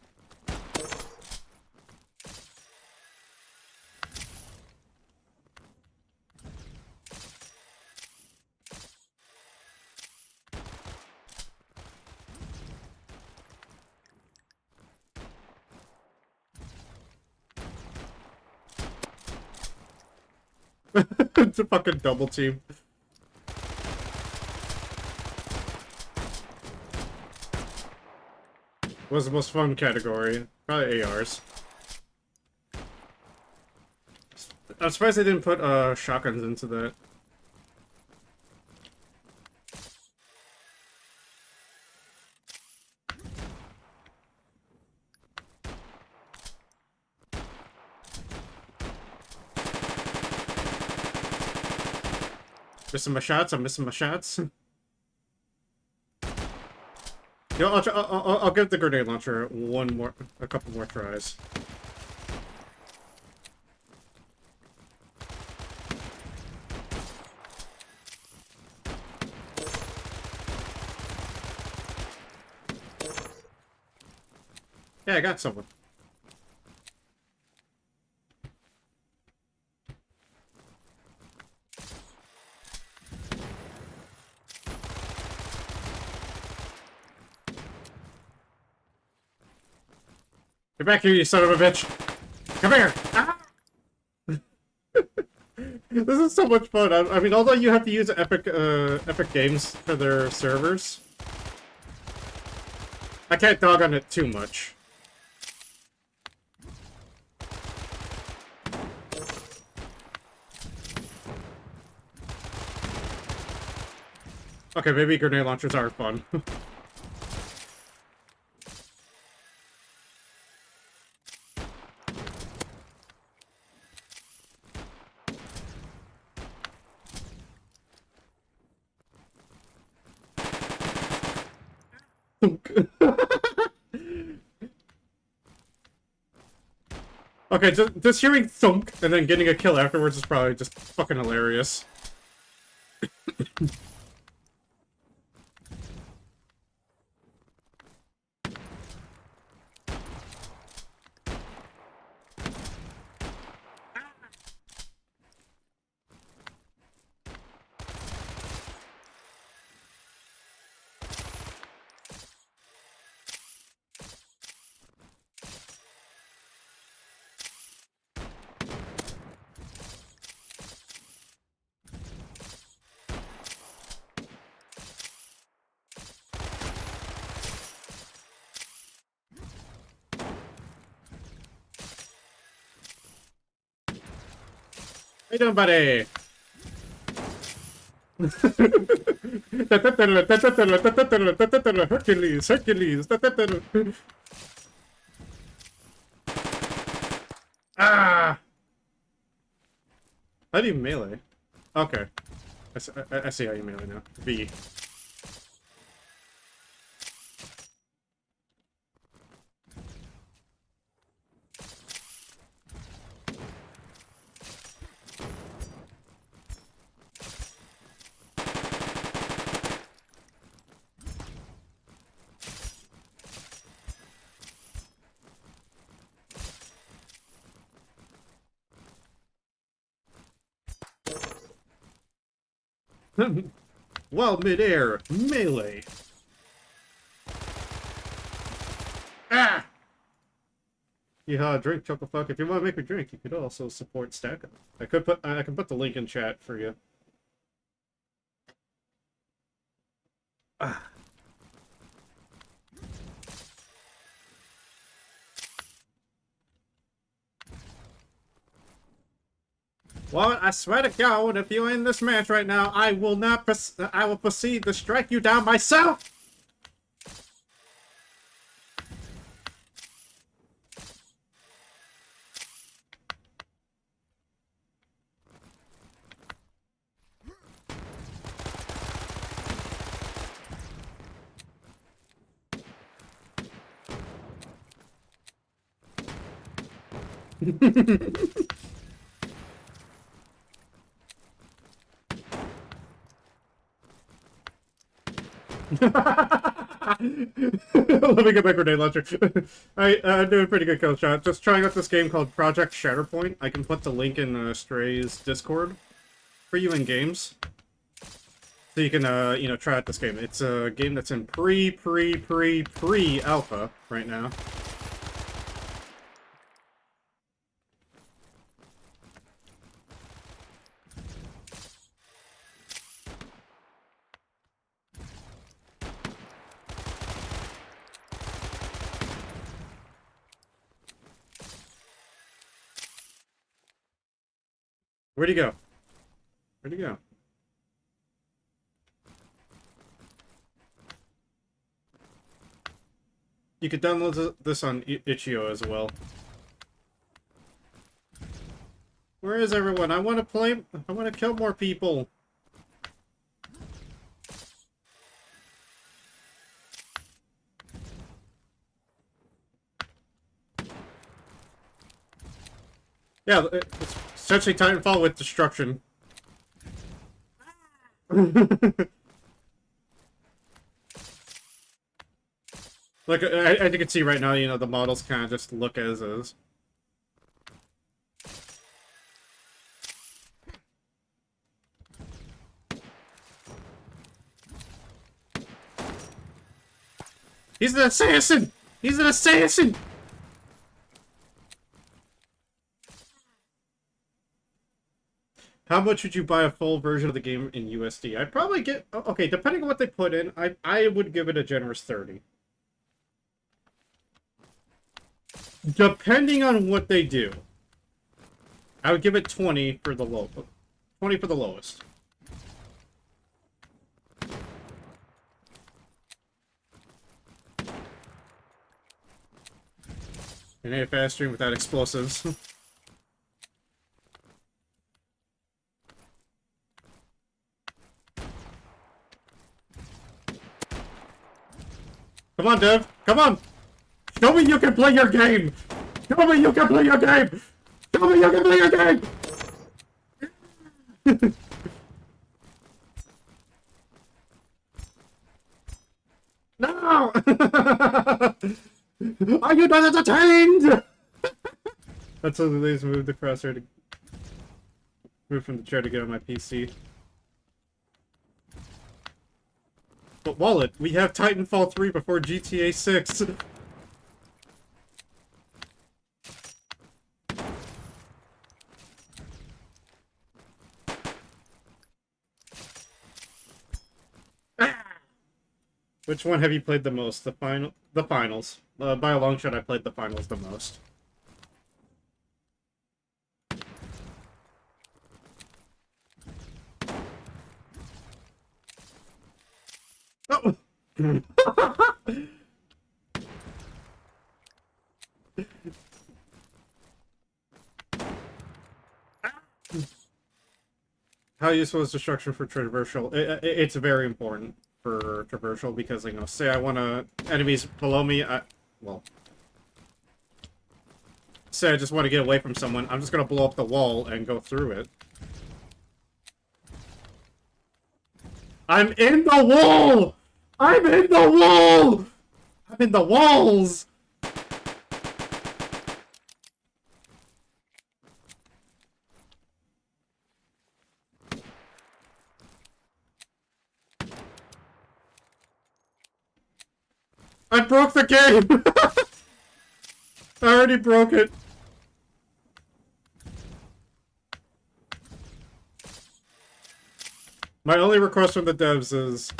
It's a fucking double team. What's the most fun category? Probably ARs. I'm surprised they didn't put shotguns into that. Missing my shots. I'm missing my shots. Yo, I'll give the grenade launcher a couple more tries. Yeah, I got someone. Get back here, you son of a bitch! Come here! Ah! This is so much fun. I mean, although you have to use Epic Games for their servers, I can't dog on it too much. Okay, maybe grenade launchers are fun. Okay, just hearing thunk and then getting a kill afterwards is probably just fucking hilarious. you doing, buddy? Hercules, Hercules. Ah! How do you melee? Okay. I see how you melee now. V. While midair, melee. Ah! Yeah, drink Chocofuck. If you want to make me drink, you could also support StackUp. I can put the link in chat for you. Ah. Well, I swear to God, if you're in this match right now, I will not. I will proceed to strike you down myself. Let me get my grenade launcher. I'm doing a pretty good kill shot. Just trying out this game called Project Shatterpoint. I can put the link in Stray's Discord for you in games. So you can, you know, try out this game. It's a game that's in pre-alpha right now. Where'd he go? Where'd he go? You could download this on itch.io as well. Where is everyone? I want to play. I want to kill more people. Yeah, it's essentially Titanfall with destruction. Like, as you can see right now, you know, the models kind of just look as is. He's an assassin! He's an assassin! How much would you buy a full version of the game in USD? I'd probably get... Okay, depending on what they put in, I would give it a generous 30. Depending on what they do. I would give it 20 for the low... 20 for the lowest. An AFS stream without explosives. Come on, Dev. Come on. Show me you can play your game. Show me you can play your game. Show me you can play your game. No. Are you not entertained? That's how they just moved the crosshair to move from the chair to get on my PC. But Wallet, we have Titanfall 3 before GTA 6. Which one have you played the most? The finals. By a long shot, I played the finals the most. Oh. How useful is destruction for traversal? It's very important for traversal because, you know, say I want to enemies below me, well, say I just want to get away from someone, I'm just gonna blow up the wall and go through it. I'm in the wall! I'm in the wall! I'm in the walls! I broke the game! I already broke it. My only request from the devs is...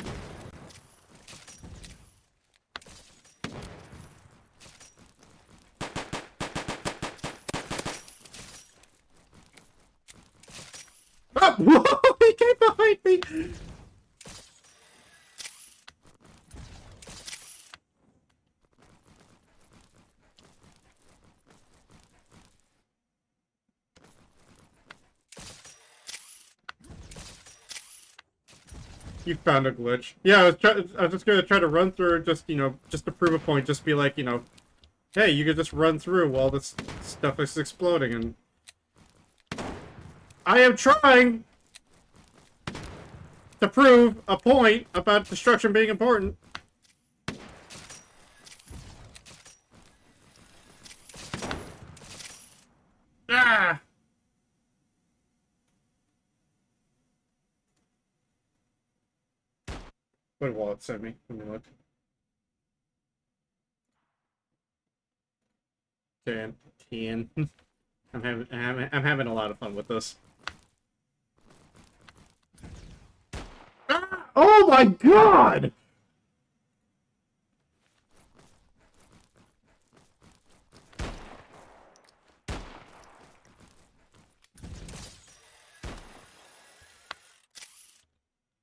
Oh, whoa, he came behind me! You found a glitch. Yeah, I was just gonna try to run through, just, you know, just to prove a point, just be like, you know, hey, you could just run through while this stuff is exploding, and... I am trying to prove a point about destruction being important. Ah! What will it send me? Let me look. Dan. I'm having a lot of fun with this. Ah! Oh my god!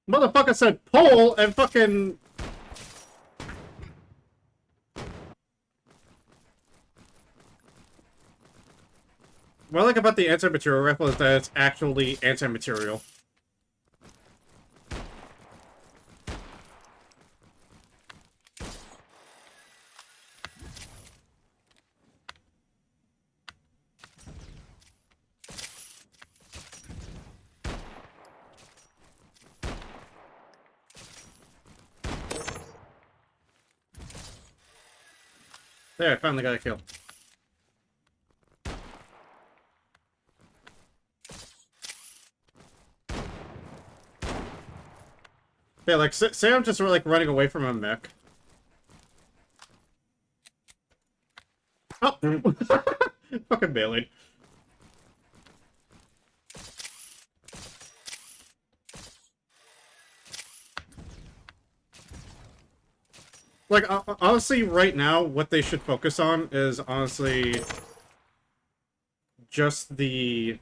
Motherfucker said pole and fucking... What I like about the anti-material rifle is that it's actually anti-material. There, I finally got a kill. Yeah, like, say I'm just, like, running away from a mech. Oh! Fucking melee. Like, honestly, right now, what they should focus on is, honestly, just the...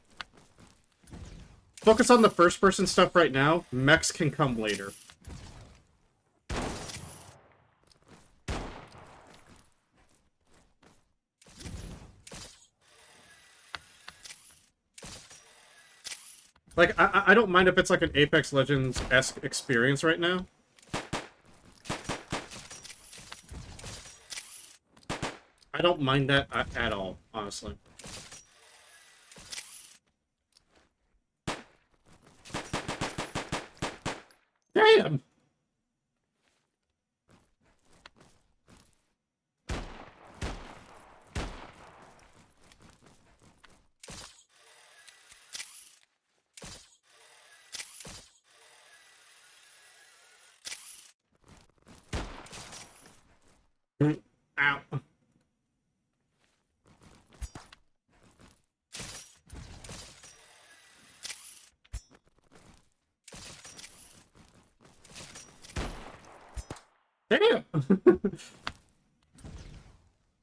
Focus on the first-person stuff right now. Mechs can come later. Like, I don't mind if it's like an Apex Legends-esque experience right now. I don't mind that at all, honestly. Damn! Ow. Damn!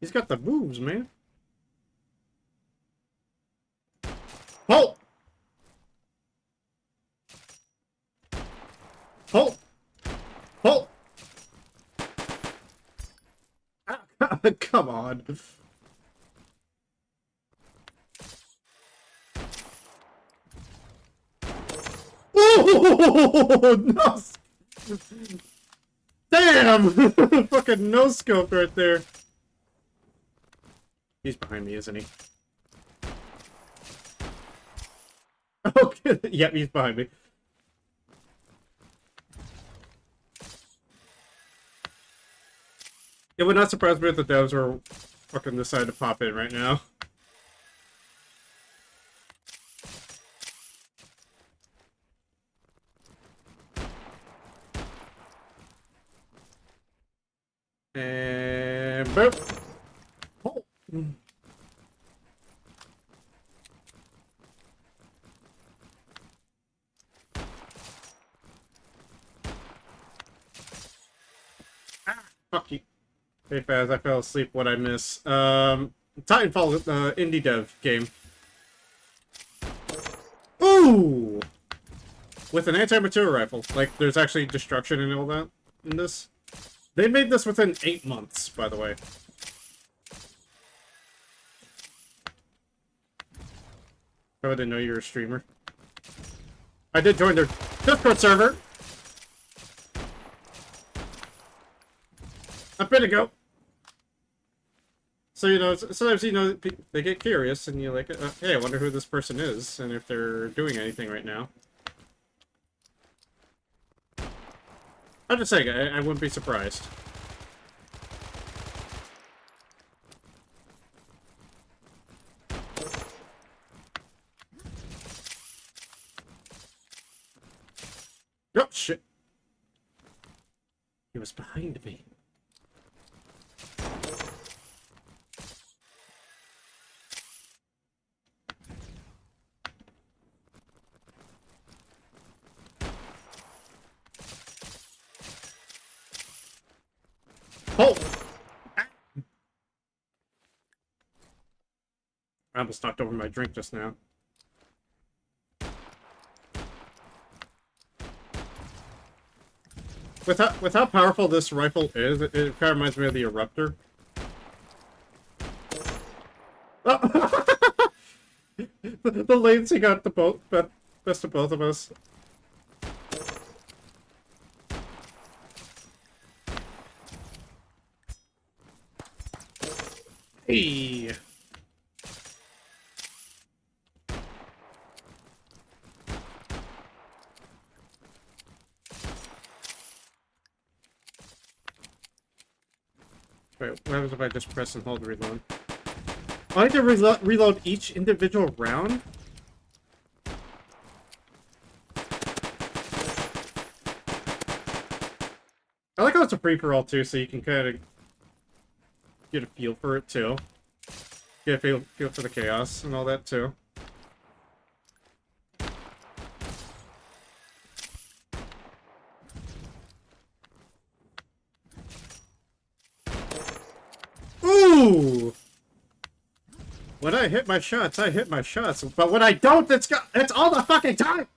He's got the moves, man. Halt! Halt! Halt! Come on. Oh no! Damn! Fucking no scope right there. He's behind me, isn't he? Okay, yep, he's behind me. It would not surprise me if the devs were fucking decided to pop in right now. And boop. Oh. Ah, fuck you. Hey Faz, I fell asleep. What'd I miss? Titanfall, indie dev game. Ooh! With an anti-material rifle. Like, there's actually destruction and all that in this. They made this within 8 months, by the way. How would they know you're a streamer? I did join their Discord server a bit ago. So, you know, sometimes, you know, they get curious and you're like, hey, I wonder who this person is and if they're doing anything right now. I'm just saying, I wouldn't be surprised. Oh, shit. He was behind me. Oh! I almost knocked over my drink just now. With how powerful this rifle is, it kind of reminds me of the Eruptor. Oh. The latency got the best of both of us. Hey. Wait, what happens if I just press and hold reload? I have to reload each individual round? I like how it's a free-for-all too, so you can kind of get a feel for it too. Get a feel for the chaos and all that too. Ooh! When I hit my shots, I hit my shots. But when I don't, it's all the fucking time!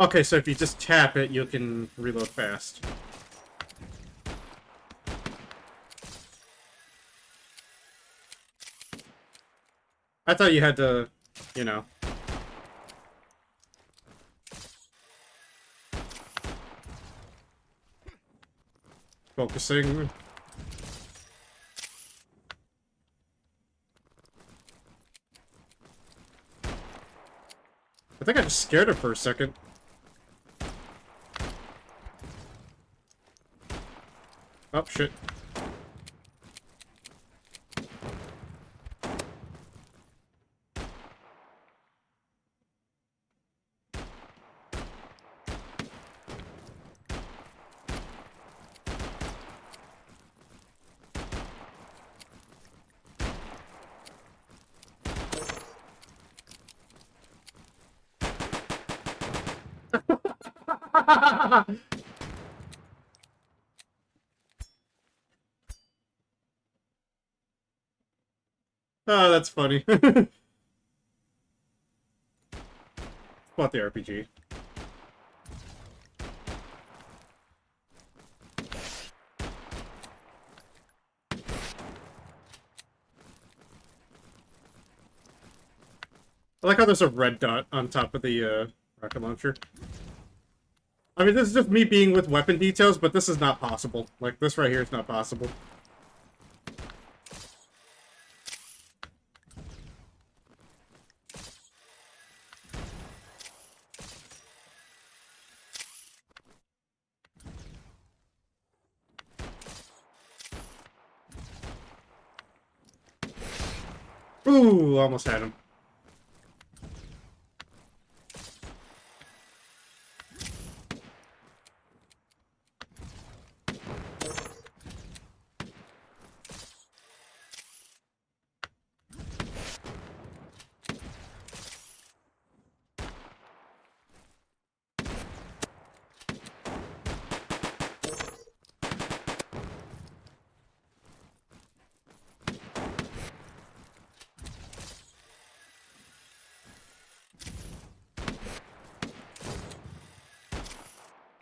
Okay, so if you just tap it, you can reload fast. I thought you had to, you know. Focusing. I think I just scared her for a second. Oh, shit. Oh, that's funny. bought the RPG. I like how there's a red dot on top of the rocket launcher. I mean, this is just me being with weapon details, but this is not possible. Like, this right here is not possible. Ooh, almost had him.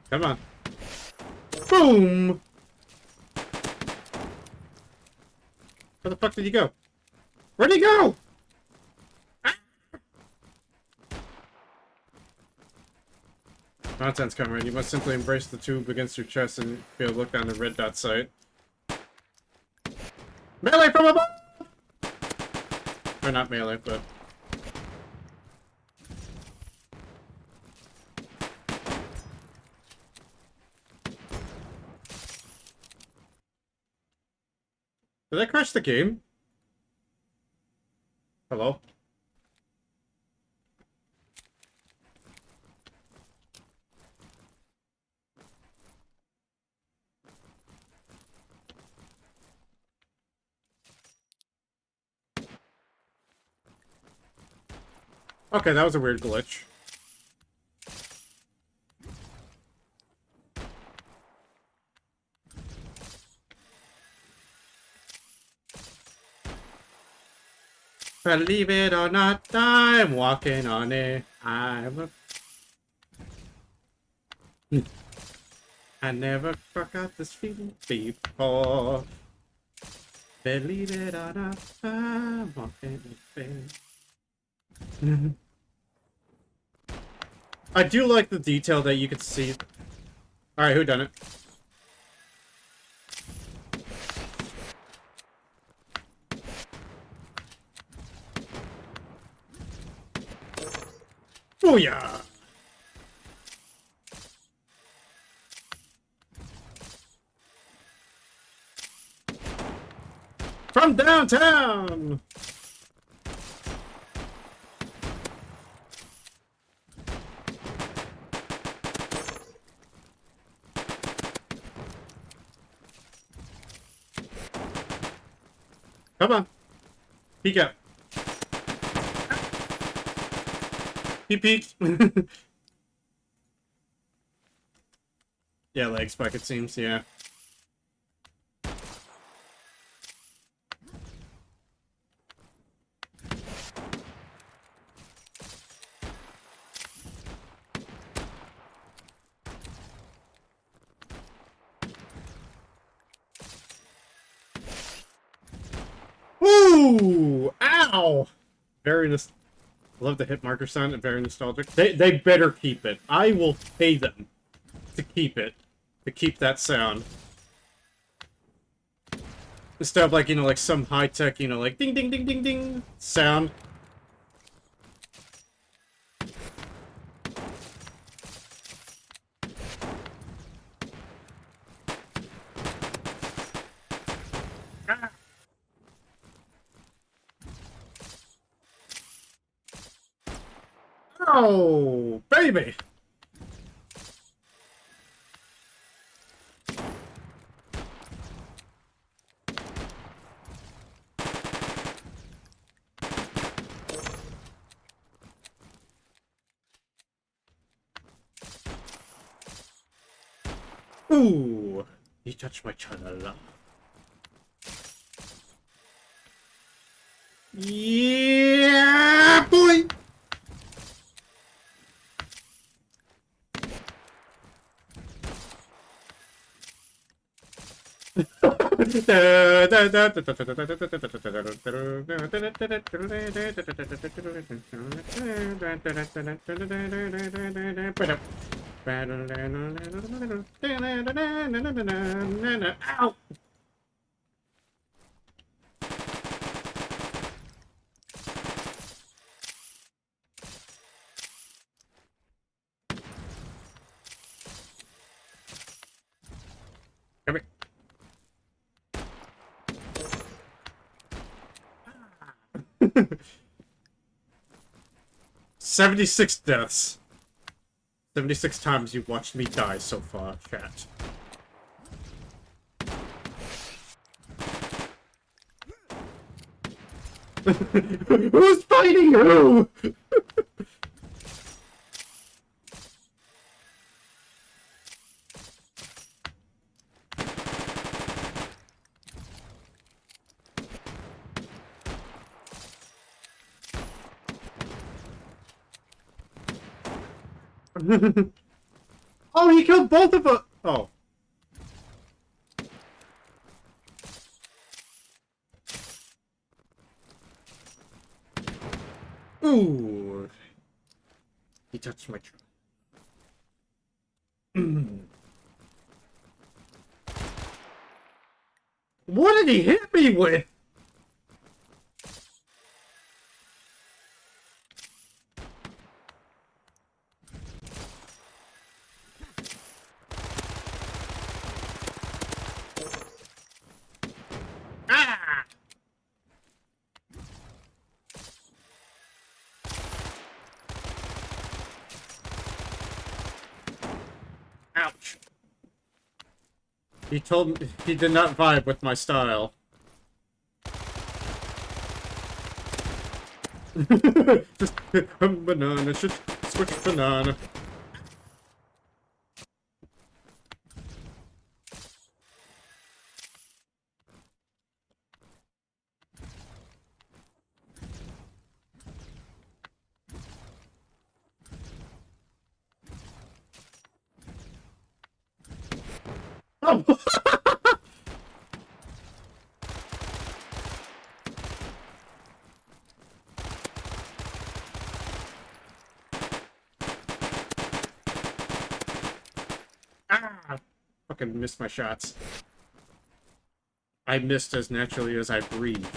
Come on. Boom! Where the fuck did he go? Where'd he go? Ah! Nonsense, comrade. You must simply embrace the tube against your chest and be able to look down the red dot sight. Melee from above! Or not melee, but... Did I crash the game? Hello? Okay, that was a weird glitch. Believe it or not, I'm walking on it. I'm a... I never forgot this feeling before. Believe it or not, I'm walking on it. I do like the detail that you could see. Alright, who done it? Booyah! From downtown! Come on. Peek out. He peeked. Yeah, leg spike it seems, yeah. Ooh! Ow! Very I love the hit marker sound and very nostalgic. They better keep it. I will pay them to keep it. To keep that sound. Instead of like, you know, like some high-tech, you know, like ding ding ding ding ding sound. Ah. Oh, baby! Ooh, you touched my chalala. Yeah, boy! Ow! Come here. 76 deaths. 76 times you've watched me die so far, chat. Who's fighting who? Oh, he killed both of us! Oh. Ooh. He touched my tree. What did he hit me with? Ah! Ouch. He told me he did not vibe with my style. Just banana, just switch banana. Oh. Ah! Fucking missed my shots. I missed as naturally as I breathed.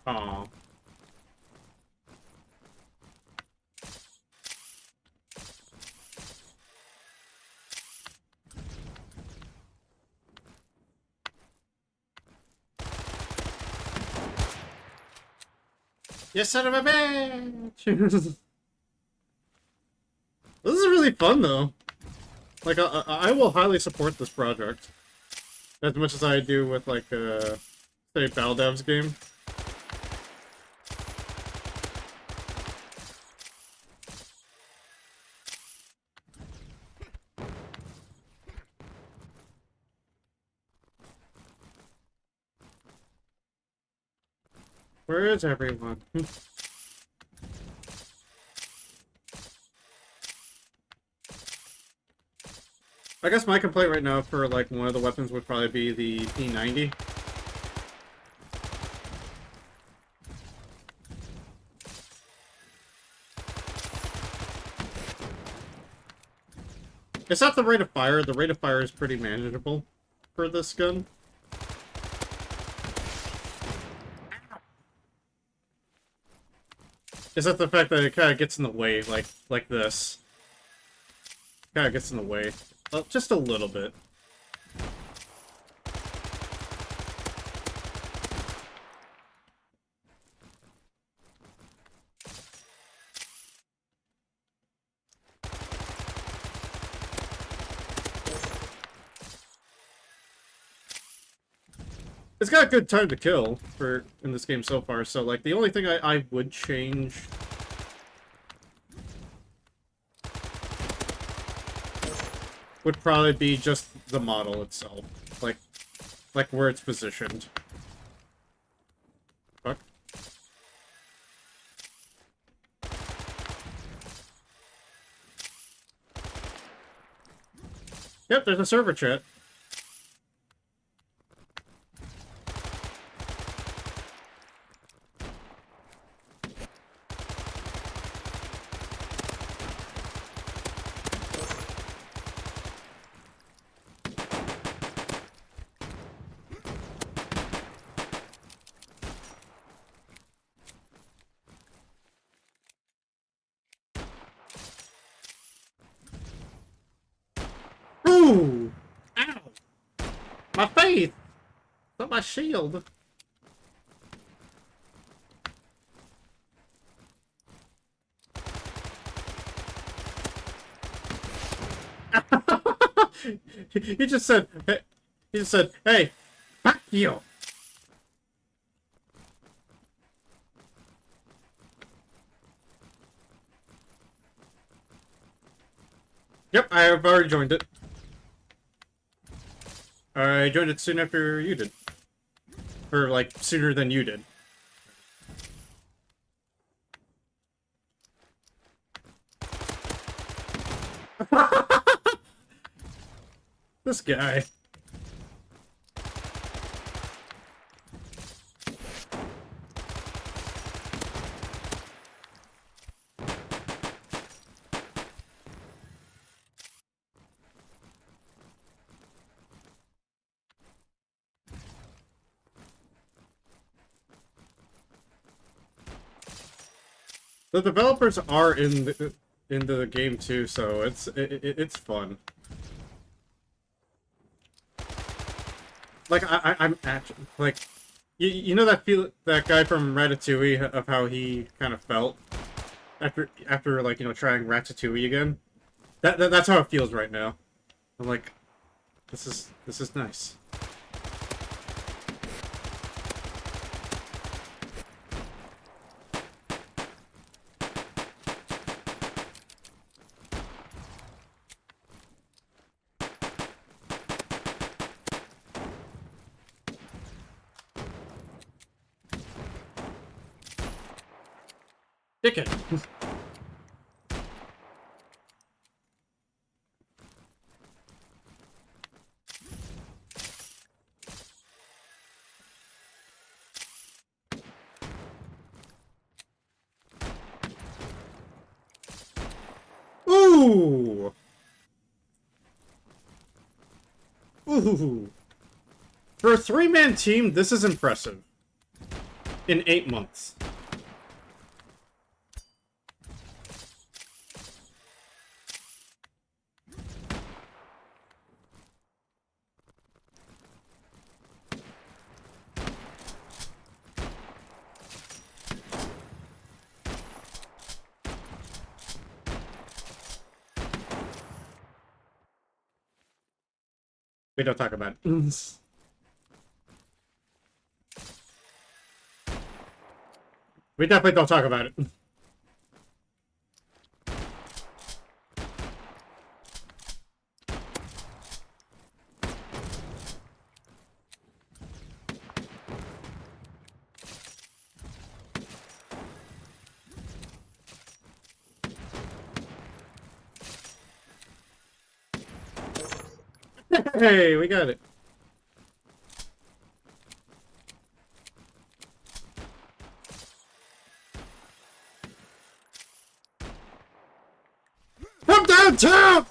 Aw. You son of a bitch! This is really fun, though. Like, I will highly support this project. As much as I do with, like, say, Baldev's game. Where is everyone? I guess my complaint right now for, like, one of the weapons would probably be the P90. It's not the rate of fire. The rate of fire is pretty manageable for this gun. Is that the fact that it kind of gets in the way, like this? Kind of gets in the way. Just a little bit. It's got a good time to kill for in this game so far, so like the only thing I would change would probably be just the model itself. Like where it's positioned. Fuck. Yep, there's a server chat. Ooh! Ow! My face! Not my shield! He just said, hey, he just said, hey, fuck you! Yep, I have already joined it. I joined it soon after you did. Or, like, sooner than you did. This guy. The developers are in the game too, so it's fun. Like I'm actually like, you know that guy from Ratatouille of how he kind of felt after like trying Ratatouille again. That's how it feels right now. I'm like, this is nice. Dickhead. Ooh! Ooh! For a three-man team, this is impressive. In 8 months. We don't talk about it. We definitely don't talk about it. Hey, we got it. Come downtown!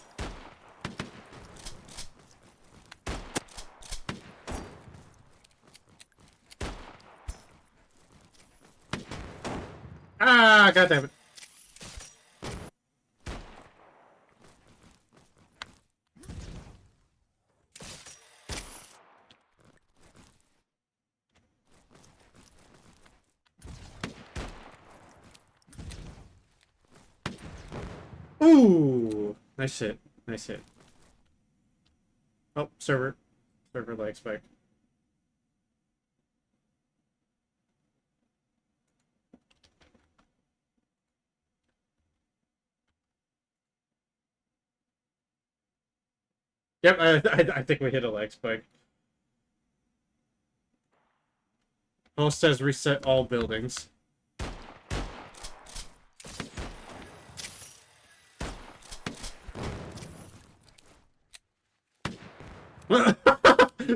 Ah, goddammit. Ooh! Nice hit. Nice hit. Oh, server. Server lag spike. Yep, I think we hit a lag spike. Host says reset all buildings.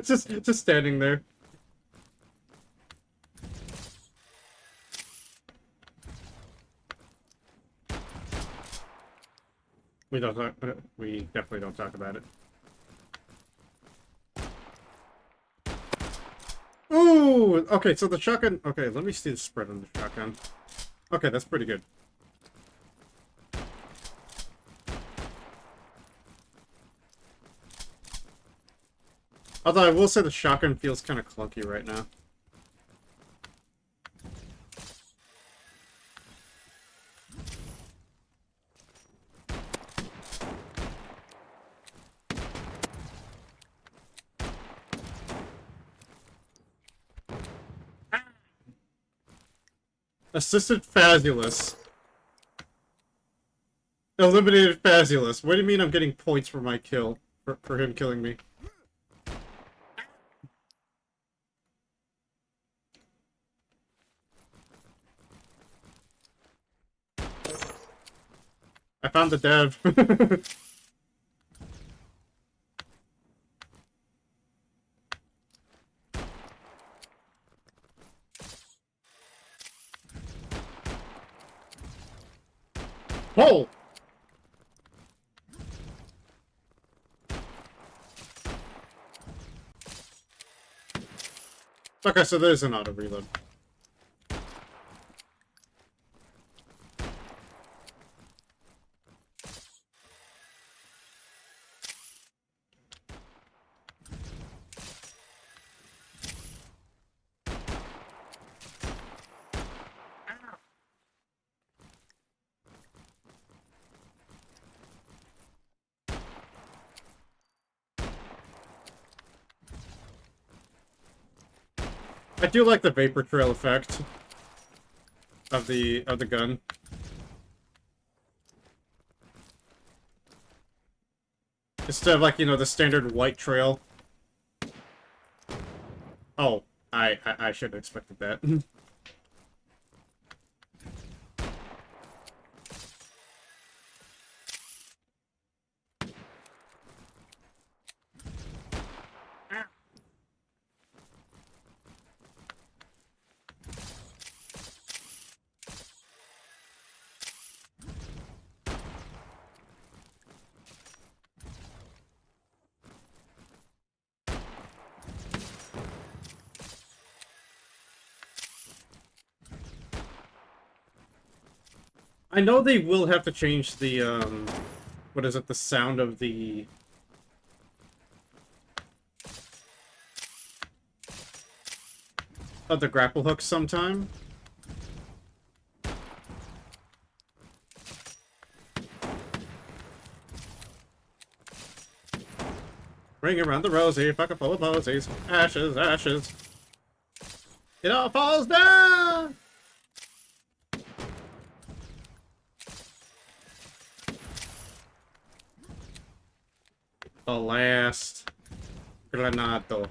just standing there. We definitely don't talk about it. Ooh, okay, so the shotgun. Okay, let me see the spread on the shotgun. Okay, that's pretty good. Although I will say the shotgun feels kind of clunky right now. Assisted Fazulous. Eliminated Fazulous. What do you mean I'm getting points for my kill? For him killing me? I found the dev. Oh! Okay, so there's an auto reload. I do like the vapor trail effect of the gun. Instead of, like, you know, the standard white trail. Oh, I should have expected that. I know they will have to change the, what is it, the sound of the... of the grapple hook sometime. Ring around the rosy, fuck full of posies. Ashes, ashes. It all falls down! The last granado.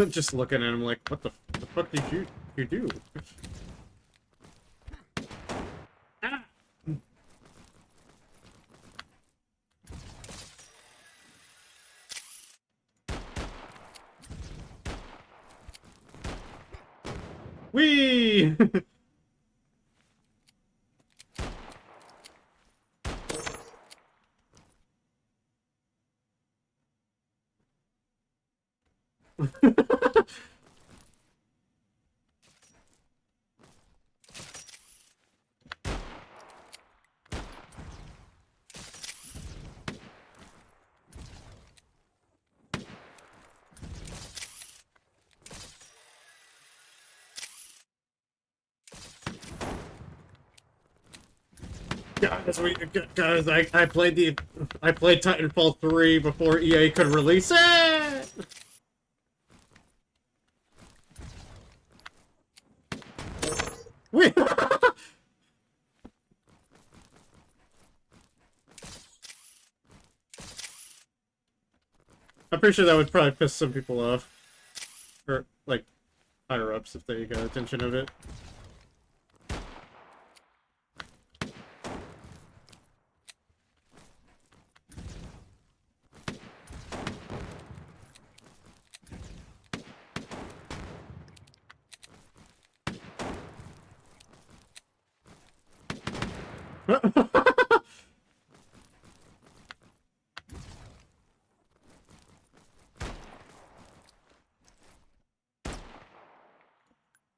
Just looking at him like, what the fuck did you do? Whee! Guys, I played Titanfall 3 before EA could release it. Wait. I'm pretty sure that would probably piss some people off, or like higher ups if they got attention of it.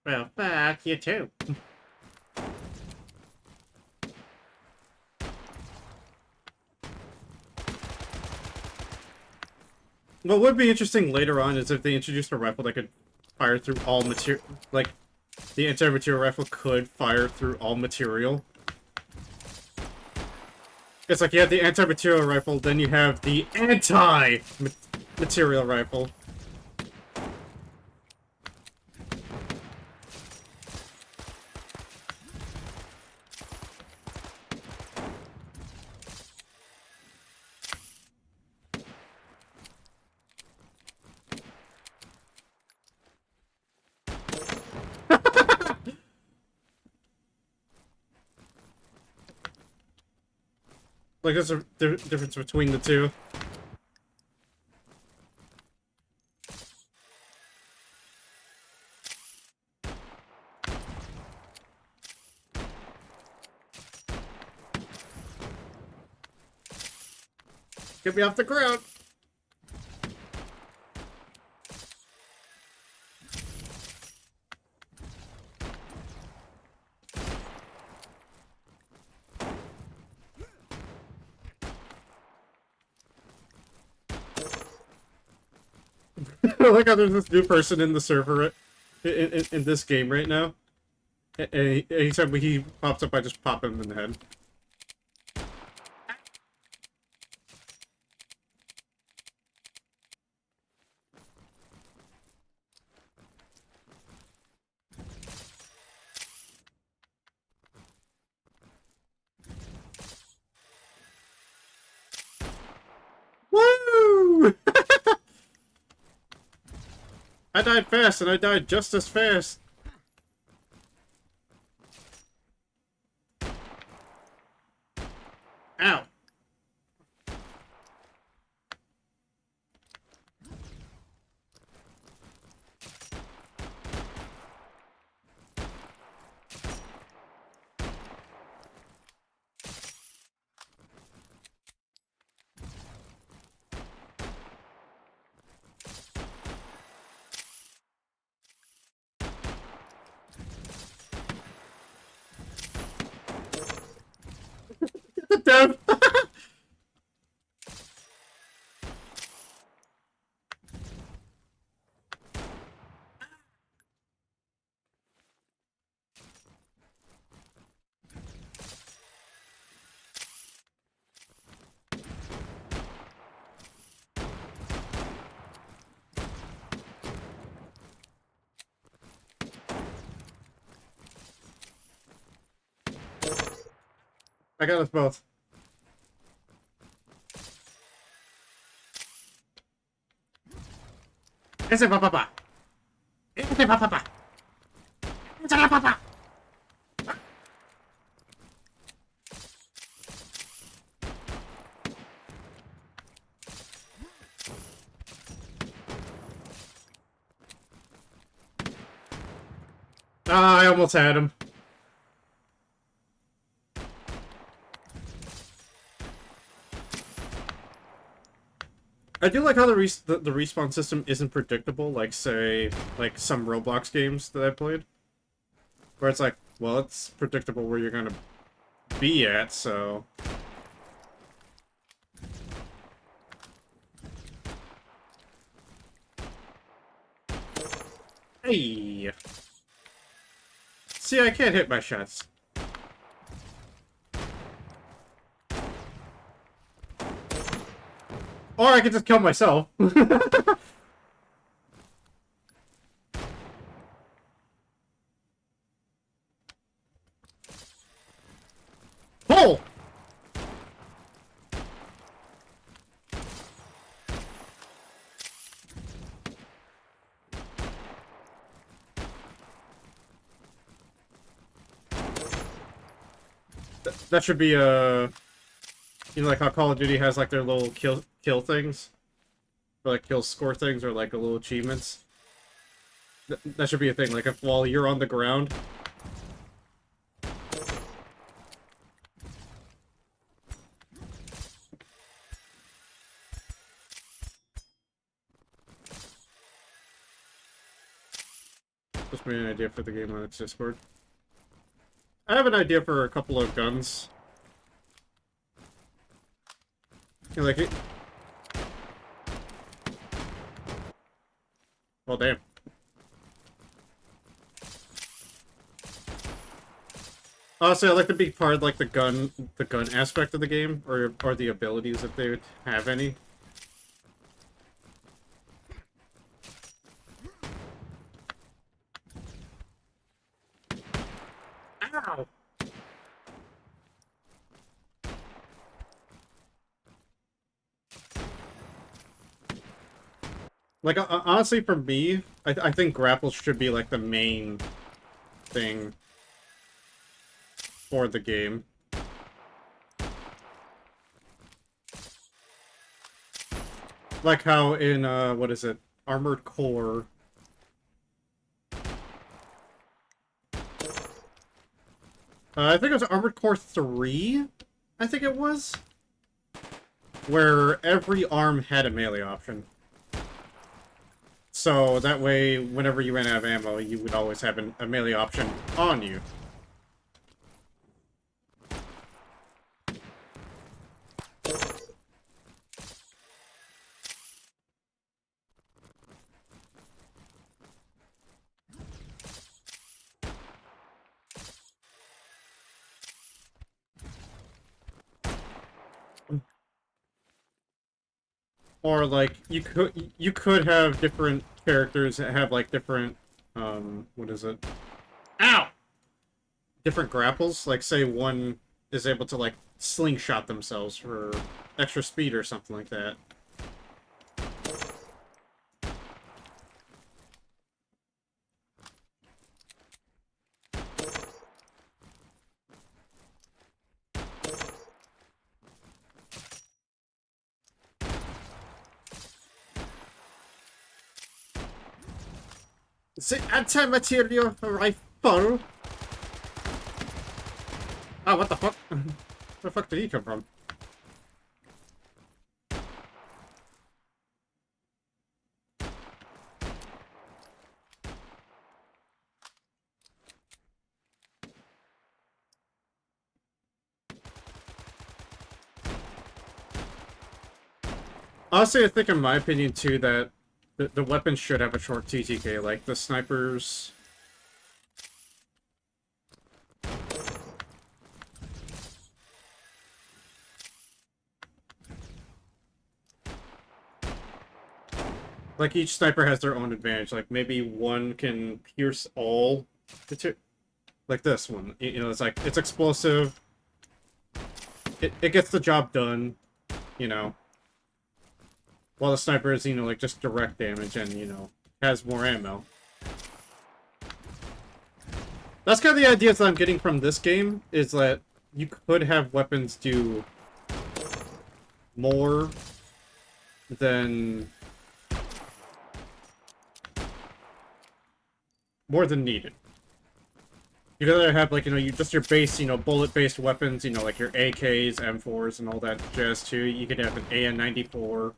Well, fuck you too. What would be interesting later on is if they introduced a rifle that could fire through all material. Like, the anti-material rifle could fire through all material. It's like you have the anti-material rifle, then you have the anti-material rifle. Like, there's a difference between the two. Get me off the ground! Look how there's this new person in the server in this game right now. And anytime he pops up, I just pop him in the head. Woo! I died fast, and I died just as fast. Ow. Dev. I got us both. Ese papá. Ese papá. Ese papá. Ah, I almost had him. I do like how the respawn system isn't predictable, like, say, like some Roblox games that I played. Where it's like, well, it's predictable where you're gonna be at, so... Hey! See, I can't hit my shots. Or I could just kill myself. Pull! That should be you know, like how Call of Duty has like their little kill things, or like kill score things, or like a little achievements. That should be a thing. Like if while you're on the ground. Just made an idea for the game on its Discord. I have an idea for a couple of guns. You know, like it. Well, damn. Honestly, I like the big part, like the gun aspect of the game, or the abilities if they would have any. Ow! Like, honestly, for me, I think grapples should be, like, the main thing for the game. Like how in, what is it? Armored Core. I think it was Armored Core 3, I think it was. Where every arm had a melee option. So that way, whenever you ran out of ammo, you would always have a melee option on you. Or like you could have different characters that have like different what is it? Ow! Different grapples. Like say one is able to like slingshot themselves for extra speed or something like that. The anti-material rifle. Oh, what the fuck? Where the fuck did he come from? Honestly, I think in my opinion too that the weapons should have a short TTK, like the snipers. Like each sniper has their own advantage. Like maybe one can pierce all, like this one. You know, it's like it's explosive. It gets the job done. You know. While the sniper is, you know, like just direct damage and, you know, has more ammo. That's kind of the ideas that I'm getting from this game, is that you could have weapons do more than needed. You could either have, like, you know, just your base, you know, bullet-based weapons, you know, like your AKs, M4s, and all that jazz, too. You could have an AN-94.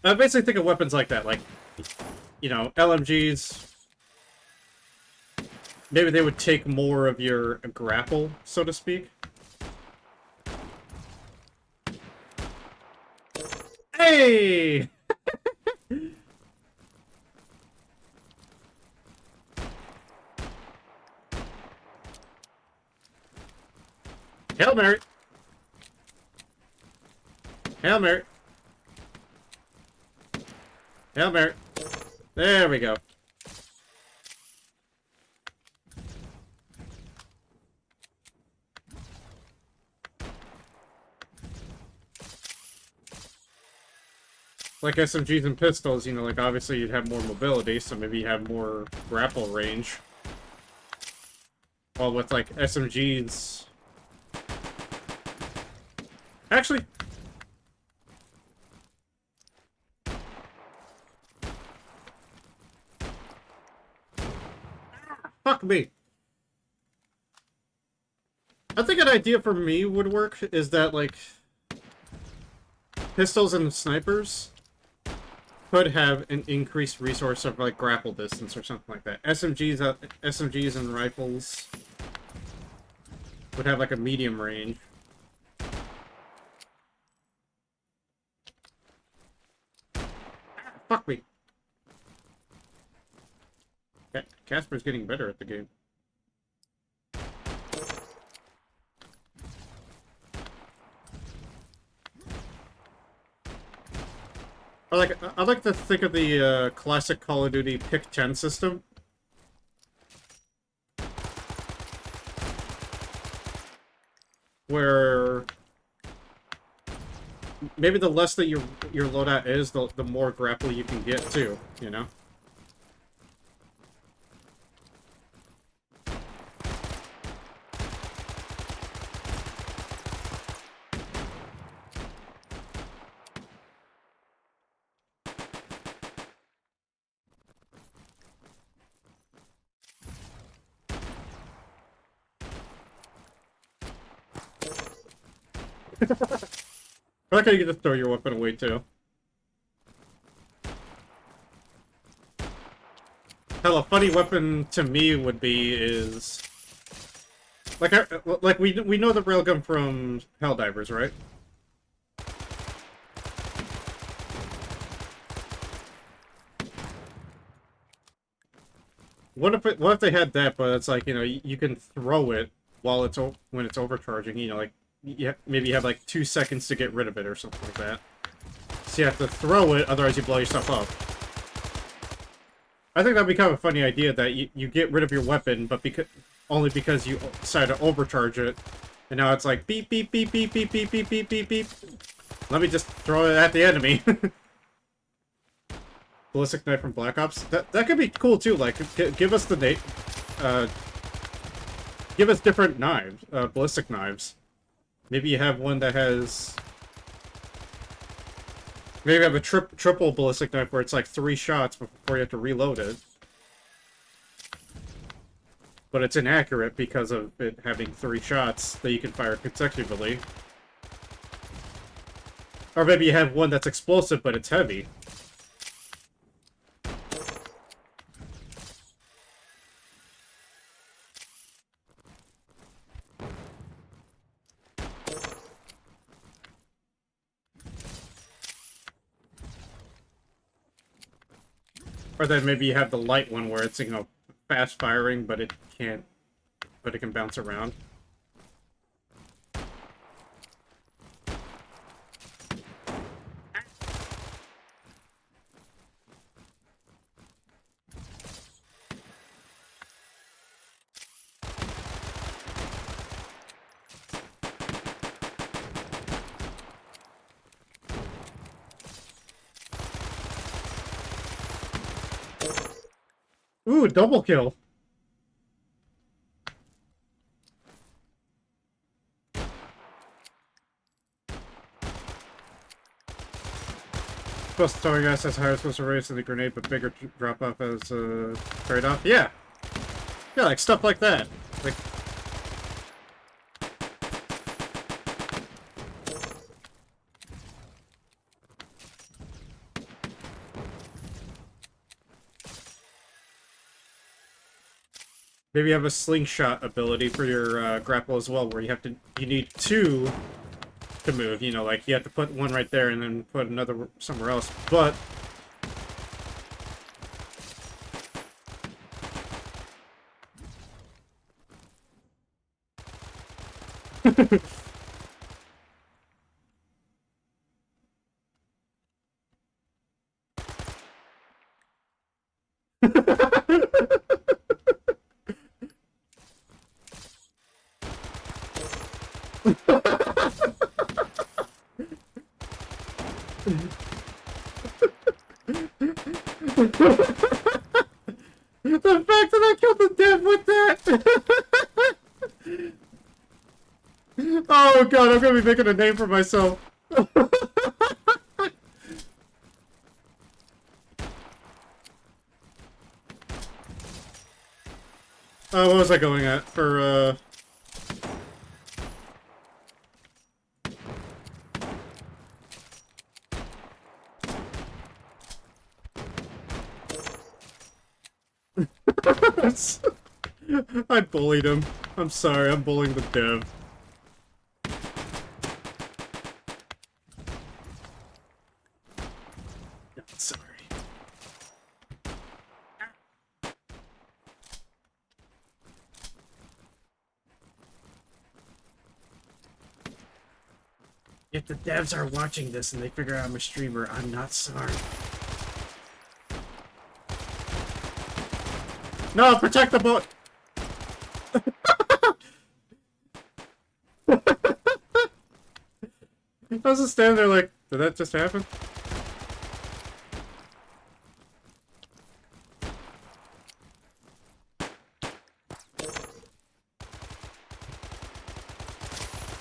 I basically think of weapons like that, like, you know, LMGs. Maybe they would take more of your grapple, so to speak. Hey! Hail Mary! Hail Mary! Hail Mary! There we go. Like SMGs and pistols, you know, like obviously you'd have more mobility, so maybe you have more grapple range. While with like SMGs... Actually... Fuck me. I think an idea for me would work is that, like, pistols and snipers could have an increased resource of, like, grapple distance or something like that. SMGs and rifles would have, like, a medium range. Fuck me. Casper's getting better at the game. I like to think of the classic Call of Duty Pick 10 system. Where maybe the less that your loadout is, the more grapple you can get too, you know? I like how you get to throw your weapon away, too. Hell, a funny weapon to me would be is... Like we know the railgun from Helldivers, right? What if they had that, but it's like, you know, you can throw it while when it's overcharging, you know, like, maybe you have like 2 seconds to get rid of it or something like that. So you have to throw it, otherwise you blow yourself up. I think that'd be kind of a funny idea that you get rid of your weapon, but only because you decided to overcharge it, and now it's like beep beep beep beep beep beep beep beep beep beep. Let me just throw it at the enemy. Ballistic knife from Black Ops. That could be cool too. Like, give us give us different knives, ballistic knives. Maybe you have one that has... Maybe you have a triple ballistic knife where it's like 3 shots before you have to reload it. But it's inaccurate because of it having 3 shots that you can fire consecutively. Or maybe you have one that's explosive, but it's heavy. Or then maybe you have the light one where it's, you know, fast firing, but it can bounce around. Ooh, double kill. Supposed to tell you guys that's how it's supposed to race in the grenade, but bigger drop off as a trade-off. Yeah. Yeah, like stuff like that. Like, maybe you have a slingshot ability for your grapple as well, where you need 2 to move. You know, like you have to put one right there and then put another somewhere else. But The fact that I killed the dev with that! Oh god, I'm gonna be making a name for myself. What was I going at? For, I bullied him. I'm sorry, I'm bullying the dev. I'm sorry. If the devs are watching this and they figure out I'm a streamer, I'm not sorry. No, protect the boat! I was just standing there like, did that just happen?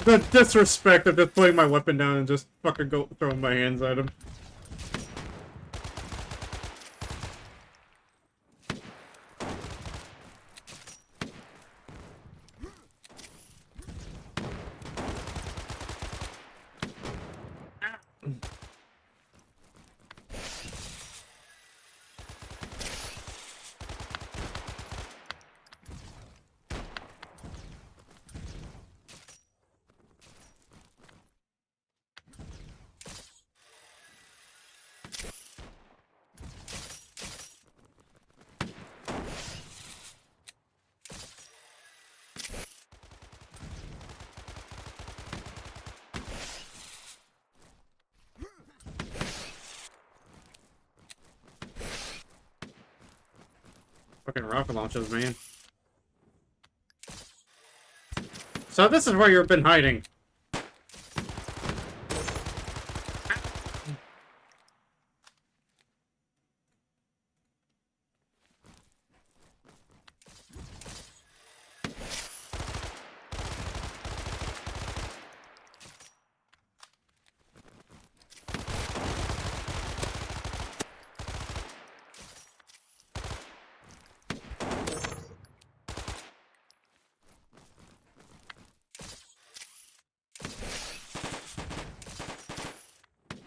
The disrespect of just putting my weapon down and just fucking go throwing my hands at him. Fucking rocket launchers, man. So this is where you've been hiding.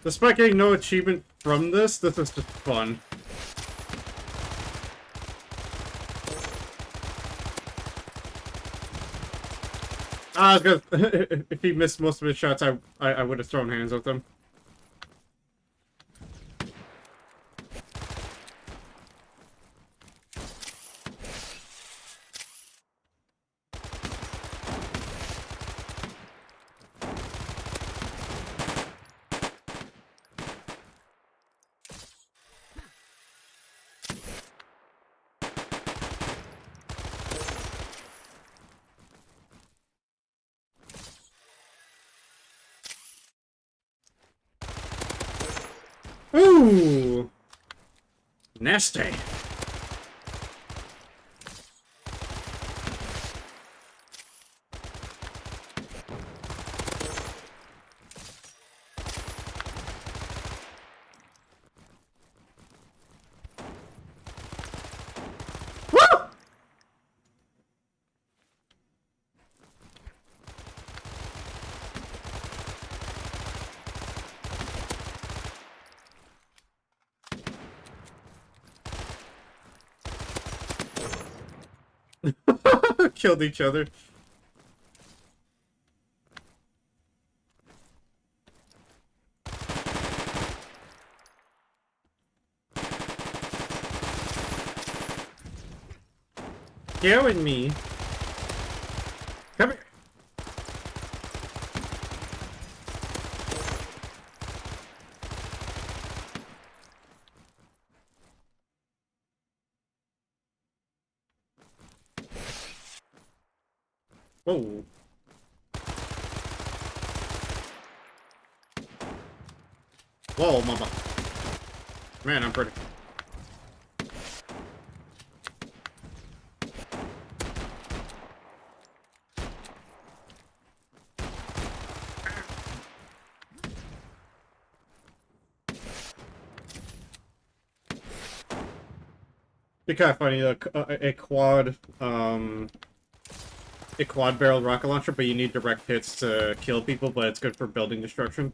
Despite getting no achievement from this, this is just fun. I was gonna, if he missed most of his shots, I would have thrown hands with him. Ooh! Nasty. Woo! Killed each other. Killing me. Come here. Whoa. Whoa, mama. Man, I'm pretty. Be kind of funny, a quad barrel rocket launcher, but you need direct hits to kill people, but it's good for building destruction.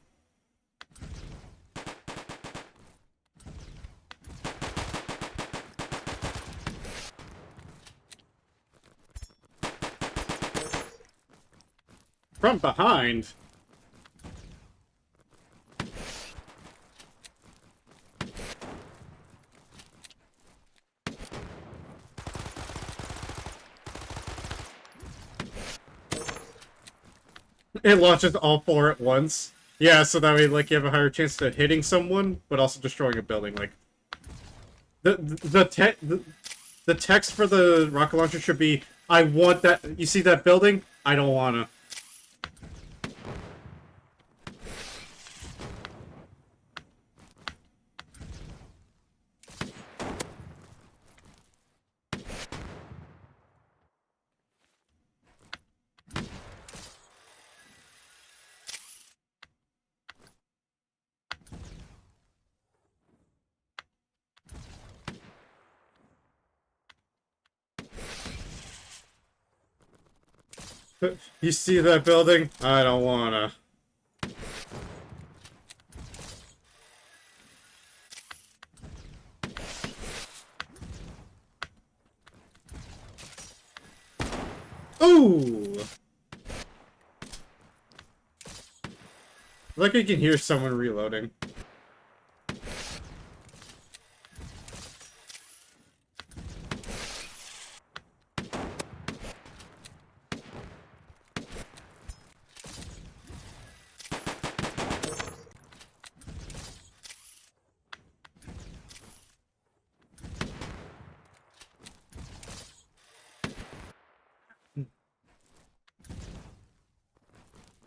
From behind. It launches all four at once. Yeah, so that way, like, you have a higher chance of hitting someone, but also destroying a building. Like, the text for the rocket launcher should be, "I want that." You see that building? I don't wanna. You see that building? I don't wanna. Ooh! Like I can hear someone reloading.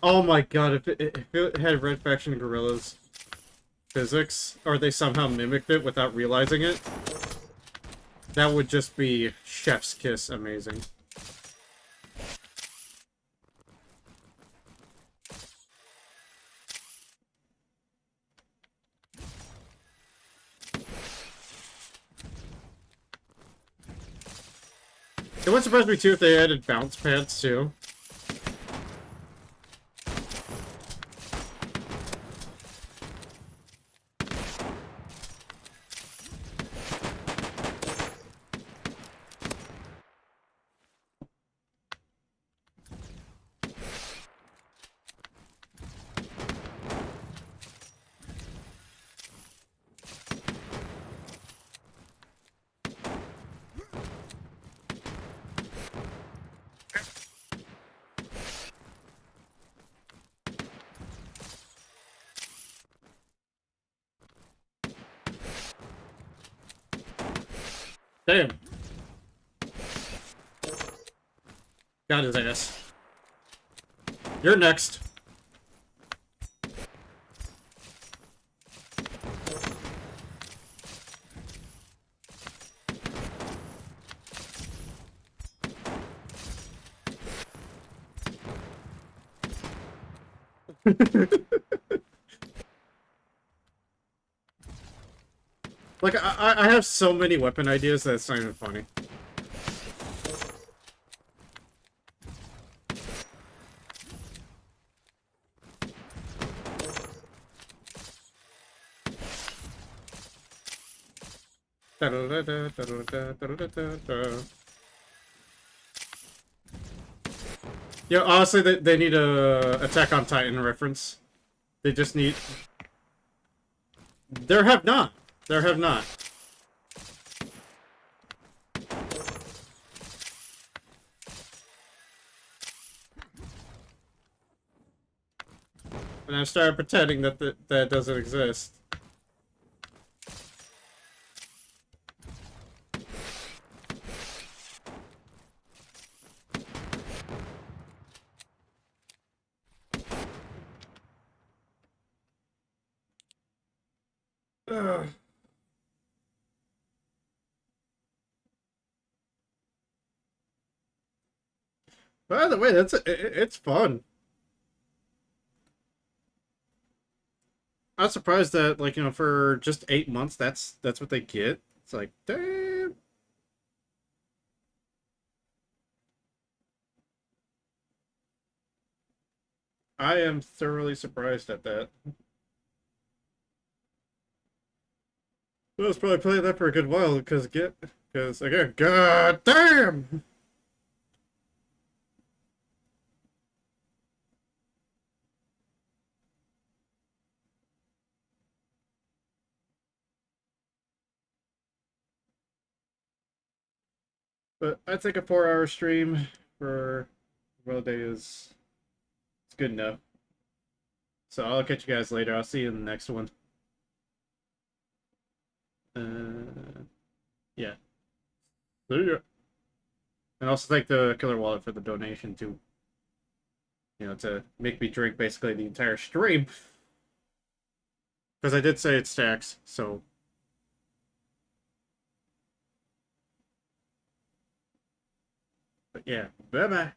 Oh my god, if it had Red Faction Guerrillas physics, or they somehow mimicked it without realizing it, that would just be chef's kiss amazing. It wouldn't surprise me too if they added bounce pads too. Damn. Got his ass. You're next. Like, I have so many weapon ideas that it's not even funny. Yeah, honestly, they need a Attack on Titan reference. They just need... There have not. There have not. And I started pretending that that doesn't exist. Ugh. By the way, it's fun. I'm surprised that, like, for just 8 months, that's what they get. It's like, damn. I am thoroughly surprised at that. I was probably playing that for a good while because again, god damn. But I think a 4-hour stream for World Day is it's good enough. So I'll catch you guys later. I'll see you in the next one. Yeah. See ya. And also thank the Killer Wallet for the donation too. To make me drink basically the entire stream. Because I did say it stacks, so. But yeah, bye-bye.